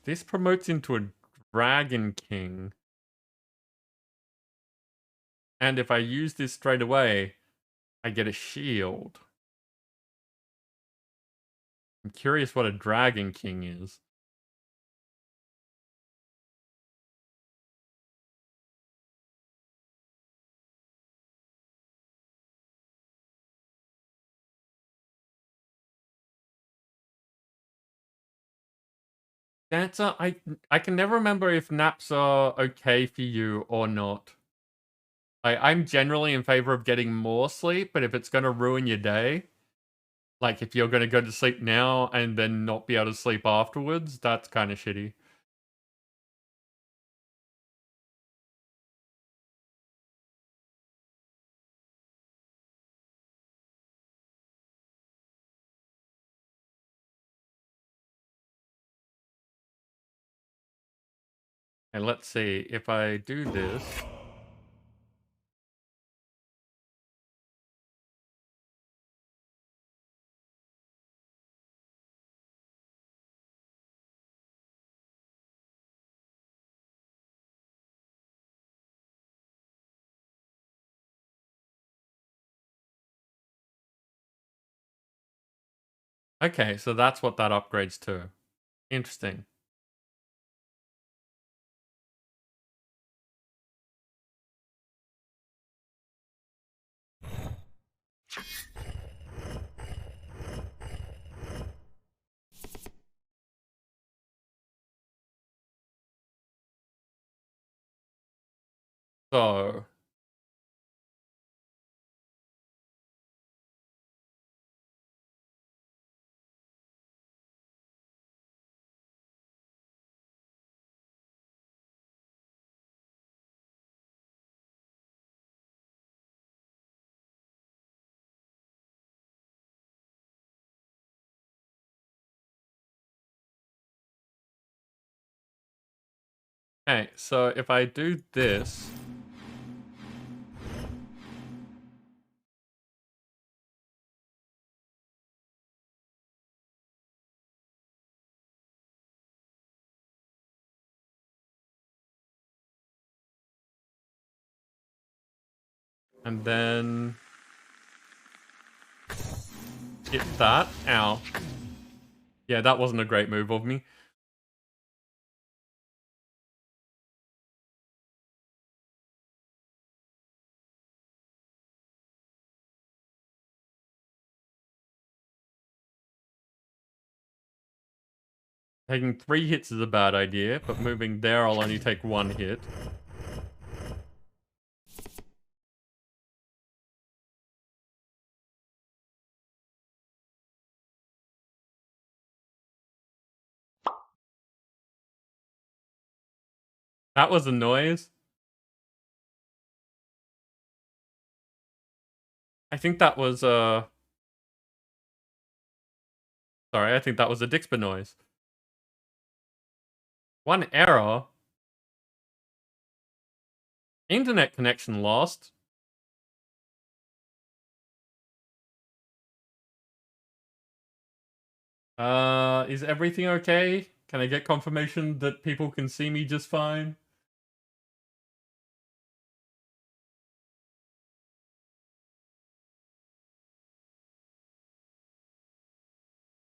This promotes into a Dragon King. And if I use this straight away, I get a shield. I'm curious what a Dragon King is. Dancer, I can never remember if naps are okay for you or not. I'm generally in favor of getting more sleep, but if it's going to ruin your day, like if you're going to go to sleep now and then not be able to sleep afterwards, that's kind of shitty. And let's see, if I do this... Okay, so that's what that upgrades to. Interesting. So okay, so if I do this, and then hit that. Ow. Yeah, that wasn't a great move of me. Taking 3 hits is a bad idea, but moving there I'll only take 1 hit. That was a noise. I think that was sorry, I think that was a Dixper noise. 1 error. Internet connection lost. Is everything okay? Can I get confirmation that people can see me just fine?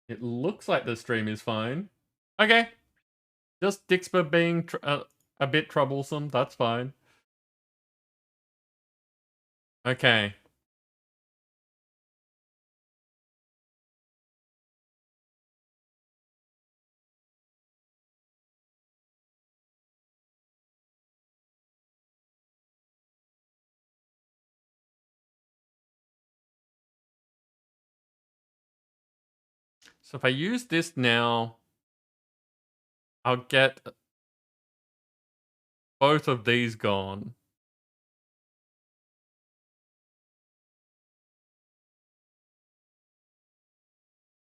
It looks like the stream is fine. Okay. Just Dixper being a bit troublesome, that's fine. Okay. So if I use this now, I'll get both of these gone.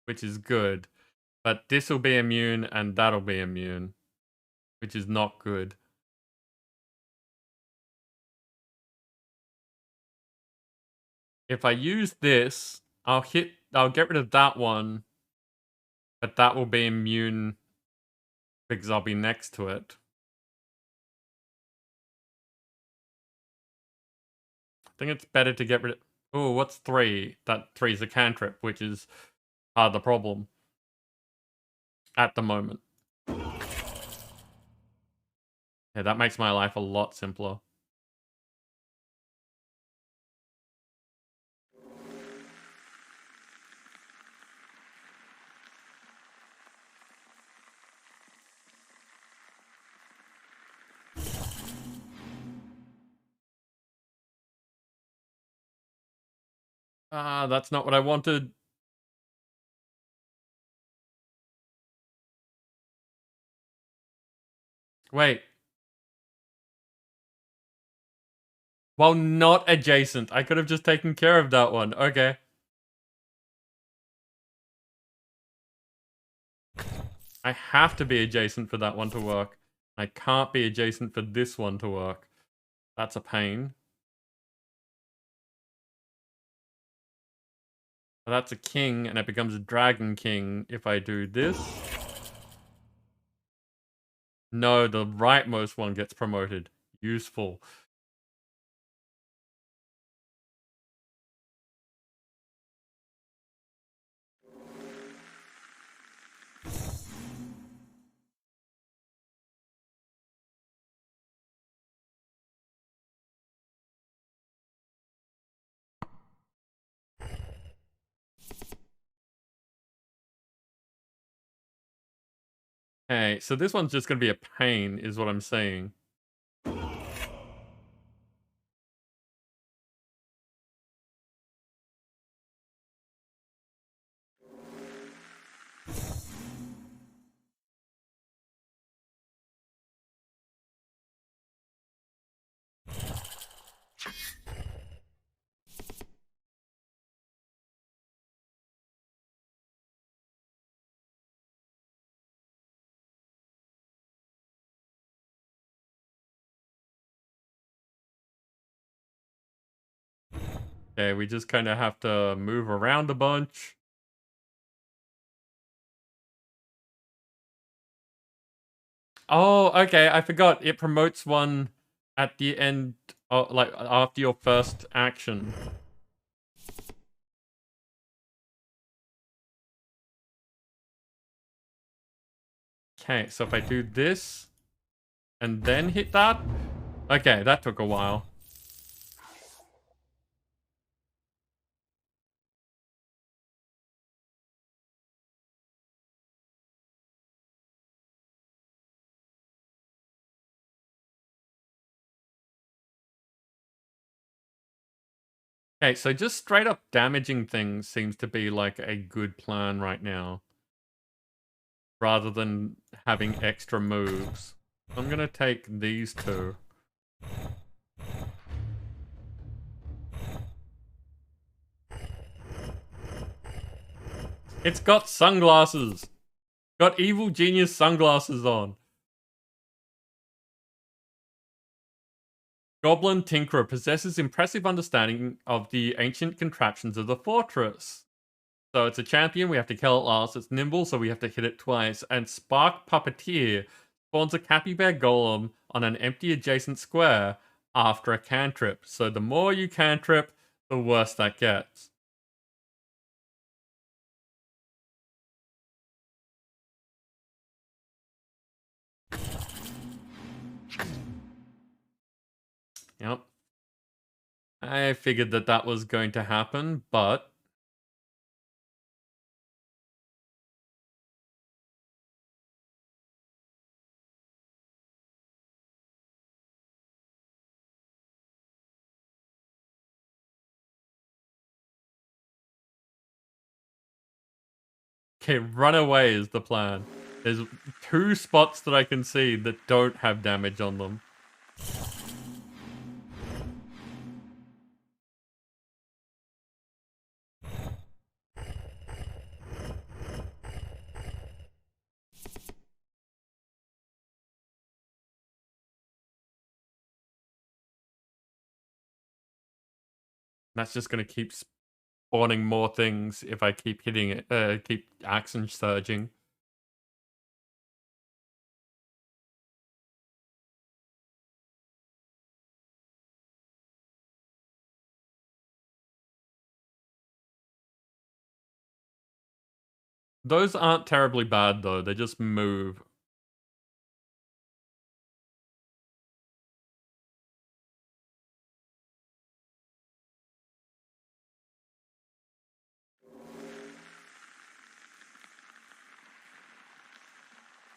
Which is good. But this will be immune and that'll be immune. Which is not good. If I use this, I'll get rid of that one. But that will be immune because I'll be next to it. I think it's better to get rid of... Oh, what's 3? That 3 is a cantrip, which is part of the problem. At the moment. Yeah, that makes my life a lot simpler. Ah, that's not what I wanted. Wait. Well, not adjacent. I could have just taken care of that one. Okay. I have to be adjacent for that one to work. I can't be adjacent for this one to work. That's a pain. So that's a king, and it becomes a dragon king if I do this. No, the rightmost one gets promoted. Useful. Okay, so this one's just going to be a pain, is what I'm saying. Okay, we just kind of have to move around a bunch. Oh, okay, I forgot. It promotes one at the end, like after your first action. Okay, so if I do this and then hit that. Okay, that took a while. Okay, so just straight up damaging things seems to be like a good plan right now. Rather than having extra moves. I'm gonna take these two. It's got sunglasses! Got evil genius sunglasses on. Goblin Tinkerer possesses impressive understanding of the ancient contraptions of the fortress. So it's a champion, we have to kill it last. It's nimble, so we have to hit it twice. And Spark Puppeteer spawns a capybara golem on an empty adjacent square after a cantrip. So the more you cantrip, the worse that gets. Yep. I figured that that was going to happen, but... Okay, run away is the plan. There's 2 spots that I can see that don't have damage on them. That's just going to keep spawning more things if I keep hitting it, keep action surging. Those aren't terribly bad though, they just move.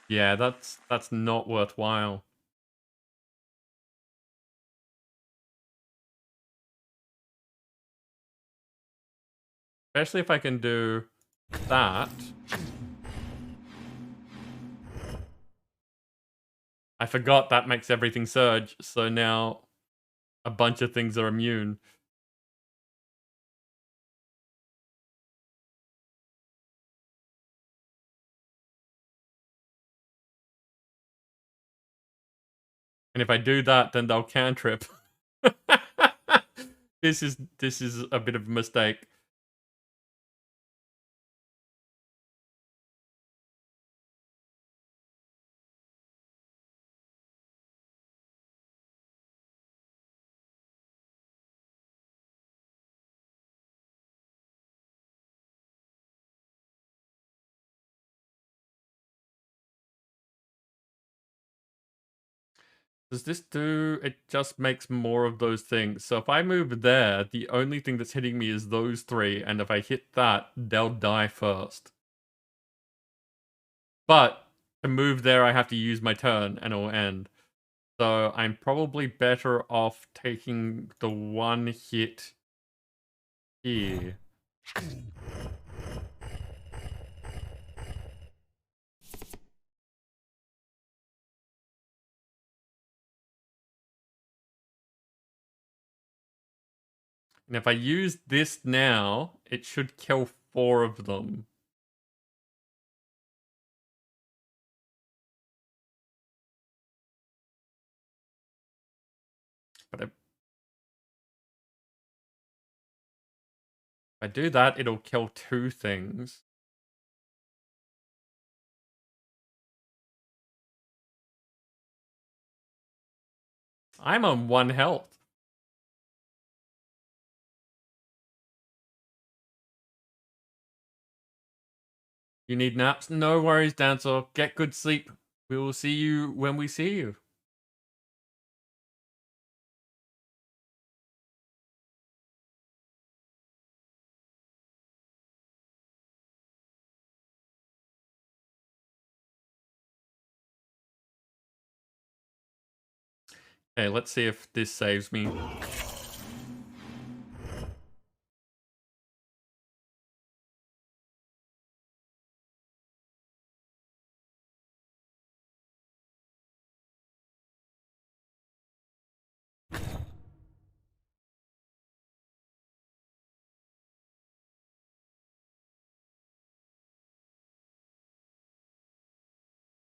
Yeah, that's not worthwhile. Especially if I can do that. I forgot that makes everything surge, so now a bunch of things are immune. And if I do that, then they'll cantrip. This is a bit of a mistake. Does this do... It just makes more of those things. So if I move there, the only thing that's hitting me is those 3, and if I hit that, they'll die first. But To move there, I have to use my turn and it'll end. So I'm probably better off taking the one hit here. And if I use this now, it should kill 4 of them. But if I do that, it'll kill 2 things. I'm on 1 health. You need naps? No worries, Dancer. Get good sleep. We will see you when we see you. Okay, let's see if this saves me.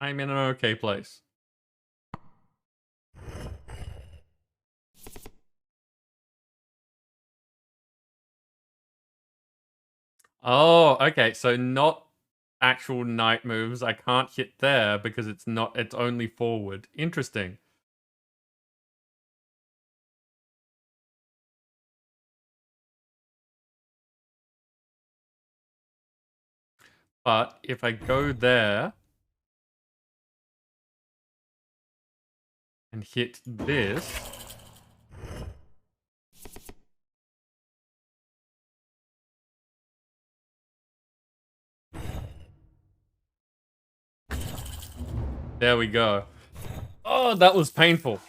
I'm in an okay place. Oh, okay. So not actual night moves. I can't hit there because it's only forward. Interesting. But if I go there and hit this, there we go. Oh, that was painful.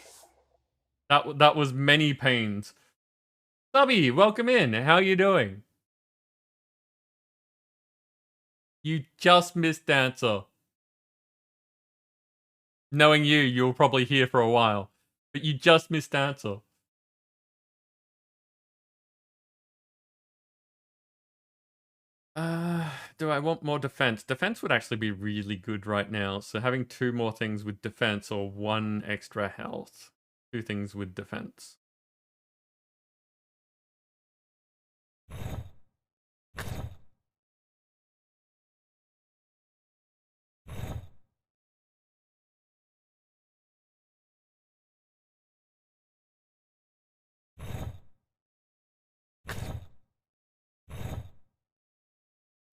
That was many pains. Subby, welcome in. How you doing? You just missed Dancer. Knowing you, you'll probably hear for a while. But you just missed Dancer. Do I want more defense? Defense would actually be really good right now. So having 2 more things with defense or 1 extra health. 2 things with defense.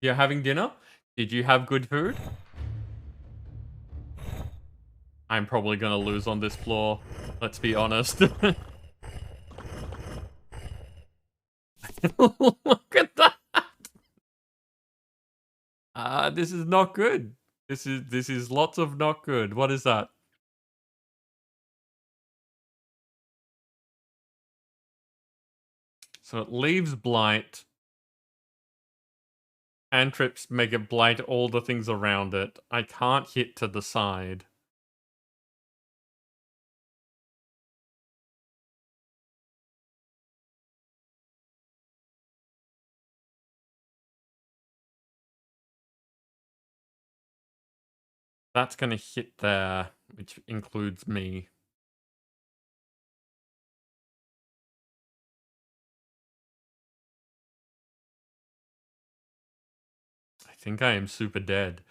You're having dinner? Did you have good food? I'm probably gonna lose on this floor. Let's be honest. Look at that! This is not good. This is lots of not good. What is that? So it leaves blight. Cantrips make it blight all the things around it. I can't hit to the side. That's gonna hit there, which includes me. I think I am super dead.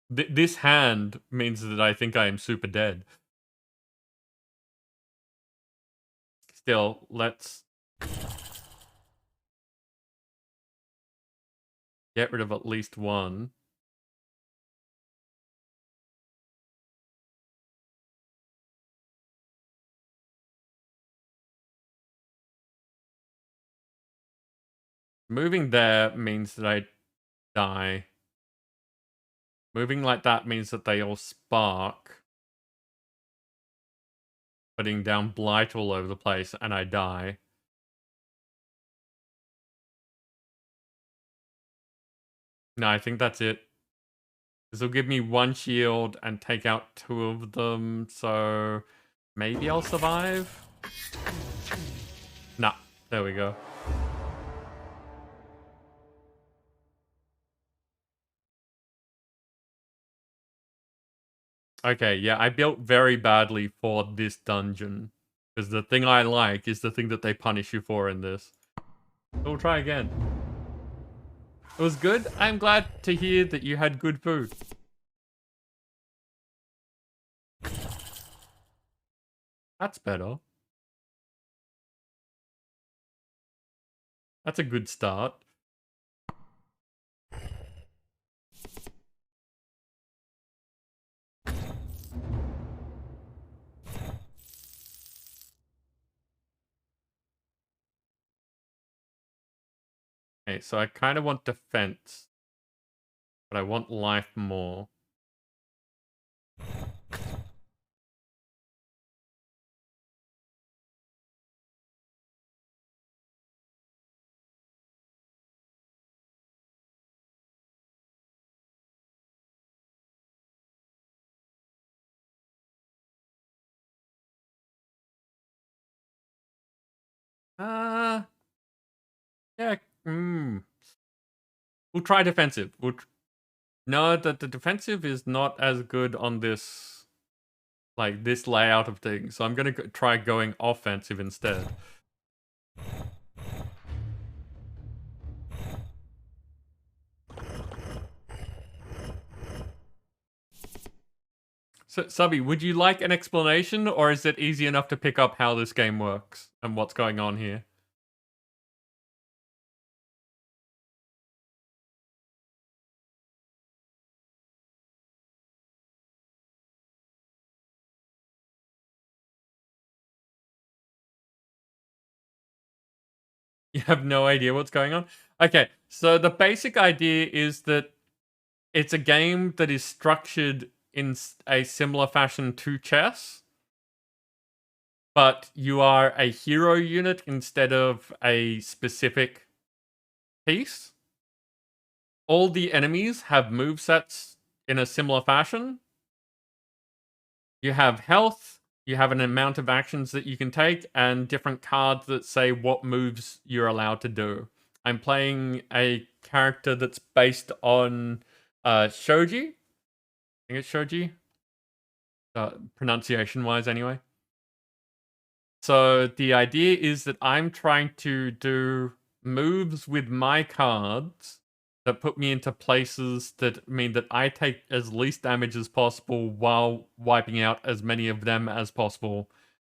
This hand means that I think I am super dead. Still, let's get rid of at least 1. Moving there means that I die. Moving like that means that they all spark. Putting down blight all over the place and I die. No, I think that's it. This will give me 1 shield and take out 2 of them, so maybe I'll survive? Nah, there we go. Okay, yeah, I built very badly for this dungeon. Because the thing I like is the thing that they punish you for in this. We'll try again. It was good. I'm glad to hear that you had good food. That's better. That's a good start. Okay, so I kind of want defense. But I want life more. Yeah, We'll try defensive. No, the defensive is not as good on this, like, this layout of things. So I'm going to try going offensive instead. So, Subby, would you like an explanation, or is it easy enough to pick up how this game works and what's going on here? You have no idea what's going on? Okay, so the basic idea is that it's a game that is structured in a similar fashion to chess, but you are a hero unit instead of a specific piece. All the enemies have movesets in a similar fashion. You have health, you have an amount of actions that you can take, and different cards that say what moves you're allowed to do. I'm playing a character that's based on Shoji. I think it's Shoji. Pronunciation-wise, anyway. So the idea is that I'm trying to do moves with my cards that put me into places that mean that I take as least damage as possible while wiping out as many of them as possible,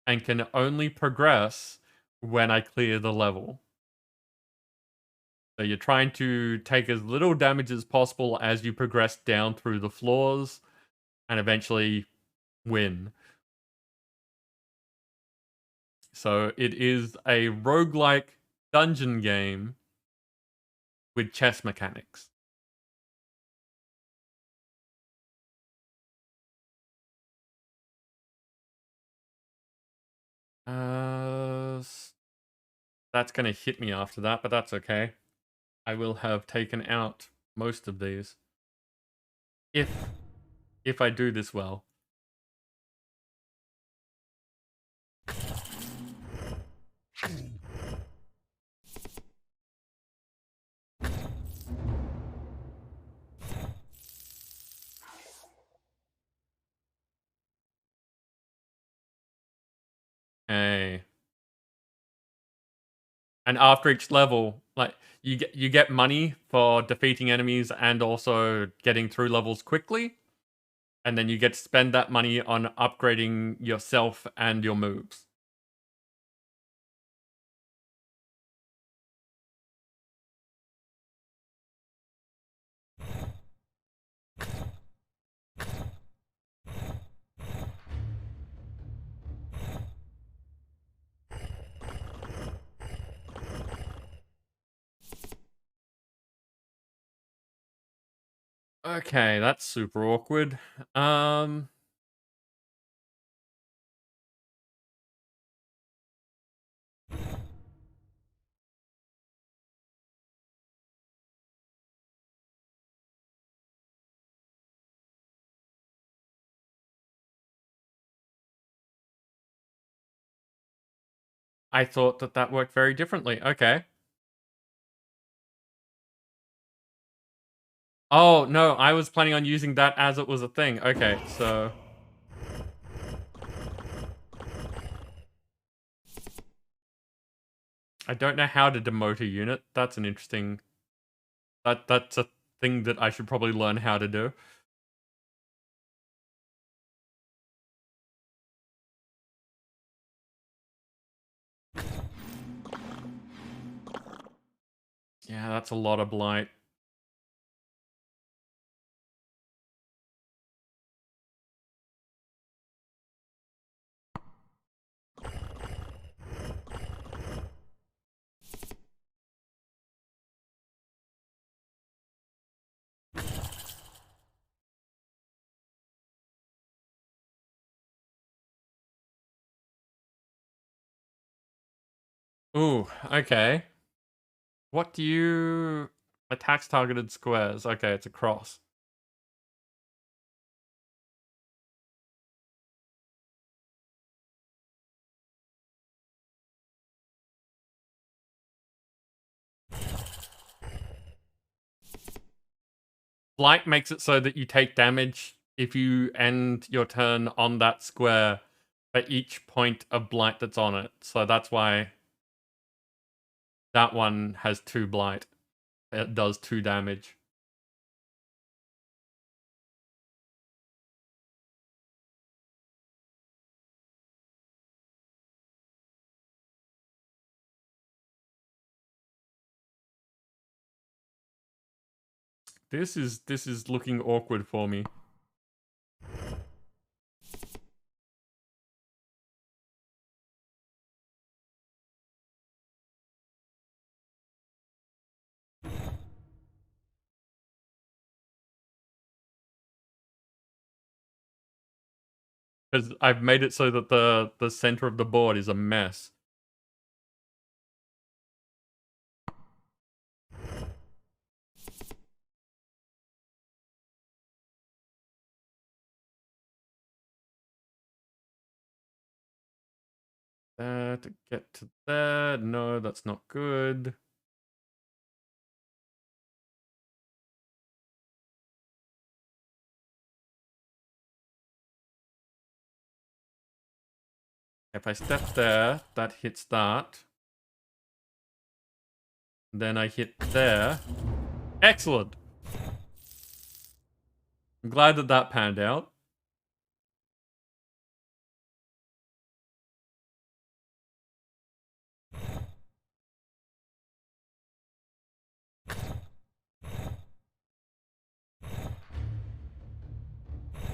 and can only progress when I clear the level. So you're trying to take as little damage as possible as you progress down through the floors and eventually win. So it is a roguelike dungeon game with chess mechanics. That's going to hit me after that, but that's okay. I will have taken out most of these. If I do this well. Hey. And after each level, like you get money for defeating enemies and also getting through levels quickly. And then you get to spend that money on upgrading yourself and your moves. Okay, that's super awkward. I thought that that worked very differently. Okay. Oh, no, I was planning on using that as it was a thing. Okay, so... I don't know how to demote a unit. That's an interesting... That's a thing that I should probably learn how to do. Yeah, that's a lot of blight. Ooh, okay. What do you... Attacks targeted squares. Okay, it's a cross. Blight makes it so that you take damage if you end your turn on that square for each point of blight that's on it. So that's why that one has 2 blight. It does 2 damage. This is looking awkward for me. Because I've made it so that the center of the board is a mess. There to get to there. No, that's not good. If I step there, that hits that. Then I hit there. Excellent. I'm glad that that panned out.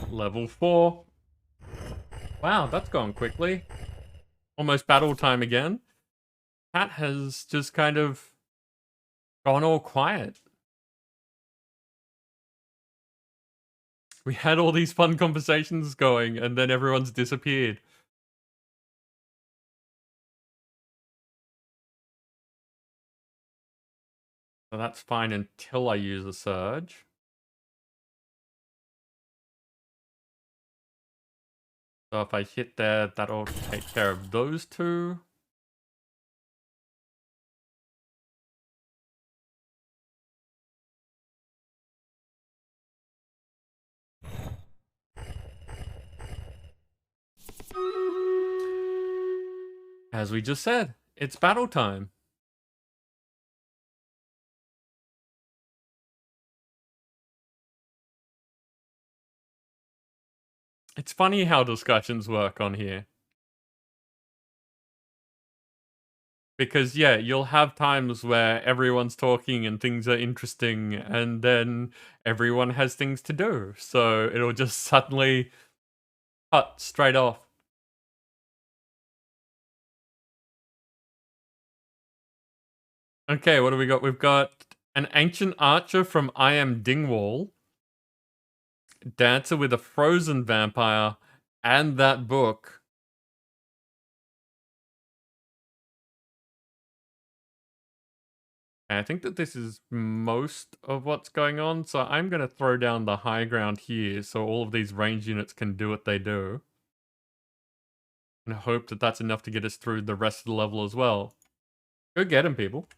Level 4. Wow, that's gone quickly. Almost battle time again. Cat has just kind of gone all quiet. We had all these fun conversations going, and then everyone's disappeared. So that's fine until I use a surge. So if I hit there, that'll take care of those 2. As we just said, it's battle time. It's funny how discussions work on here. Because, yeah, you'll have times where everyone's talking and things are interesting, and then everyone has things to do. So it'll just suddenly cut straight off. Okay, what do we got? We've got an ancient archer from I Am Dingwall. Dancer with a frozen vampire and that book. And I think that this is most of what's going on, so I'm going to throw down the high ground here so all of these range units can do what they do. And hope that that's enough to get us through the rest of the level as well. Go get him, people.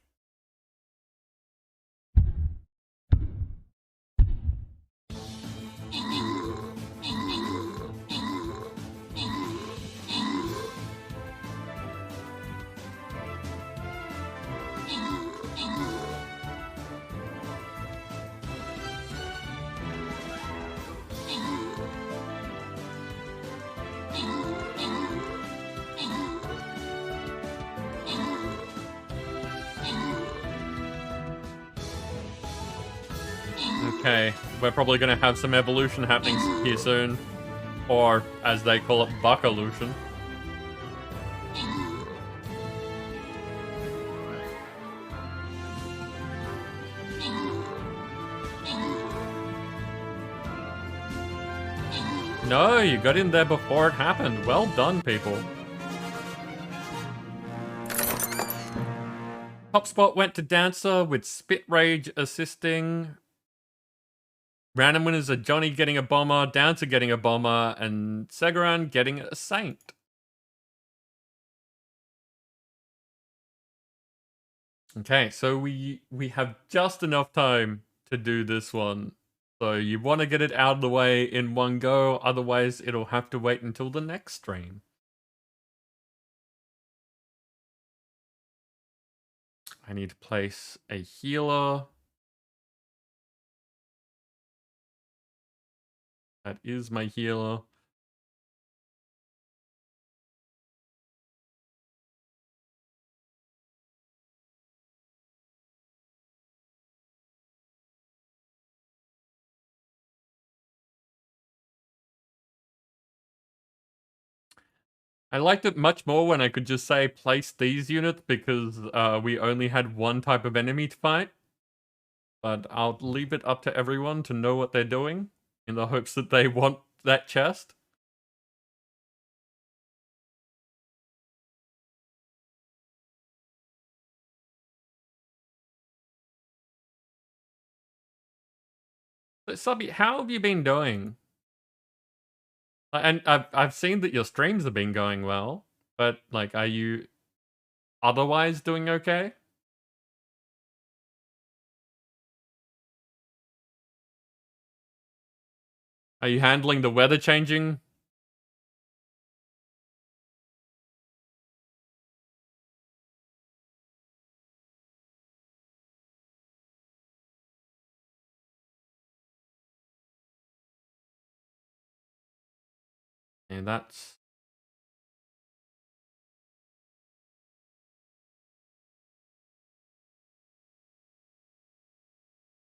Okay, we're probably going to have some evolution happening here soon. Or, as they call it, buck-elution. No, you got in there before it happened. Well done, people. Top spot went to Dancer with Spit Rage assisting. Random winners are Johnny getting a bomber, Dancer getting a bomber, and Segaran getting a Saint. Okay, so we have just enough time to do this one. So you want to get it out of the way in one go, otherwise it'll have to wait until the next stream. I need to place a healer. That is my healer. I liked it much more when I could just say place these units because we only had one type of enemy to fight. But I'll leave it up to everyone to know what they're doing in the hopes that they want that chest. So, Subby, how have you been doing? And I've seen that your streams have been going well, but like, are you otherwise doing okay? Are you handling the weather changing? And that's...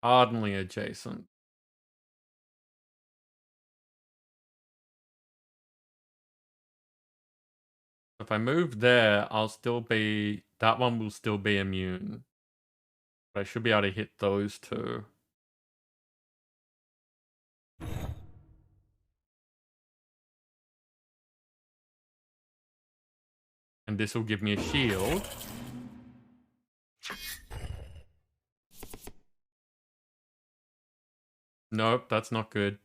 ardently adjacent. If I move there, I'll still be... that one will still be immune. But I should be able to hit those two. And this will give me a shield. Nope, that's not good.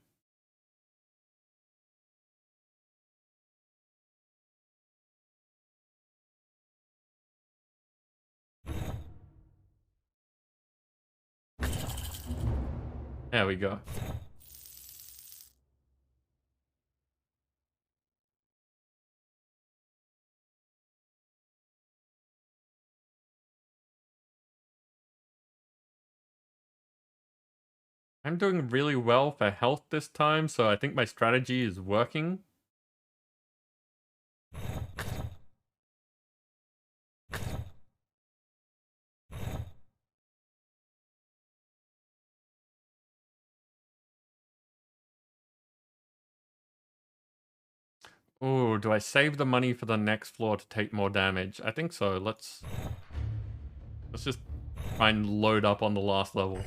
There we go. I'm doing really well for health this time, so I think my strategy is working. Oh, do I save the money for the next floor to take more damage? I think so. Let's just try and load up on the last level.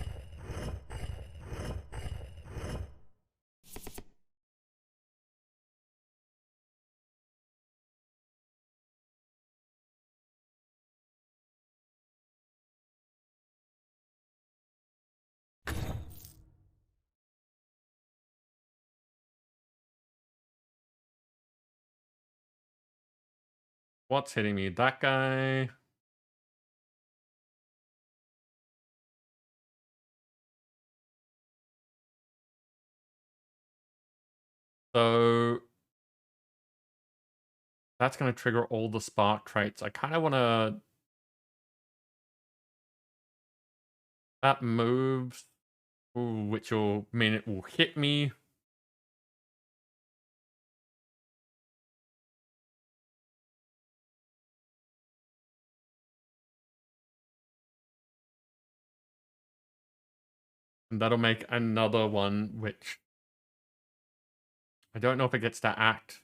What's hitting me? That guy. So that's going to trigger all the spark traits. I kind of want to... That moves, ooh, which will mean it will hit me. And that'll make another one, which... I don't know if it gets to act.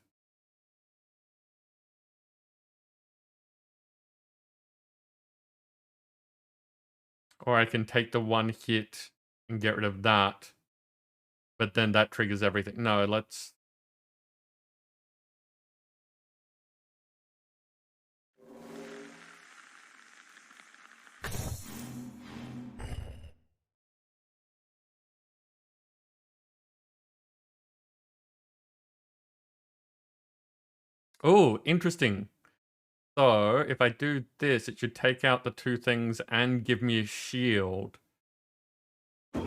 Or I can take the one hit and get rid of that. But then that triggers everything. No, let's... Oh, interesting. So, if I do this, it should take out the two things and give me a shield. So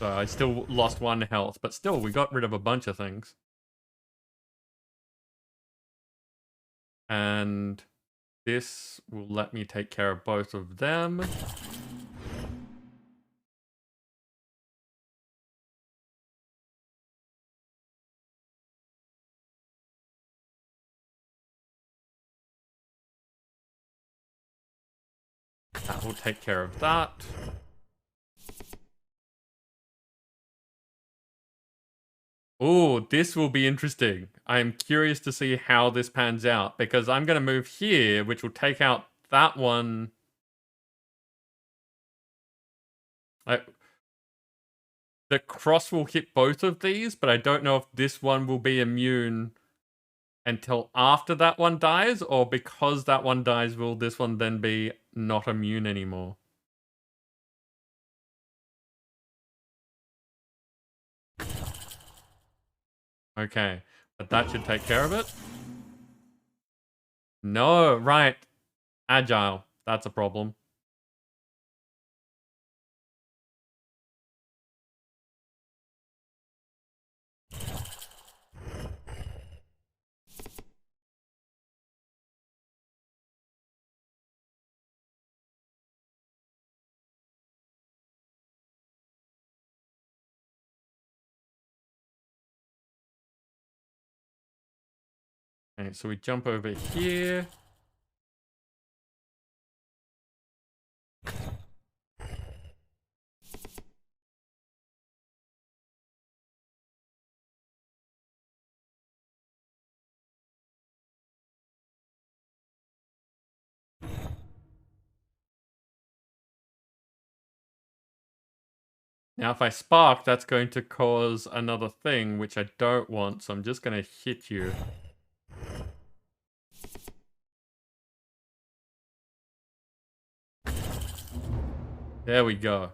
I still lost 1 health, but still, we got rid of a bunch of things. And this will let me take care of both of them. That will take care of that. Oh, this will be interesting. I'm curious to see how this pans out, because I'm going to move here, which will take out that one. The cross will hit both of these, but I don't know if this one will be immune until after that one dies, or because that one dies, will this one then be not immune anymore? Okay, but that should take care of it. No, right. Agile. That's a problem. Okay, so we jump over here. Now, if I spark, that's going to cause another thing, which I don't want, so I'm just going to hit you. There we go.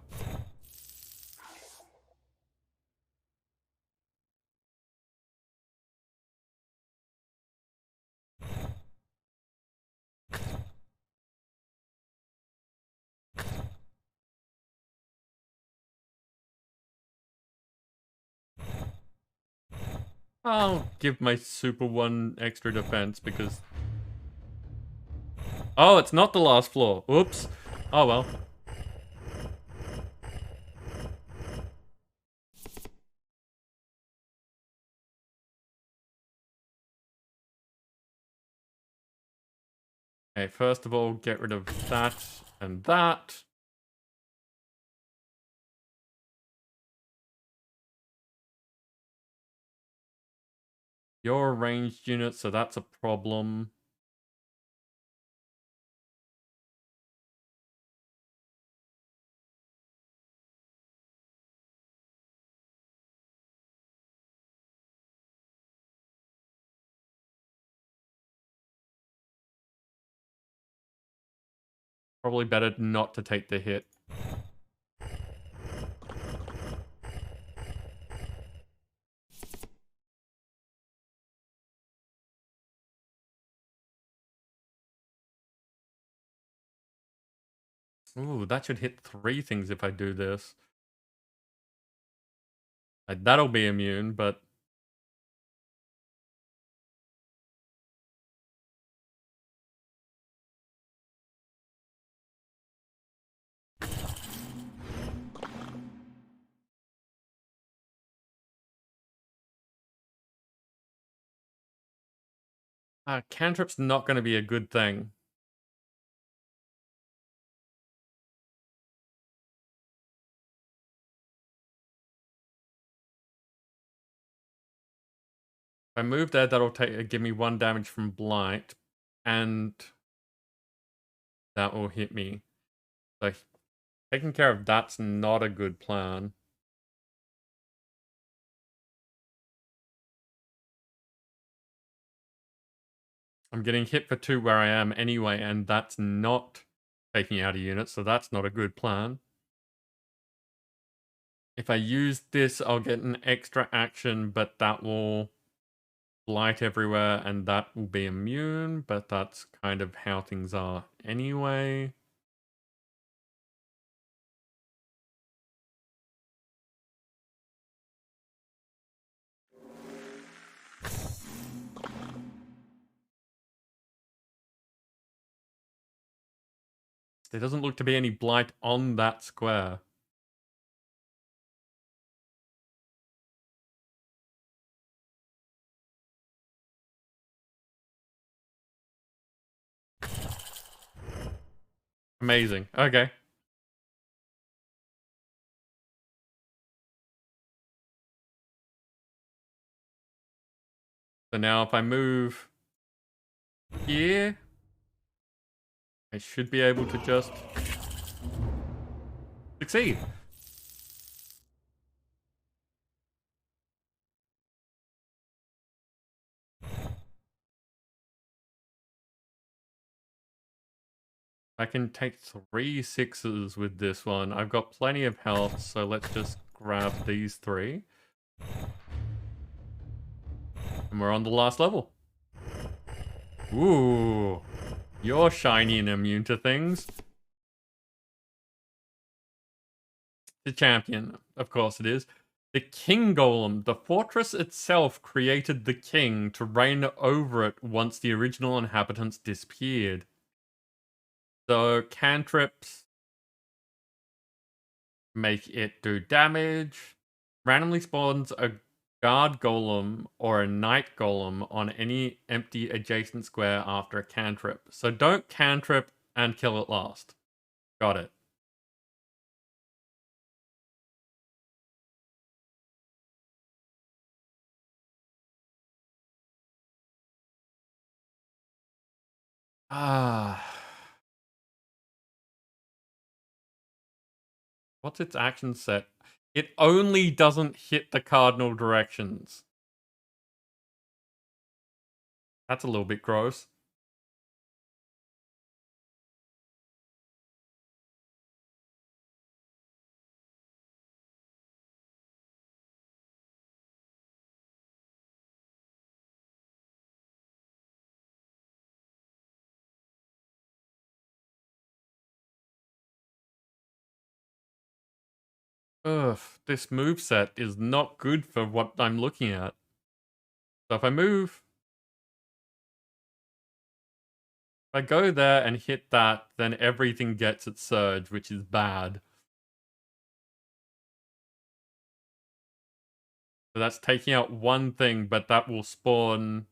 I'll give my super one extra defense because... Oh, it's not the last floor. Oops. Oh well. Okay, first of all, get rid of that and that. You're a ranged unit, so that's a problem. Probably better not to take the hit. Ooh, that should hit 3 things if I do this. Like, that'll be immune, but... Cantrip's not going to be a good thing. If I move there, that'll give me 1 damage from Blight, and that will hit me. So taking care of that's not a good plan. I'm getting hit for 2 where I am anyway, and that's not taking out a unit, so that's not a good plan. If I use this, I'll get an extra action, but that will blight everywhere, and that will be immune, but that's kind of how things are anyway. There doesn't look to be any blight on that square. Amazing. Okay. So now if I move here, I should be able to just succeed. I can take 3 6s with this one. I've got plenty of health, so let's just grab these 3. And we're on the last level. Ooh. You're shiny and immune to things. The champion, of course it is. The King Golem. The fortress itself created the king to reign over it once the original inhabitants disappeared. So cantrips make it do damage. Randomly spawns a guard golem or a knight golem on any empty adjacent square after a cantrip. So don't cantrip and kill it last. Got it. What's its action set? It only doesn't hit the cardinal directions. That's a little bit gross. Ugh, this moveset is not good for what I'm looking at. So if I move... If I go there and hit that, then everything gets its surge, which is bad. So that's taking out one thing, but that will spawn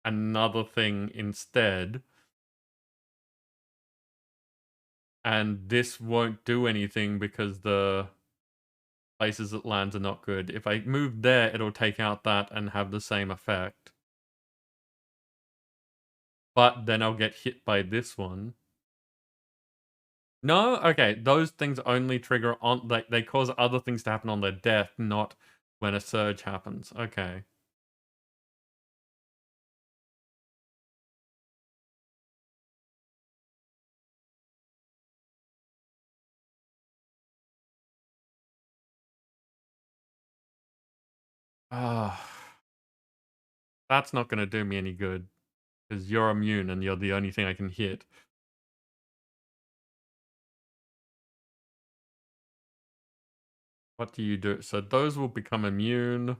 another thing instead. And this won't do anything because the places it lands are not good. If I move there, it'll take out that and have the same effect. But then I'll get hit by this one. No? Okay, those things only trigger on... They cause other things to happen on their death, not when a surge happens. Okay. That's not going to do me any good. Because you're immune and you're the only thing I can hit. What do you do? So those will become immune.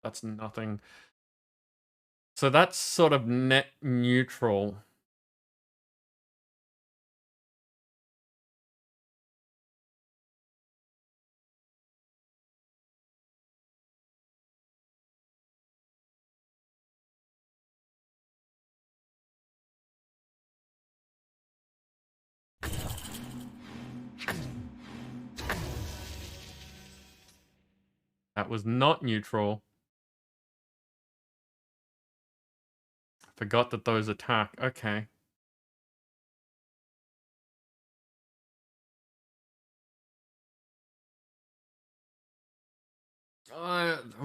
That's nothing. So that's sort of net neutral. That was not neutral. Forgot that those attack. Okay.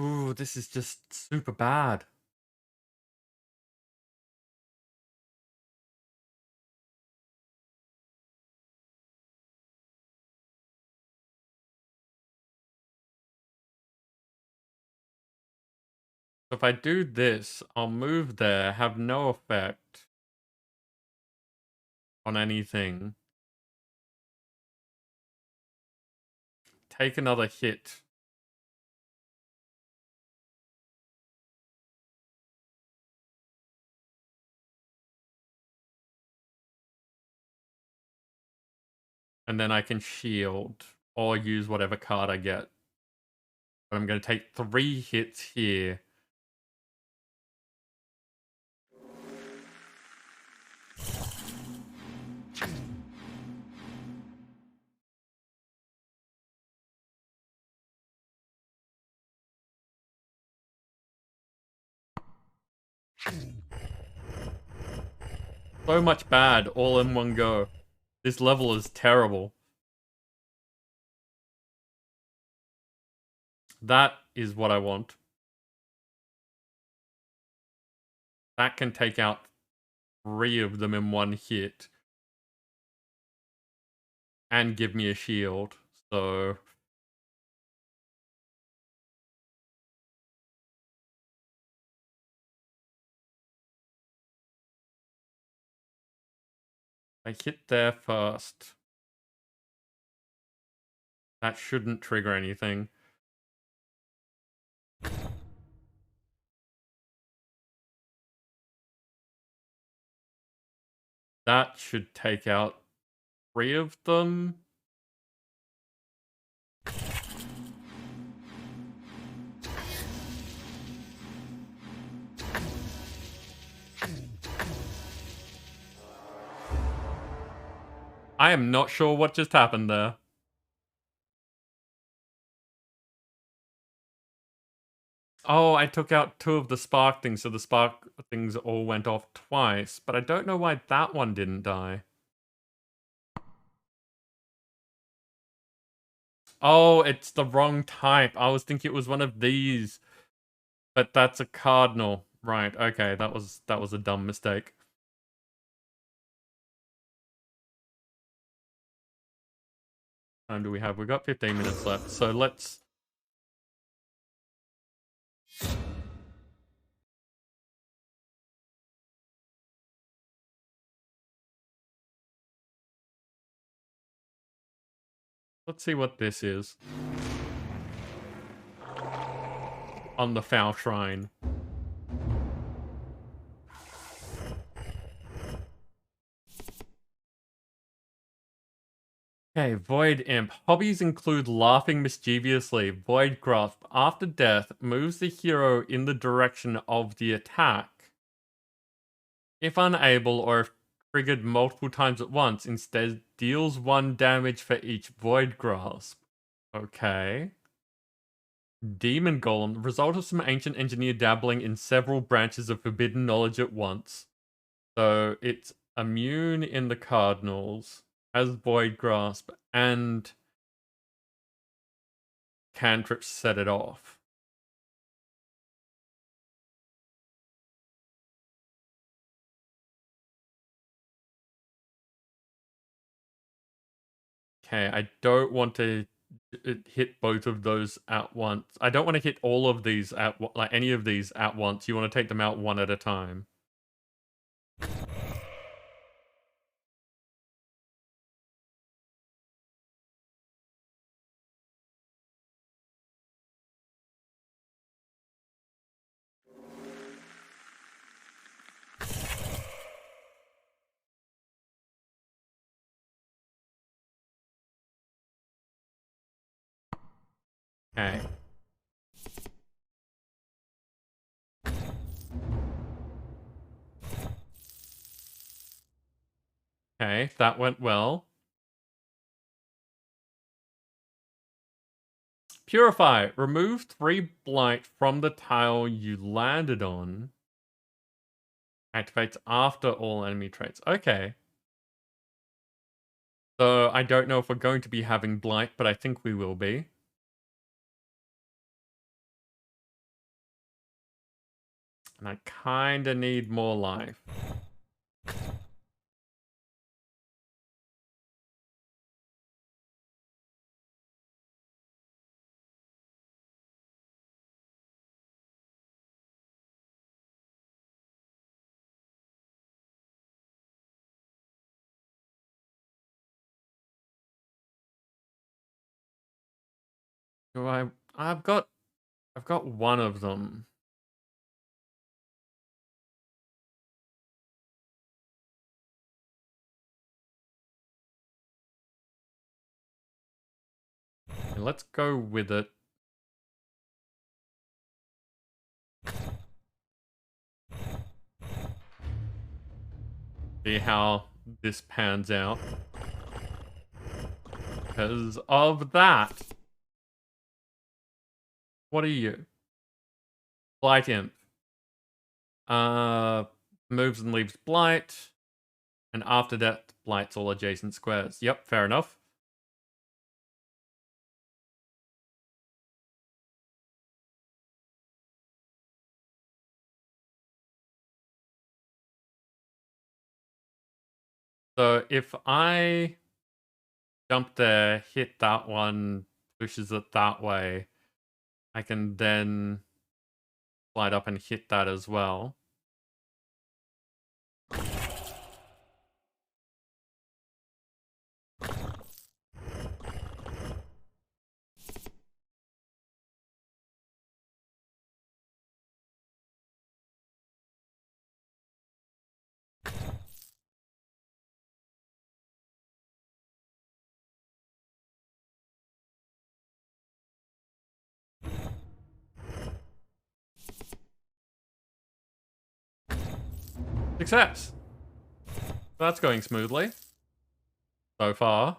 Ooh, this is just super bad. If I do this, I'll move there, have no effect on anything. Take another hit. And then I can shield or use whatever card I get. But I'm going to take 3 hits here. So much bad all in one go. This level is terrible. That is what I want. That can take out 3 of them in one hit. And give me a shield. So... I hit there first. That shouldn't trigger anything. That should take out 3 of them. I am not sure what just happened there. Oh, I took out 2 of the spark things, so the spark things all went off twice, but I don't know why that one didn't die. Oh, it's the wrong type. I was thinking it was one of these. But that's a cardinal. Right, okay, that was a dumb mistake. How time do we have? We've got 15 minutes left, so let's... Let's see what this is. On the Foul Shrine. Okay, Void Imp. Hobbies include laughing mischievously. Void Grasp. After death, moves the hero in the direction of the attack. If unable or if triggered multiple times at once, instead deals 1 damage for each Void Grasp. Okay. Demon Golem. The result of some ancient engineer dabbling in several branches of forbidden knowledge at once. So it's immune in the Cardinals, has Void Grasp, and cantrips set it off. Okay, I don't want to hit both of those at once. I don't want to hit all of these like any of these at once. You want to take them out one at a time. Okay. Okay, that went well. Purify. Remove 3 blight from the tile you landed on. Activates after all enemy traits. Okay. So I don't know if we're going to be having blight, but I think we will be. And I kinda need more life. Do I've got one of them. Okay, let's go with it. See how this pans out. Because of that. What are you? Blight Imp. Moves and leaves blight. And after that, blights all adjacent squares. Yep, fair enough. So if I jump there, hit that one, pushes it that way, I can then slide up and hit that as well. Success! That's going smoothly. So far.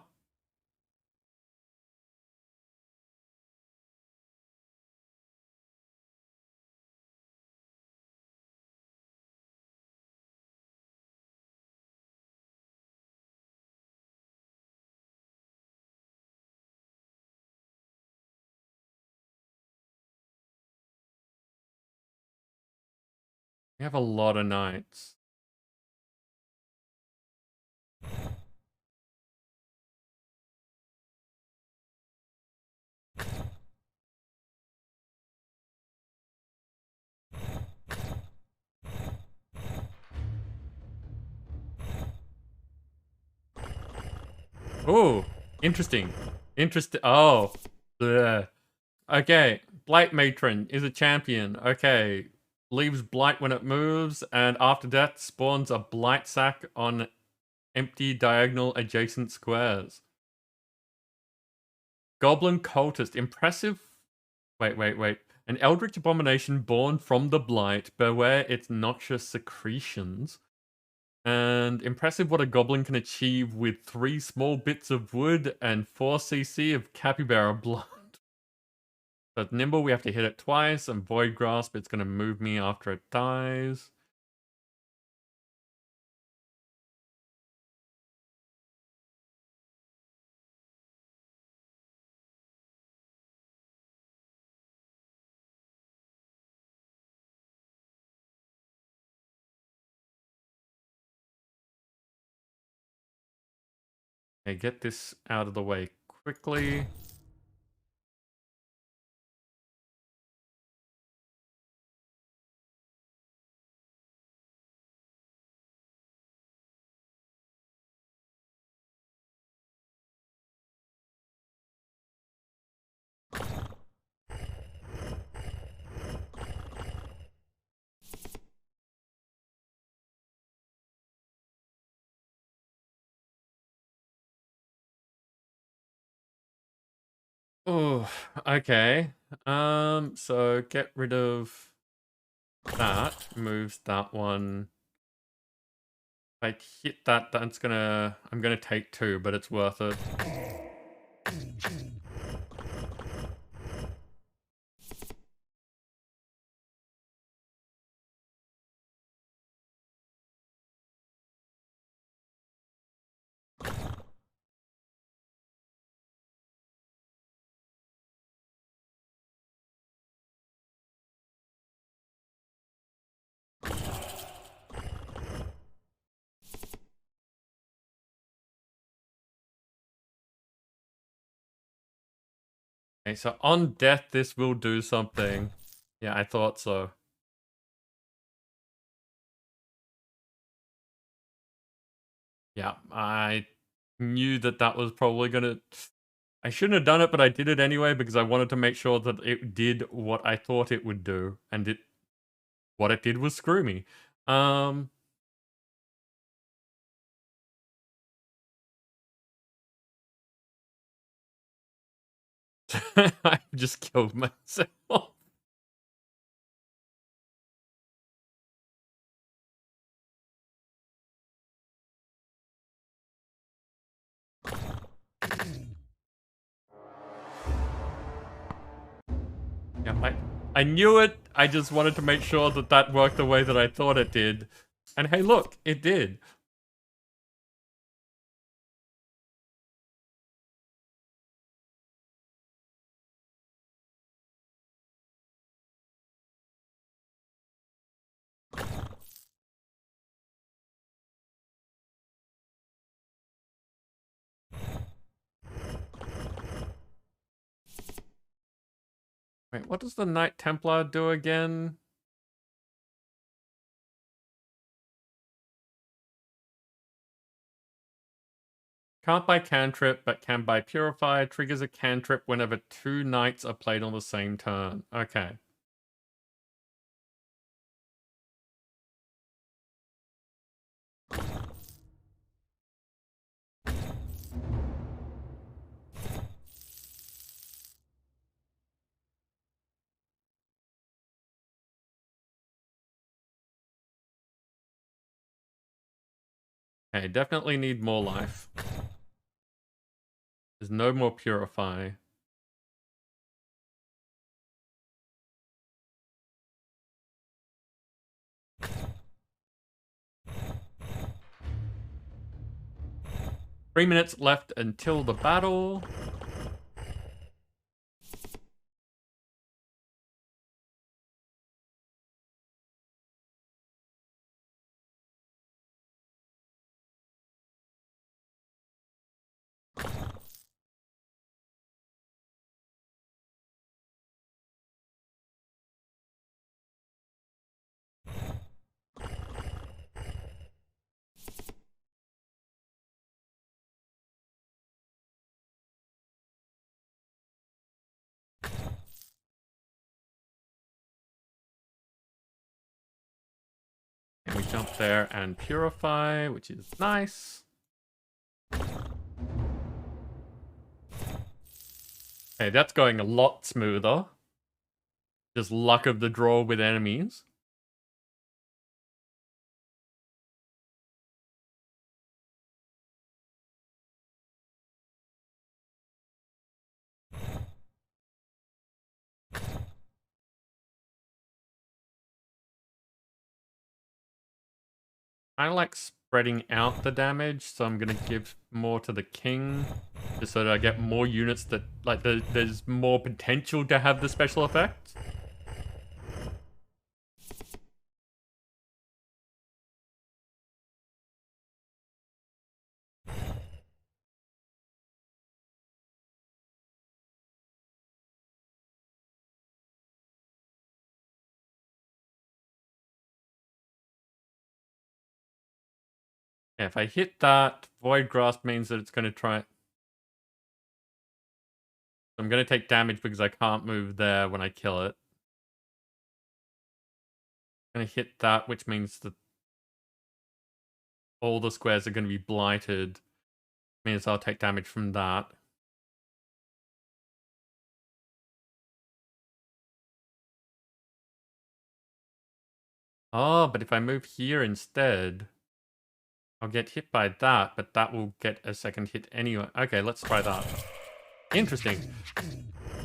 We have a lot of knights. Oh, interesting. Interesting. Oh. Bleh. Okay. Blight Matron is a champion. Okay. Leaves blight when it moves, and after death spawns a blight sack on empty diagonal adjacent squares. Goblin Cultist. Impressive. Wait. An eldritch abomination born from the blight. Beware its noxious secretions. And impressive what a goblin can achieve with 3 small bits of wood and 4 CC of capybara blood. So it's nimble, we have to hit it twice, and Void Grasp, it's going to move me after it dies. Okay, get this out of the way quickly. Oh, okay. So get rid of that. Moves that one. If I hit that, I'm gonna take 2, but it's worth it. Okay, so on death, this will do something. Yeah, I thought so. Yeah, I knew that that was probably gonna... I shouldn't have done it, but I did it anyway because I wanted to make sure that it did what I thought it would do. And what it did was screw me. I just killed myself. Yeah, I knew it. I just wanted to make sure that that worked the way that I thought it did. And hey, look, it did. Wait, what does the Knight Templar do again? Can't buy cantrip, but can buy purify. Triggers a cantrip whenever 2 knights are played on the same turn. Okay. Okay, definitely need more life. There's no more purify. Three minutes left until the battle. And we jump there and purify, which is nice. Okay, that's going a lot smoother. Just luck of the draw with enemies. I like spreading out the damage, so I'm gonna give more to the king, just so that I get more units that, like, there's more potential to have the special effect. Yeah, if I hit that, Void Grasp means that it's gonna try... I'm gonna take damage because I can't move there when I kill it. I'm gonna hit that, which means that all the squares are gonna be blighted. Means I'll take damage from that. Oh, but if I move here instead, I'll get hit by that, but that will get a second hit anyway. Okay, let's try that. Interesting.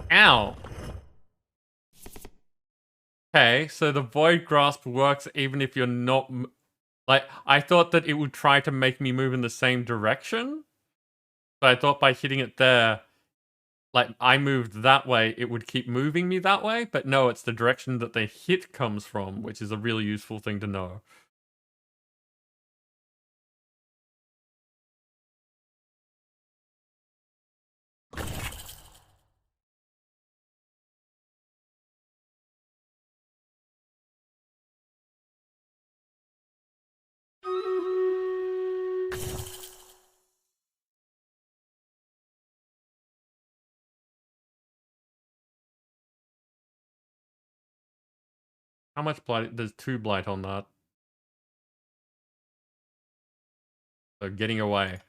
Ow! Okay, so the Void Grasp works even if you're not... Like, I thought that it would try to make me move in the same direction. So I thought by hitting it there, like, I moved that way, it would keep moving me that way. But no, it's the direction that the hit comes from, which is a really useful thing to know. How much blight? There's 2 blight on that. So getting away.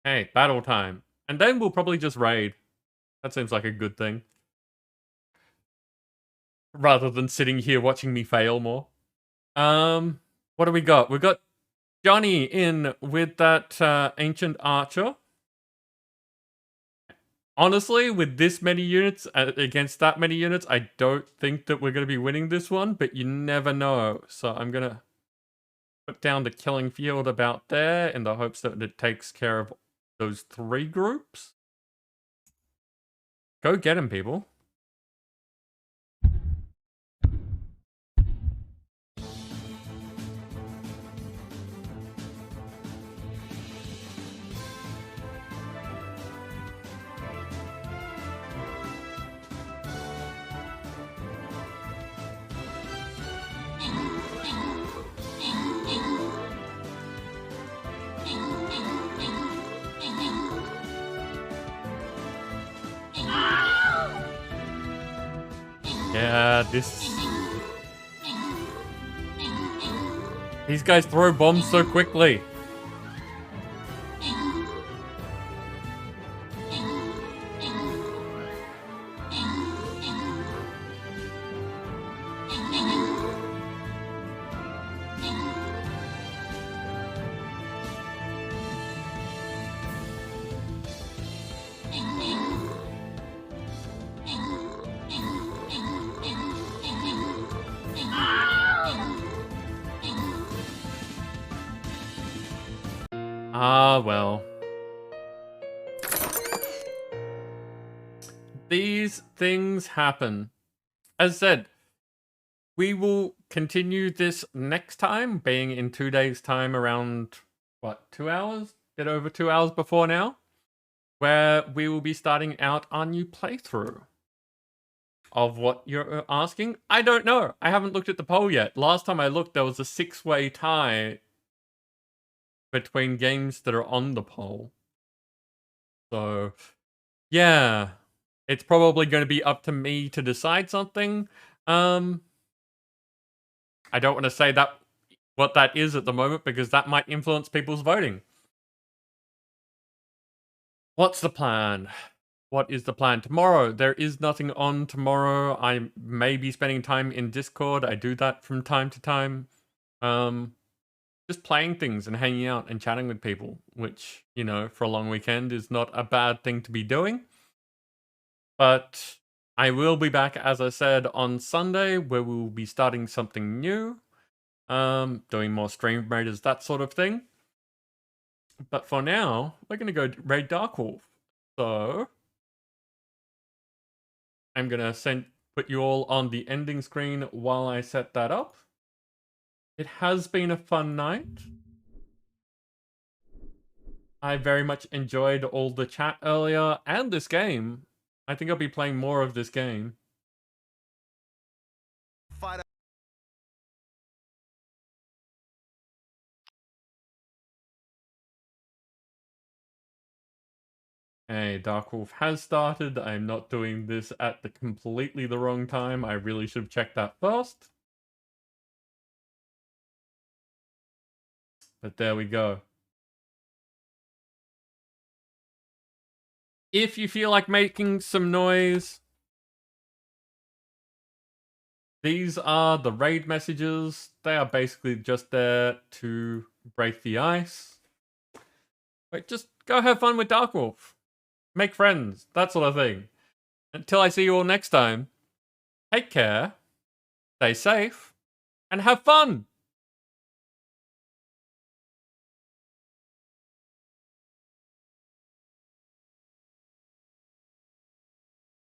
Hey, battle time. And then we'll probably just raid. That seems like a good thing. Rather than sitting here watching me fail more. What do we got? We got Johnny in with that ancient archer. Honestly, with this many units against that many units, I don't think that we're going to be winning this one, but you never know. So I'm going to put down the killing field about there in the hopes that it takes care of those 3 groups. Go get them, people. Yeah, these guys throw bombs so quickly. Ah, well. These things happen. As I said, we will continue this next time, being in 2 days' time around, what, 2 hours? Bit over 2 hours before now, where we will be starting out our new playthrough. Of what you're asking? I don't know. I haven't looked at the poll yet. Last time I looked, there was a 6-way tie between games that are on the poll. So, yeah. It's probably going to be up to me to decide something. I don't want to say that what that is at the moment because that might influence people's voting. What's the plan? What is the plan? Tomorrow, there is nothing on tomorrow. I may be spending time in Discord. I do that from time to time. Just playing things and hanging out and chatting with people, which, you know, for a long weekend is not a bad thing to be doing. But I will be back, as I said, on Sunday, where we will be starting something new. Doing more stream raiders, that sort of thing. But for now, we're going to go raid Dark Wolf. So I'm going to put you all on the ending screen while I set that up. It has been a fun night. I very much enjoyed all the chat earlier and this game. I think I'll be playing more of this game. Hey, Dark Wolf has started. I'm not doing this at completely the wrong time. I really should have checked that first. But there we go. If you feel like making some noise, These are the raid messages. They are basically just there to break the ice. But just go have fun with Darkwolf. Make friends, that sort of thing. Until I see you all next time, take care, stay safe, and have fun!